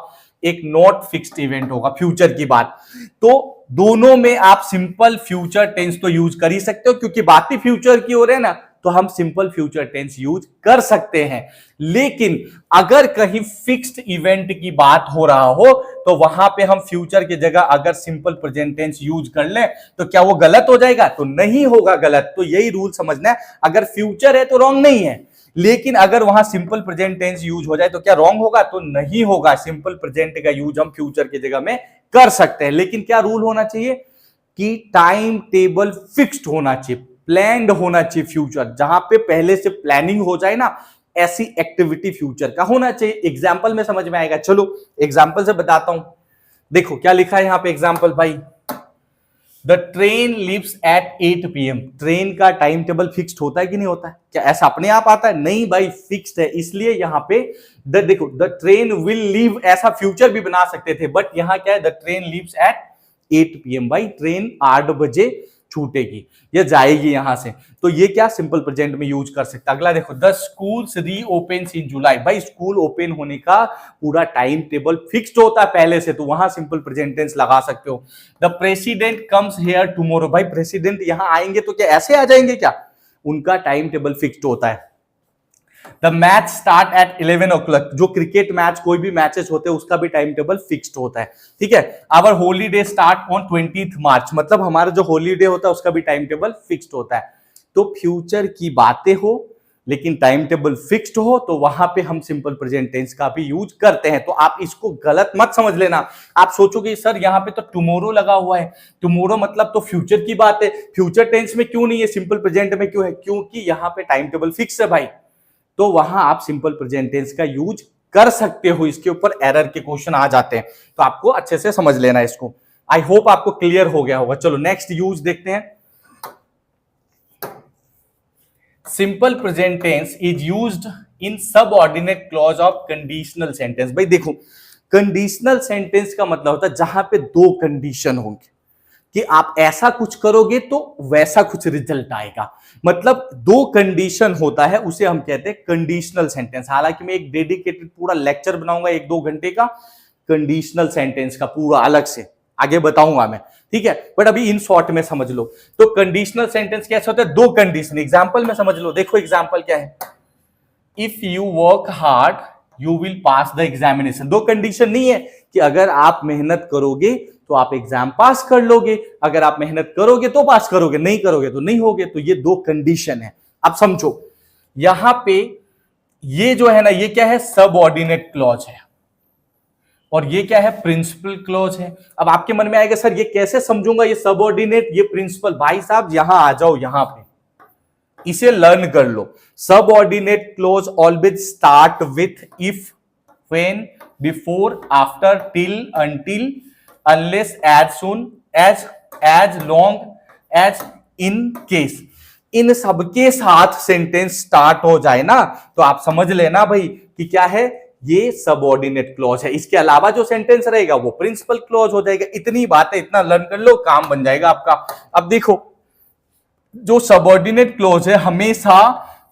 एक नॉट फिक्स्ड इवेंट होगा, फ्यूचर की बात, तो दोनों में आप सिंपल फ्यूचर टेंस तो यूज कर ही सकते हो, क्योंकि बात ही फ्यूचर की हो रही है ना, तो हम सिंपल फ्यूचर टेंस यूज कर सकते हैं। लेकिन अगर कहीं फिक्स्ड इवेंट की बात हो रहा हो तो वहां पे हम फ्यूचर की जगह अगर सिंपल प्रेजेंट टेंस यूज कर लें तो क्या वो गलत हो जाएगा? तो नहीं होगा गलत। तो यही रूल समझना है, अगर फ्यूचर है तो रॉन्ग नहीं है, लेकिन अगर वहां सिंपल प्रेजेंट टेंस यूज हो जाए तो क्या रॉन्ग होगा? तो नहीं होगा। सिंपल प्रेजेंट का यूज हम फ्यूचर की जगह में कर सकते हैं। लेकिन क्या रूल होना चाहिए कि टाइम टेबल फिक्स्ड होना चाहिए, प्लान्ड होना चाहिए। फ्यूचर जहां पे पहले से प्लानिंग हो जाए ना, ऐसी एक्टिविटी फ्यूचर का होना चाहिए। एग्जाम्पल में समझ में आएगा। चलो एग्जाम्पल से बताता हूं। देखो क्या लिखा है यहां पे एग्जाम्पल भाई, the train leaves at 8 PM। Train का टाइम टेबल फिक्स्ड होता है कि नहीं होता है? क्या ऐसा अपने आप आता है? नहीं भाई, फिक्स्ड है। इसलिए यहां पे देखो, द ट्रेन विल लीव, ऐसा फ्यूचर भी बना सकते थे, बट यहां क्या है, the train leaves at 8 PM। भाई ट्रेन 8 बजे छूटेगी, ये जाएगी यहां से। तो ये क्या सिंपल प्रेजेंट में यूज कर सकता है। अगला देखो, द स्कूल्स रीओपन्स इन जुलाई। भाई स्कूल ओपन होने का पूरा टाइम टेबल फिक्स्ड होता है पहले से, तो वहां सिंपल प्रेजेंट टेंस लगा सकते हो। The president comes here tomorrow. भाई प्रेसिडेंट यहां आएंगे तो क्या ऐसे आ जाएंगे क्या? उनका टाइम टेबल फिक्स्ड होता है। The match start at 11 o'clock। जो क्रिकेट मैच, कोई भी मैचेस होते हैं, उसका भी टाइम टेबल फिक्स्ड होता है। ठीक है। Our holiday start on 20th March. मतलब हमारा जो हॉलीडे होता है उसका भी टाइम टेबल फिक्स्ड होता है। तो फ्यूचर की बातें हो लेकिन टाइम टेबल फिक्स्ड हो, तो वहां पे हम सिंपल प्रेजेंट टेंस का भी यूज करते हैं। तो आप इसको गलत मत समझ लेना। आप सोचोगे सर यहाँ पे तो टुमारो लगा हुआ है, टुमारो मतलब तो फ्यूचर की बात है, फ्यूचर टेंस में क्यों नहीं है, सिंपल प्रेजेंट में क्यों है? क्योंकि यहाँ पे टाइम टेबल फिक्स है भाई। तो वहां आप सिंपल प्रेजेंट टेंस का यूज कर सकते हो। इसके ऊपर एरर के क्वेश्चन आ जाते हैं, तो आपको अच्छे से समझ लेना है इसको। आई होप आपको क्लियर हो गया होगा। चलो नेक्स्ट यूज देखते हैं। Simple present tense is used in subordinate clause of conditional sentence. भाई देखो, कंडीशनल सेंटेंस का मतलब होता है जहां पे दो कंडीशन होंगे कि आप ऐसा कुछ करोगे तो वैसा कुछ रिजल्ट आएगा। मतलब दो कंडीशन होता है, उसे हम कहते हैं कंडीशनल सेंटेंस। हालांकि मैं एक डेडिकेटेड पूरा लेक्चर बनाऊंगा 1-2 घंटे का कंडीशनल सेंटेंस का, पूरा अलग से आगे बताऊंगा मैं। ठीक है, बट अभी इन शॉर्ट में समझ लो। तो कंडीशनल सेंटेंस कैसे होता है? दो कंडीशन। एग्जाम्पल में समझ लो। देखो एग्जाम्पल क्या है, if you work hard you will pass the examination. दो कंडीशन नहीं है कि अगर आप मेहनत करोगे तो आप एग्जाम पास कर लोगे, अगर आप मेहनत करोगे तो पास करोगे, नहीं करोगे तो नहीं होगे। तो ये दो कंडीशन है। अब समझो यहां पे ये जो है ना, ये क्या है? सबऑर्डिनेट क्लॉज है, और ये क्या है? प्रिंसिपल क्लॉज है। अब आपके मन में आएगा सर ये कैसे समझूंगा, ये सबऑर्डिनेट ये प्रिंसिपल। भाई साहब यहां आ जाओ, यहां पे इसे लर्न कर लो। Subordinate clause always start with if, when, before, after, till, until, unless, as soon, as long as, in case. इन सबके साथ सेंटेंस स्टार्ट हो जाए ना, तो आप समझ लेना भाई कि क्या है, ये सबऑर्डिनेट क्लॉज है। इसके अलावा जो सेंटेंस रहेगा वो प्रिंसिपल क्लॉज हो जाएगा। इतनी बातें, इतना लर्न कर लो, काम बन जाएगा आपका। अब देखो, जो सबऑर्डिनेट क्लॉज है हमेशा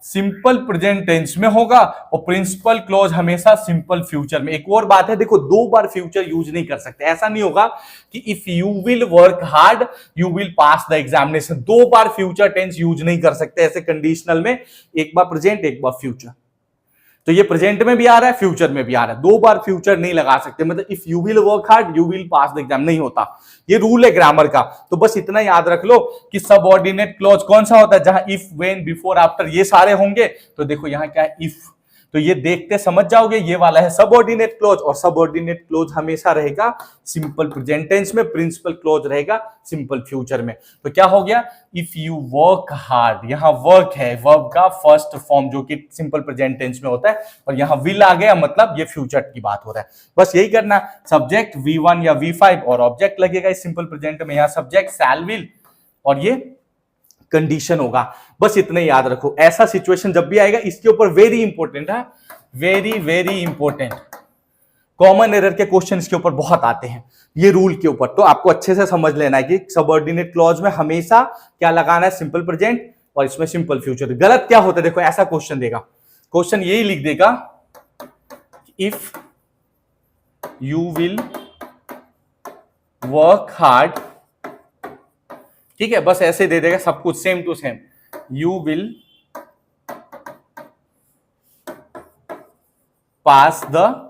सिंपल प्रेजेंट टेंस में होगा और प्रिंसिपल क्लॉज हमेशा सिंपल फ्यूचर में। एक और बात है, देखो दो बार फ्यूचर यूज नहीं कर सकते। ऐसा नहीं होगा कि if you will work hard you will pass the examination, दो बार फ्यूचर टेंस यूज नहीं कर सकते ऐसे कंडीशनल में, एक बार प्रेजेंट एक बार फ्यूचर। तो ये प्रेजेंट में भी आ रहा है फ्यूचर में भी आ रहा है, दो बार फ्यूचर नहीं लगा सकते। मतलब if you will work hard you will pass the exam नहीं होता, ये रूल है ग्रामर का। तो बस इतना याद रख लो कि सबऑर्डिनेट क्लॉज कौन सा होता है, जहां इफ व्हेन बिफोर आफ्टर ये सारे होंगे। तो देखो यहां क्या है, इफ, तो ये देखते समझ जाओगे ये वाला है सबऑर्डिनेट क्लॉज, और सबऑर्डिनेट क्लॉज हमेशा रहेगा सिंपल प्रेजेंट टेंस में, प्रिंसिपल क्लॉज रहेगा सिंपल फ्यूचर में। तो क्या हो गया, इफ यू वर्क हार्ड, यहां वर्क है वर्ब का फर्स्ट फॉर्म जो कि सिंपल प्रेजेंट टेंस में होता है, और यहां विल आ गया मतलब ये फ्यूचर की बात हो रहा है। बस यही करना, सब्जेक्ट V1 या V5 और ऑब्जेक्ट लगेगा इस सिंपल प्रेजेंट में, यहां सब्जेक्ट शैल विल और ये कंडीशन होगा। बस इतने याद रखो, ऐसा सिचुएशन जब भी आएगा इसके ऊपर वेरी इंपॉर्टेंट है, very very important common error के क्वेश्चन इसके ऊपर बहुत आते हैं ये रूल के ऊपर। तो आपको अच्छे से समझ लेना है कि सबऑर्डिनेट क्लॉज में हमेशा क्या लगाना है, सिंपल प्रेजेंट, और इसमें सिंपल फ्यूचर। गलत क्या होता है, देखो ऐसा क्वेश्चन देगा, क्वेश्चन यही लिख देगा if you will work hard, ठीक है, बस ऐसे दे देगा सब कुछ same to same, you will pass the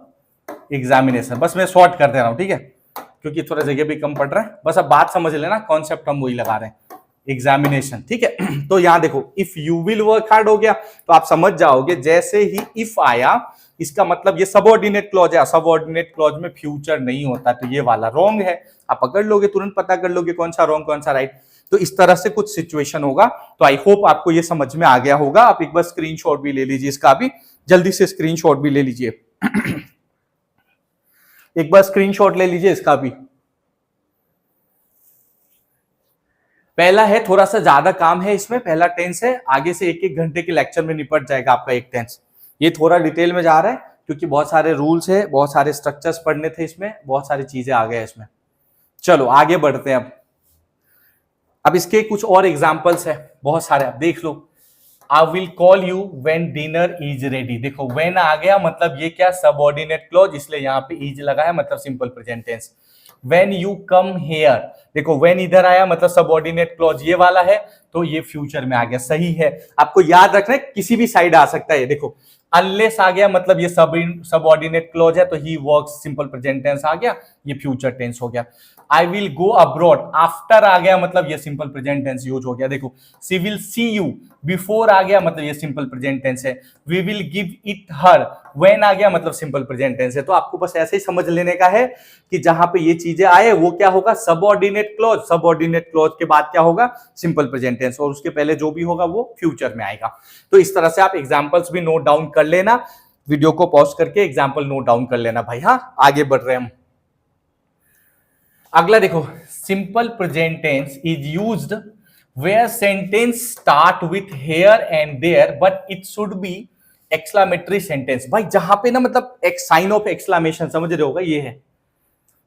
examination. बस मैं शॉर्ट कर दे रहा हूं, ठीक है, क्योंकि थोड़ा जगह भी कम पड़ रहा है। बस अब बात समझ लेना, कॉन्सेप्ट हम वही लगा रहे हैं, एग्जामिनेशन, ठीक है। तो यहां देखो if you will work hard हो गया, तो आप समझ जाओगे जैसे ही इफ आया इसका मतलब ये सबऑर्डिनेट क्लॉज है, सबऑर्डिनेट क्लॉज में फ्यूचर नहीं होता, तो ये वाला रॉन्ग है। आप पकड़ लोगे, तुरंत पता कर लोगे कौन सा रॉन्ग कौन सा राइट। तो इस तरह से कुछ सिचुएशन होगा। तो आई होप आपको ये समझ में आ गया होगा। आप एक बार स्क्रीनशॉट भी ले लीजिए इसका, भी जल्दी से स्क्रीनशॉट भी ले लीजिए एक बार स्क्रीनशॉट ले लीजिए इसका भी। पहला है, थोड़ा सा ज्यादा काम है इसमें, पहला टेंस है, आगे से एक एक घंटे के लेक्चर में निपट जाएगा आपका एक टेंस। ये थोड़ा डिटेल में जा रहा है क्योंकि बहुत सारे रूल्स है, बहुत सारे स्ट्रक्चर्स पढ़ने थे इसमें, बहुत सारी चीजें आ गए इसमें। चलो आगे बढ़ते हैं। अब इसके कुछ और एग्जाम्पल्स है बहुत सारे, आप देख लो। I will call you when dinner is ready, देखो व्हेन आ गया मतलब ये क्या, सबऑर्डिनेट क्लॉज, इसलिए यहाँ पे इज लगा है मतलब simple present tense. When you come here, देखो व्हेन इधर आया मतलब सबऑर्डिनेट क्लॉज ये वाला है, तो ये फ्यूचर में आ गया, सही है। आपको याद रखना है किसी भी साइड आ सकता है। देखो अनलेस आ गया मतलब ये सबऑर्डिनेट क्लॉज है, तो he works simple present tense आ गया, ये फ्यूचर टेंस हो गया। I will go abroad, after आ गया मतलब ये सिंपल प्रेजेंट टेंस यूज हो गया। देखो she will see you, before आ गया मतलब ये सिंपल प्रेजेंट टेंस है। We will give it her, when आ गया मतलब सिंपल प्रेजेंट टेंस है। तो आपको बस ऐसे ही समझ लेने का है कि जहां पे ये चीजें आए वो क्या होगा, सबऑर्डिनेट क्लॉज, सबऑर्डिनेट क्लॉज के बाद क्या होगा, सिंपल प्रेजेंट टेंस, और उसके पहले जो भी होगा वो फ्यूचर में आएगा। तो इस तरह से आप एग्जांपल्स भी नोट डाउन कर लेना, वीडियो को पॉज करके एग्जांपल नोट डाउन कर लेना भाई। हाँ आगे बढ़ रहे हैं हम। अगला देखो, simple present tense is used where sentence start with here and there but it should be exclamatory sentence. भाई जहां पे ना मतलब एक साइन ऑफ एक्सक्लेमेशन, समझ रहे होगा, ये है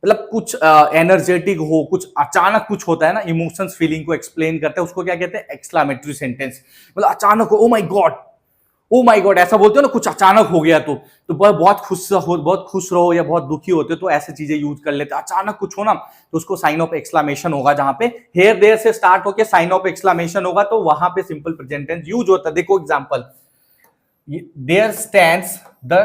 मतलब कुछ एनर्जेटिक हो, कुछ अचानक कुछ होता है ना, इमोशंस फीलिंग को एक्सप्लेन करते हैं, उसको क्या कहते हैं, एक्सक्लेमेटरी सेंटेंस। मतलब अचानक हो, oh my God, oh my God, ऐसा बोलते हो ना, कुछ अचानक हो गया तो बहुत खुश रहो या बहुत दुखी होते हो तो ऐसे चीजें यूज कर लेते हैं। अचानक कुछ हो ना तो उसको साइन ऑफ एक्सक्लेमेशन होगा, जहां पे हेयर देयर से स्टार्ट होके साइन ऑफ एक्सक्लेमेशन होगा, तो वहां पे सिंपल प्रेजेंट टेंस यूज होता है। देखो example, there stands the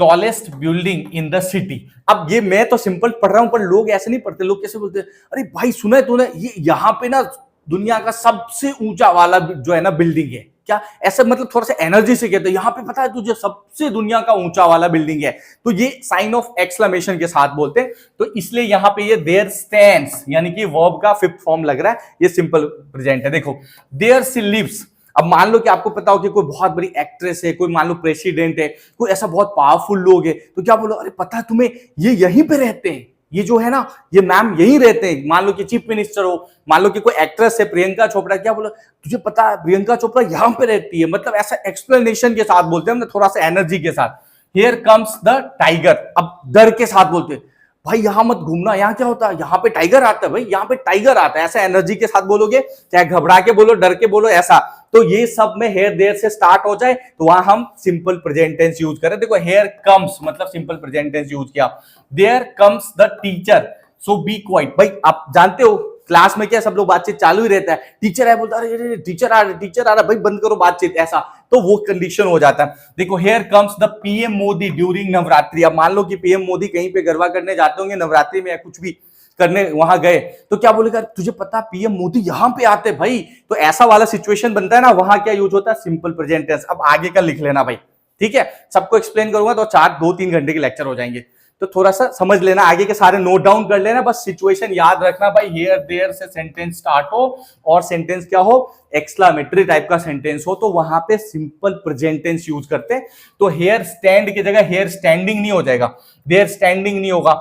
tallest building in the city. अब ये मैं तो सिंपल पढ़ रहा हूं पर लोग ऐसे नहीं पढ़ते, लोग कैसे बोलते हैं, अरे भाई सुना है तूने, ये यहाँ पे ना दुनिया का सबसे ऊंचा वाला जो है ना बिल्डिंग है, क्या ऐसा मतलब थोड़ा सा एनर्जी से कहते हैं, यहाँ पे पता है तुझे सबसे दुनिया का ऊंचा वाला बिल्डिंग है, तो ये साइन ऑफ एक्सक्लेमेशन के साथ बोलते हैं। तो इसलिए यहाँ पे ये देयर स्टैंड्स यानी कि वर्ब का फिफ्थ फॉर्म लग रहा है, ये सिंपल प्रेजेंट है। देखो देयर शी लिव्स, अब मान लो कि आपको पता हो कि कोई बहुत बड़ी एक्ट्रेस है, कोई मान लो प्रेसिडेंट है, कोई ऐसा बहुत पावरफुल लोग है, तो क्या बोलो, अरे पता है तुम्हें ये यहीं पे रहते हैं, ये जो है ना ये मैम यहीं रहते हैं। मान लो कि चीफ मिनिस्टर हो, मान लो कि कोई एक्ट्रेस है प्रियंका चोपड़ा, क्या बोलो, तुझे पता है प्रियंका चोपड़ा यहां पे रहती है, मतलब ऐसा एक्सप्लेनेशन के साथ बोलते हैं, थोड़ा सा एनर्जी के साथ। हियर कम्स द टाइगर, अब डर के साथ बोलते हैं, भाई यहां मत घूमना, यहाँ क्या होता है, यहाँ पे टाइगर आता है, भाई यहाँ पे टाइगर आता है, ऐसा एनर्जी के साथ बोलोगे, चाहे घबरा के बोलो, डर के बोलो, ऐसा। तो ये सब में हेयर देयर से स्टार्ट हो जाए तो वहां हम सिंपल प्रेजेंट टेंस यूज करें। देखो हेयर कम्स मतलब सिंपल प्रेजेंट टेंस यूज किया, there comes the teacher so be quiet. भाई आप जानते हो क्लास में क्या सब लोग बातचीत चालू ही रहता है, टीचर है बोलता अरे टीचर आ रहा भाई बंद करो बातचीत, ऐसा तो वो कंडीशन हो जाता है। देखो here comes the PM Modi during Navratri. अब मान लो कि पीएम मोदी कहीं पे गरबा करने जाते होंगे नवरात्रि में या कुछ भी करने वहां गए, तो क्या बोलेगा तुझे पता पीएम मोदी यहां पे आते भाई, तो ऐसा वाला सिचुएशन बनता है ना, वहां क्या यूज होता है सिंपल प्रेजेंट टेंस। अब आगे का लिख लेना भाई, ठीक है, सबको एक्सप्लेन करूंगा तो 2-3 घंटे के लेक्चर हो जाएंगे, तो थोड़ा सा समझ लेना, आगे के सारे नोट डाउन कर लेना, बस सिचुएशन याद रखना भाई हियर देयर से सेंटेंस स्टार्ट हो और सेंटेंस क्या हो एक्सक्लामेटरी टाइप का सेंटेंस हो, तो वहां पे सिंपल प्रेजेंट टेंस यूज करते हैं। तो हेयर स्टैंड की जगह हेयर स्टैंडिंग नहीं हो जाएगा, देयर स्टैंडिंग नहीं होगा,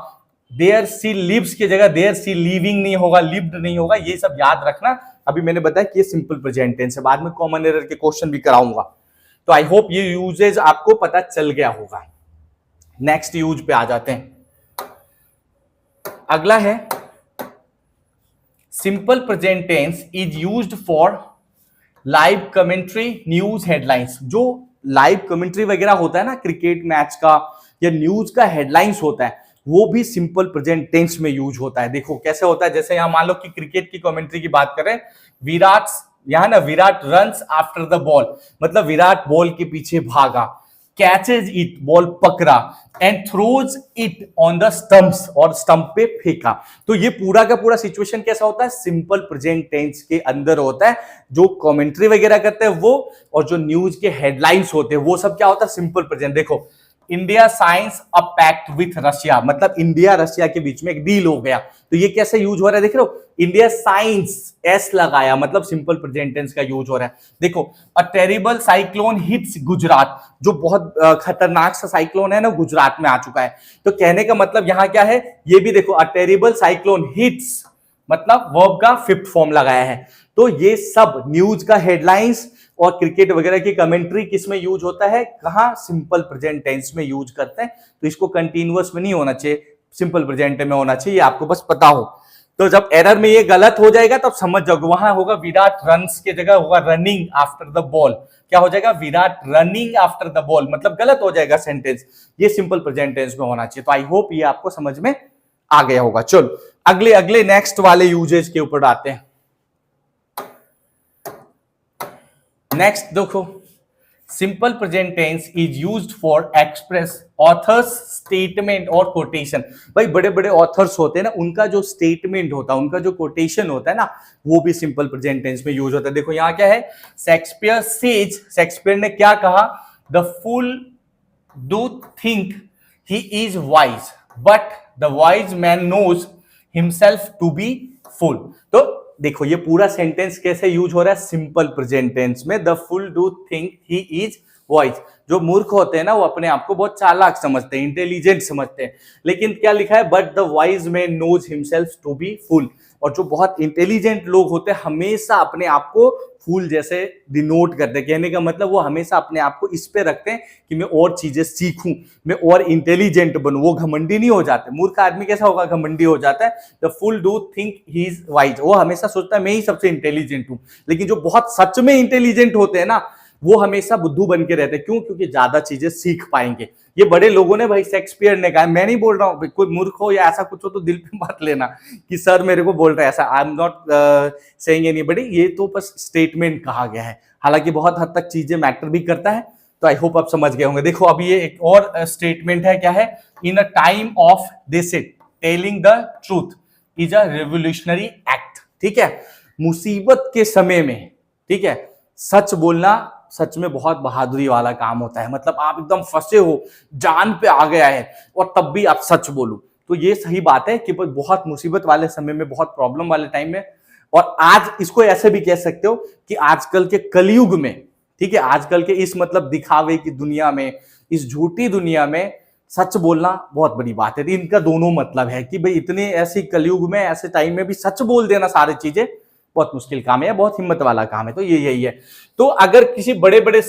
देयर सी लिव्स की जगह देयर सी लिविंग नहीं होगा, लिव्ड नहीं होगा, ये सब याद रखना। अभी मैंने बताया कि ये सिंपल प्रेजेंट टेंस है, बाद में कॉमन एरर के क्वेश्चन भी कराऊंगा, तो आई होप ये यूजेज आपको पता चल गया होगा। नेक्स्ट यूज पे आ जाते हैं, अगला है simple present tense is used for live commentary news headlines. जो लाइव कमेंट्री वगैरह होता है ना क्रिकेट मैच का या न्यूज का हेडलाइंस होता है, वो भी सिंपल प्रेजेंट टेंस में यूज होता है। देखो कैसे होता है, जैसे यहां मान लो कि क्रिकेट की कमेंट्री की बात करें, विराट यहां ना Virat runs after the ball, मतलब विराट बॉल के पीछे भागा, कैचेज इट बॉल पकड़ा and throws it on the stumps और स्टंप पे फेंका। तो ये पूरा का पूरा सिचुएशन कैसा होता है सिंपल प्रेजेंट टेंस के अंदर होता है। जो कमेंट्री वगैरह करते हैं वो और जो न्यूज के हेडलाइंस होते हैं वो सब क्या होता है सिंपल प्रेजेंट। देखो India signs a pact with Russia, मतलब इंडिया रशिया के बीच में एक डील हो गया, तो ये कैसे यूज हो रहा है देख रहे हो, इंडिया साइंस एस लगाया मतलब सिंपल प्रेजेंट टेंस का यूज हो रहा है। देखो a terrible cyclone hits Gujarat, जो बहुत खतरनाक सा साइक्लोन है ना गुजरात में आ चुका है, तो कहने का मतलब यहां क्या है, ये भी देखो अ टेरिबल साइक्लोन हिट्स मतलब वर्ब का फिफ्थ फॉर्म लगाया है। तो ये सब न्यूज का हेडलाइंस और क्रिकेट वगैरह की कमेंट्री किस में यूज होता है, कहां सिंपल प्रेजेंट टेंस में यूज करते हैं। तो इसको कंटिन्यूअस में नहीं होना चाहिए, सिंपल प्रेजेंट में होना चाहिए, आपको बस पता हो। तो जब एरर में ये गलत हो जाएगा तब समझ जाओगे, वहां होगा विराट रन्स की जगह होगा रनिंग आफ्टर द बॉल, क्या हो जाएगा Virat running after the ball, मतलब गलत हो जाएगा सेंटेंस, ये सिंपल प्रेजेंट टेंस में होना चाहिए। तो आई होप ये आपको समझ में आ गया होगा। चलो अगले नेक्स्ट वाले यूजेज के ऊपर आते हैं। नेक्स्ट देखो simple present tense is used for express authors statement और कोटेशन। भाई बड़े बड़े ऑथर्स होते हैं ना, उनका जो स्टेटमेंट होता है, उनका जो कोटेशन होता है ना, वो भी सिंपल प्रेजेंट टेंस में यूज होता है। देखो यहां क्या है, शेक्सपियर सेज, शेक्सपियर ने क्या कहा, the fool do think he is wise but the wise man knows himself to be fool. तो देखो ये पूरा सेंटेंस कैसे यूज हो रहा है सिंपल प्रेजेंट टेंस में, the fool do think he is wise. जो मूर्ख होते हैं ना वो अपने आप को बहुत चालाक समझते हैं, इंटेलिजेंट समझते हैं, लेकिन क्या लिखा है, but the wise man knows himself to be fool. और जो बहुत इंटेलिजेंट लोग होते हैं हमेशा अपने आप को फूल जैसे डिनोट करते हैं, कहने का मतलब वो हमेशा अपने आप को इस पे रखते हैं कि मैं और चीजें सीखूं, मैं और इंटेलिजेंट बनूं, वो घमंडी नहीं हो जाते। मूर्ख आदमी कैसा होगा, घमंडी हो जाता है। The fool do think he is wise, वो हमेशा सोचता है मैं ही सबसे इंटेलिजेंट हूं। लेकिन जो बहुत सच में इंटेलिजेंट होते हैं ना वो हमेशा बुद्धू बन के रहते हैं, क्यों, क्योंकि ज्यादा चीजें सीख पाएंगे। ये बड़े लोगों ने भाई, शेक्सपियर ने कहा, मैं नहीं बोल रहा हूं, कोई मूर्ख हो या ऐसा कुछ हो तो दिल पे मत लेना कि सर मेरे को बोल रहा है ऐसा, I am not saying anybody, ये तो बस स्टेटमेंट कहा गया है, हालांकि बहुत हद तक चीजें मैटर भी करता है। तो आई होप आप समझ गए होंगे। देखो अभी ये एक और स्टेटमेंट है, क्या है, in a time of deceit telling the truth is a revolutionary act. ठीक है, मुसीबत के समय में, ठीक है, सच बोलना सच में बहुत बहादुरी वाला काम होता है। मतलब आप एकदम फंसे हो, जान पे आ गया है और तब भी आप सच बोलो, तो ये सही बात है कि बहुत मुसीबत वाले समय में, बहुत प्रॉब्लम वाले टाइम में, और आज इसको ऐसे भी कह सकते हो कि आजकल के कलयुग में, ठीक है, आजकल के इस मतलब दिखावे की दुनिया में, इस झूठी दुनिया में सच बोलना बहुत बड़ी बात है। इनका दोनों मतलब है कि भाई इतने ऐसे कलयुग में, ऐसे टाइम में भी सच बोल देना सारी चीजें बहुत मुश्किल काम है, बहुत हिम्मत वाला काम है। तो ये यही है। तो अगर किसी बड़े बड़े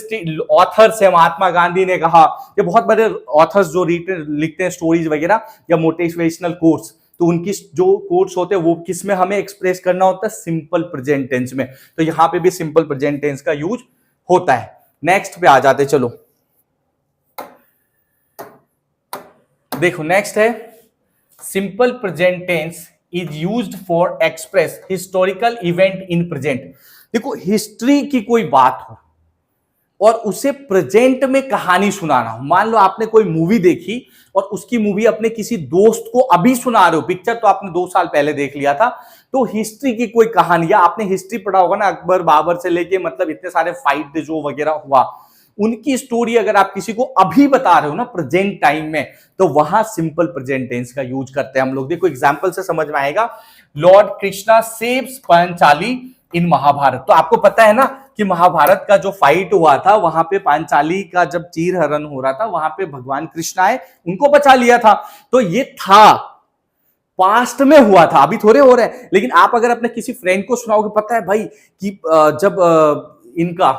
ऑथर्स है, महात्मा गांधी ने कहा, या बहुत बड़े ऑथर्स जो लिखते हैं स्टोरीज वगैरह या मोटिवेशनल कोर्स, तो उनकी जो कोट्स होते हैं वो किस में हमें एक्सप्रेस करना होता है, सिंपल प्रेजेंट टेंस में। तो यहां पे भी सिंपल प्रेजेंट टेंस का यूज होता है। नेक्स्ट पे आ जाते, चलो देखो नेक्स्ट है simple present tense is used for express historical event in present. देखो हिस्ट्री की कोई बात हो और उसे प्रेजेंट में कहानी सुनाना हो, मान लो आपने कोई मूवी देखी और उसकी मूवी अपने किसी दोस्त को अभी सुना रहे हो, पिक्चर तो आपने 2 साल पहले देख लिया था, तो हिस्ट्री की कोई कहानी, या आपने हिस्ट्री पढ़ा होगा ना अकबर बाबर से लेके मतलब इतने सारे फाइट जो वगैरह हुआ, उनकी स्टोरी अगर आप किसी को अभी बता रहे हो ना प्रेजेंट टाइम में, तो वहां सिंपल प्रेजेंट टेंस का यूज करते हैं हम लोग। देखो एग्जांपल से समझ में आएगा। लॉर्ड कृष्णा सेव्स पांचाली इन महाभारत। तो आपको पता है ना कि महाभारत का जो फाइट हुआ था वहां पे पांचाली का जब चीर हरण हो रहा था, वहां पे भगवान कृष्ण आए, उनको बचा लिया था। तो ये था पास्ट में हुआ था, अभी थोड़े हो रहे हैं। लेकिन आप अगर अपने किसी फ्रेंड को सुनाओगे, पता है भाई कि जब इनका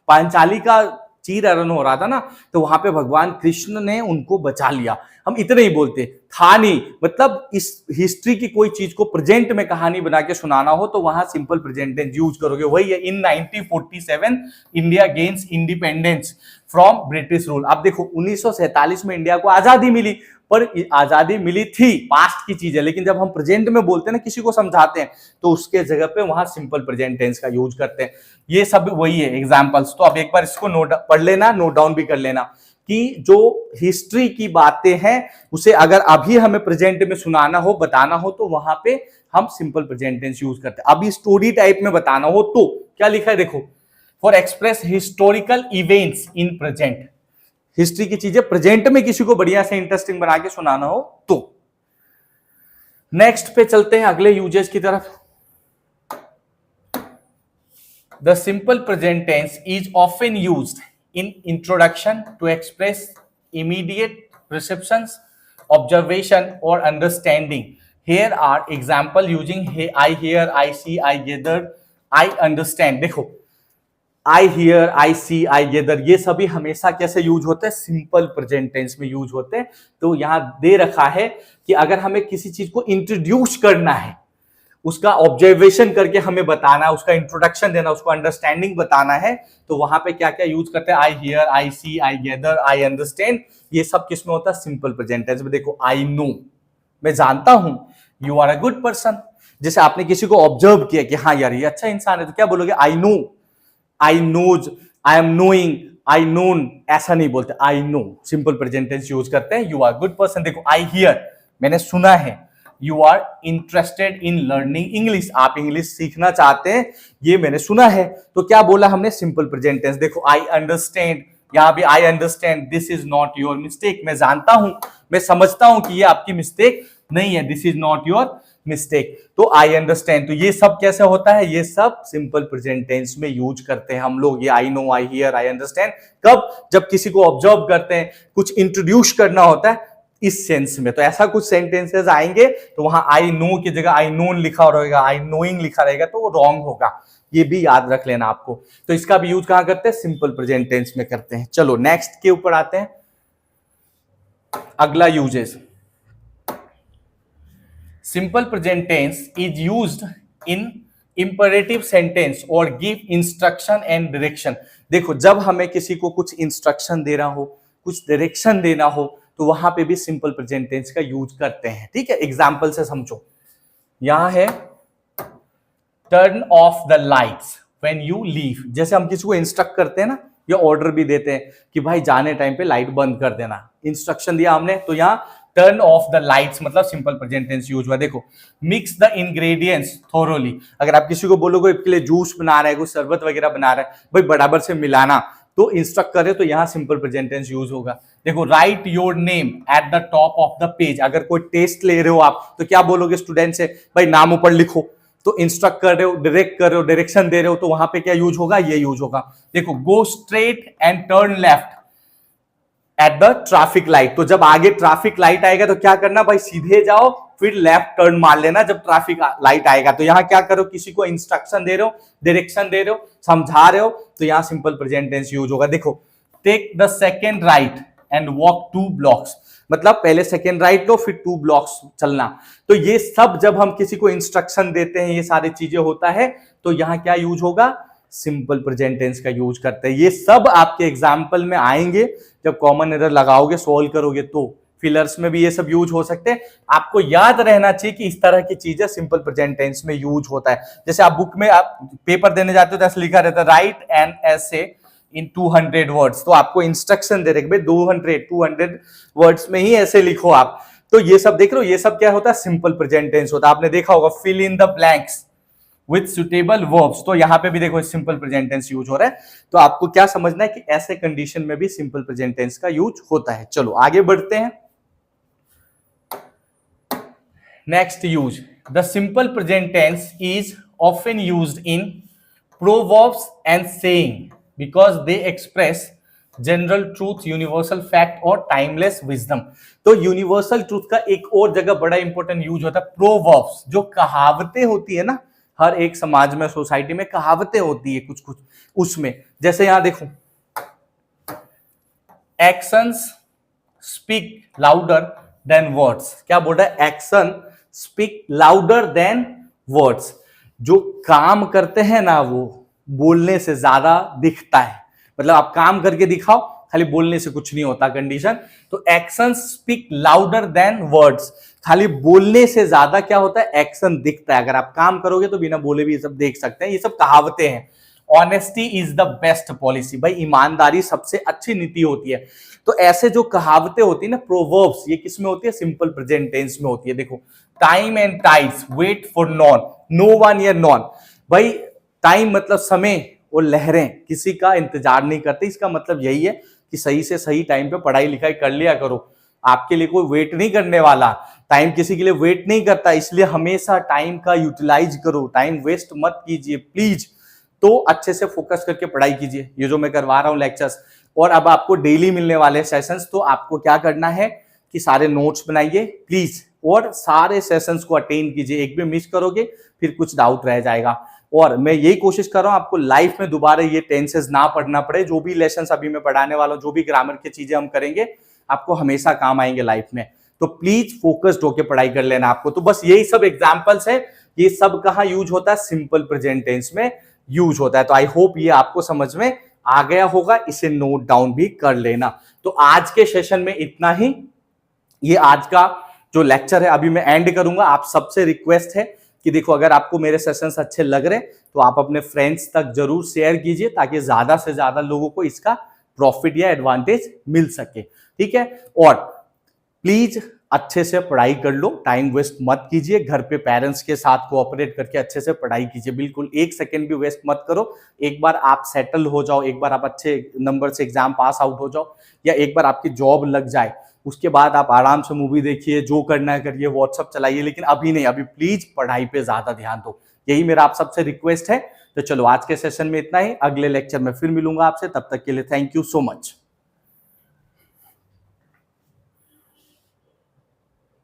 पांचाली का चीर हरण हो रहा था ना, तो वहां पे भगवान कृष्ण ने उनको बचा लिया। हम इतने ही बोलते, था नहीं, मतलब इस हिस्ट्री की कोई चीज को प्रेजेंट में कहानी बना के सुनाना हो तो वहां सिंपल प्रेजेंट टेंस यूज करोगे। वही है, इन 1947 India gains independence from British rule. अब देखो 1947 में इंडिया को आजादी मिली, पर आजादी मिली थी, पास्ट की चीज है, लेकिन जब हम प्रेजेंट में बोलते हैं ना, किसी को समझाते हैं, तो उसके जगह पे वहां सिंपल प्रेजेंट टेंस का यूज करते हैं। ये सब वही है एग्जांपल्स। तो अब एक बार इसको नोट पढ़ लेना, नोट डाउन भी कर लेना कि जो हिस्ट्री की बातें हैं उसे अगर अभी हमें प्रेजेंट में सुनाना हो, बताना हो, तो वहां पे हम सिंपल प्रेजेंट टेंस यूज करते हैं। अभी स्टोरी टाइप में बताना हो तो क्या लिखा है, देखो, for express historical events in present. History की चीजें प्रेजेंट में किसी को बढ़िया से इंटरेस्टिंग बना के सुनाना हो तो। नेक्स्ट पे चलते हैं अगले यूजेस की तरफ। The simple present tense is often used in introduction to express immediate perceptions, observation or understanding. Here are example using I hear, I see, I gather, I understand. देखो I hear, I see, I gather ये सभी हमेशा कैसे use होते हैं, simple present tense में use होते हैं। तो यहां दे रखा है कि अगर हमें किसी चीज को इंट्रोड्यूस करना है, उसका ऑब्जर्वेशन करके हमें बताना, उसका इंट्रोडक्शन देना, उसको अंडरस्टैंडिंग बताना है, तो वहां पे क्या क्या यूज करते हैं, I hear, I see, I gather, I understand. ये सब किसमें होता है, सिंपल प्रेजेंट टेंस में। देखो आई नो, मैं जानता हूं, you are a good person. जैसे आपने किसी को ऑब्जर्व किया कि हाँ यार ये अच्छा इंसान है, तो क्या बोलोगे, I know, I knows, I am knowing, I known, ऐसा नहीं बोलते, I know. Simple present tense use करते हैं, यू आर गुड पर्सन। देखो आई हियर, मैंने सुना है, you are interested in learning English, आप इंग्लिश सीखना चाहते हैं, ये मैंने सुना है। तो क्या बोला हमने, सिंपल प्रेजेंट टेंस। देखो आई अंडरस्टैंड, यहां भी I understand, this is not your mistake, मैं जानता हूं, मैं समझता हूं कि ये आपकी मिस्टेक नहीं है, this is not your mistake. तो आई अंडरस्टैंड, तो ये सब कैसे होता है, ये सब सिंपल प्रेजेंट टेंस में यूज करते हैं हम लोग। ये आई know, I hear, I understand कब, जब किसी को ऑब्जर्व करते हैं, कुछ इंट्रोड्यूस करना होता है इस सेंस में। तो ऐसा कुछ सेंटेंसेस आएंगे तो वहां आई नो की जगह आई नोन लिखा रहेगा, आई नोइंग लिखा रहेगा, तो वो रॉन्ग होगा, ये भी याद रख लेना आपको। तो इसका भी यूज कहां करते हैं, सिंपल प्रेजेंट टेंस में करते हैं। चलो नेक्स्ट के ऊपर आते हैं, अगला uses. Simple present tense is used in imperative sentence और गिव इंस्ट्रक्शन एंड डायरेक्शन। देखो जब हमें किसी को कुछ इंस्ट्रक्शन देना हो, कुछ डायरेक्शन देना हो, तो वहां पे भी सिंपल प्रेजेंट टेंस का यूज करते हैं। ठीक है, एग्जांपल से समझो। यहां है turn off the lights when you leave. जैसे हम किसी को इंस्ट्रक्ट करते हैं ना, या ऑर्डर भी देते हैं कि भाई जाने टाइम पे लाइट बंद कर देना, इंस्ट्रक्शन दिया हमने, तो यहां टर्न ऑफ द लाइट्स मतलब सिंपल प्रेजेंट टेंस यूज हुआ। देखो मिक्स द इंग्रेडिएंट्स थोरोली, अगर आप किसी को बोलोगे इसके लिए जूस बना रहा है, कुछ शरबत वगैरह बना रहा है, भाई बराबर से मिलाना, तो इंस्ट्रक्ट करे तो यहां सिंपल प्रेजेंट टेंस यूज होगा। देखो right your name at the top of the page, अगर कोई टेस्ट ले रहे हो आप, तो क्या बोलोगे स्टूडेंट से, भाई नाम ऊपर लिखो। तो इंस्ट्रक्ट कर रहे हो, डायरेक्ट कर रहे हो, डायरेक्शन दे रहे हो, तो वहां पे क्या यूज होगा, ये यूज होगा। देखो go straight and turn left at the traffic light, तो जब आगे ट्रैफिक लाइट आएगा तो क्या करना, भाई सीधे जाओ, फिर लेफ्ट टर्न मार लेना जब ट्रैफिक लाइट आएगा। तो यहां क्या करो, किसी को इंस्ट्रक्शन दे रहे हो, डायरेक्शन दे रहे हो, समझा रहे हो, तो यहां सिंपल प्रेजेंट टेंस यूज होगा। देखो take the second right and walk 2 blocks, मतलब पहले सेकेंड राइट लो फिर 2 blocks चलना। तो ये सब जब हम किसी को इंस्ट्रक्शन देते हैं, ये सारी चीजें होता है, तो यहाँ क्या यूज होगा, सिंपल प्रेजेंट टेंस का यूज करते हैं। ये सब आपके एग्जाम्पल में आएंगे, जब कॉमन एरर लगाओगे सोल्व करोगे तो फिलर्स में भी ये सब यूज हो सकते हैं। आपको याद रहना चाहिए कि इस तरह की चीजें सिंपल प्रेजेंट टेंस में यूज होता है। जैसे आप बुक में आप पेपर देने जाते हो तो ऐसा लिखा रहता है right an essay in 200 words, तो आपको इंस्ट्रक्शन दे रहे भाई 200 वर्ड्स में ही ऐसे लिखो आप। तो ये सब देख रहे हो, ये सब क्या होता है, सिंपल प्रेजेंट टेंस होता है। आपने देखा होगा fill in the blanks with suitable verbs, तो यहां पे भी देखो सिंपल प्रेजेंट टेंस यूज हो रहा है। तो आपको क्या समझना है कि ऐसे कंडीशन में भी सिंपल प्रेजेंट टेंस का यूज होता है। चलो आगे बढ़ते हैं। Next use, the simple present tense is often used in proverbs and saying because they express general truth, universal fact और टाइमलेस विजडम। तो यूनिवर्सल ट्रूथ का एक और जगह बड़ा इंपॉर्टेंट यूज होता है प्रोवर्ब्स, जो कहावतें होती है ना, हर एक समाज में सोसाइटी में कहावतें होती है कुछ कुछ, उसमें जैसे यहां देखो actions speak louder than words. क्या बोल रहा है, action speak louder than words. जो काम करते हैं ना वो बोलने से ज्यादा दिखता है, मतलब आप काम करके दिखाओ, खाली बोलने से कुछ नहीं होता कंडीशन। तो action speak louder than words, खाली बोलने से ज्यादा क्या होता है, एक्शन दिखता है। अगर आप काम करोगे तो बिना बोले भी ये सब देख सकते हैं, ये सब कहावतें हैं। Honesty is the best policy, भाई ईमानदारी सबसे अच्छी नीति होती है। तो ऐसे जो कहावतें होती है ना प्रोवर्ब्स, ये किस में होती है, सिंपल प्रेजेंट टेंस में होती है। देखो time and tides wait for none, no one या नॉन। भाई टाइम मतलब समय और लहरें किसी का इंतजार नहीं करती, इसका मतलब यही है कि सही से सही टाइम पे पढ़ाई लिखाई कर लिया करो। आपके लिए कोई वेट नहीं करने वाला, टाइम किसी के लिए वेट नहीं करता, इसलिए हमेशा टाइम का यूटिलाइज करो, टाइम वेस्ट मत कीजिए प्लीज। तो अच्छे से फोकस करके पढ़ाई कीजिए, ये जो मैं करवा रहा हूँ लेक्चर्स, और अब आपको डेली मिलने वाले सेशंस, तो आपको क्या करना है कि सारे नोट्स बनाइए प्लीज, और सारे सेशंस को अटेंड कीजिए। एक भी मिस करोगे फिर कुछ डाउट रह जाएगा। और मैं यही कोशिश कर रहा हूं आपको लाइफ में दोबारा ये टेंसेस ना पढ़ना पड़े। जो भी लेसन अभी मैं पढ़ाने वाला हूं, जो भी ग्रामर की चीजें हम करेंगे, आपको हमेशा काम आएंगे लाइफ में। तो प्लीज फोकस्ड होकर पढ़ाई कर लेना आपको। तो बस यही सब एग्जाम्पल्स है, ये सब कहाँ यूज होता है, सिंपल प्रेजेंट टेंस में यूज होता है। तो आई होप ये आपको समझ में आ गया होगा, इसे नोट डाउन भी कर लेना। तो आज के सेशन में इतना ही। ये आज का जो लेक्चर है अभी मैं एंड करूंगा। आप सबसे रिक्वेस्ट है कि देखो अगर आपको मेरे सेशंस अच्छे लग रहे तो आप अपने फ्रेंड्स तक जरूर शेयर कीजिए, ताकि ज्यादा से ज्यादा लोगों को इसका प्रॉफिट या एडवांटेज मिल सके, ठीक है। और प्लीज अच्छे से पढ़ाई कर लो, टाइम वेस्ट मत कीजिए, घर पे पेरेंट्स के साथ कोऑपरेट करके अच्छे से पढ़ाई कीजिए, बिल्कुल एक सेकंड भी वेस्ट मत करो। एक बार आप सेटल हो जाओ, एक बार आप अच्छे नंबर से एग्जाम पास आउट हो जाओ, या एक बार आपकी जॉब लग जाए, उसके बाद आप आराम से मूवी देखिए, जो करना है करिए, व्हाट्सअप चलाइए, लेकिन अभी नहीं, अभी प्लीज पढ़ाई पे ज्यादा ध्यान दो। यही मेरा आप सबसे रिक्वेस्ट है। तो चलो आज के सेशन में इतना ही, अगले लेक्चर में फिर मिलूंगा आपसे, तब तक के लिए थैंक यू सो मच।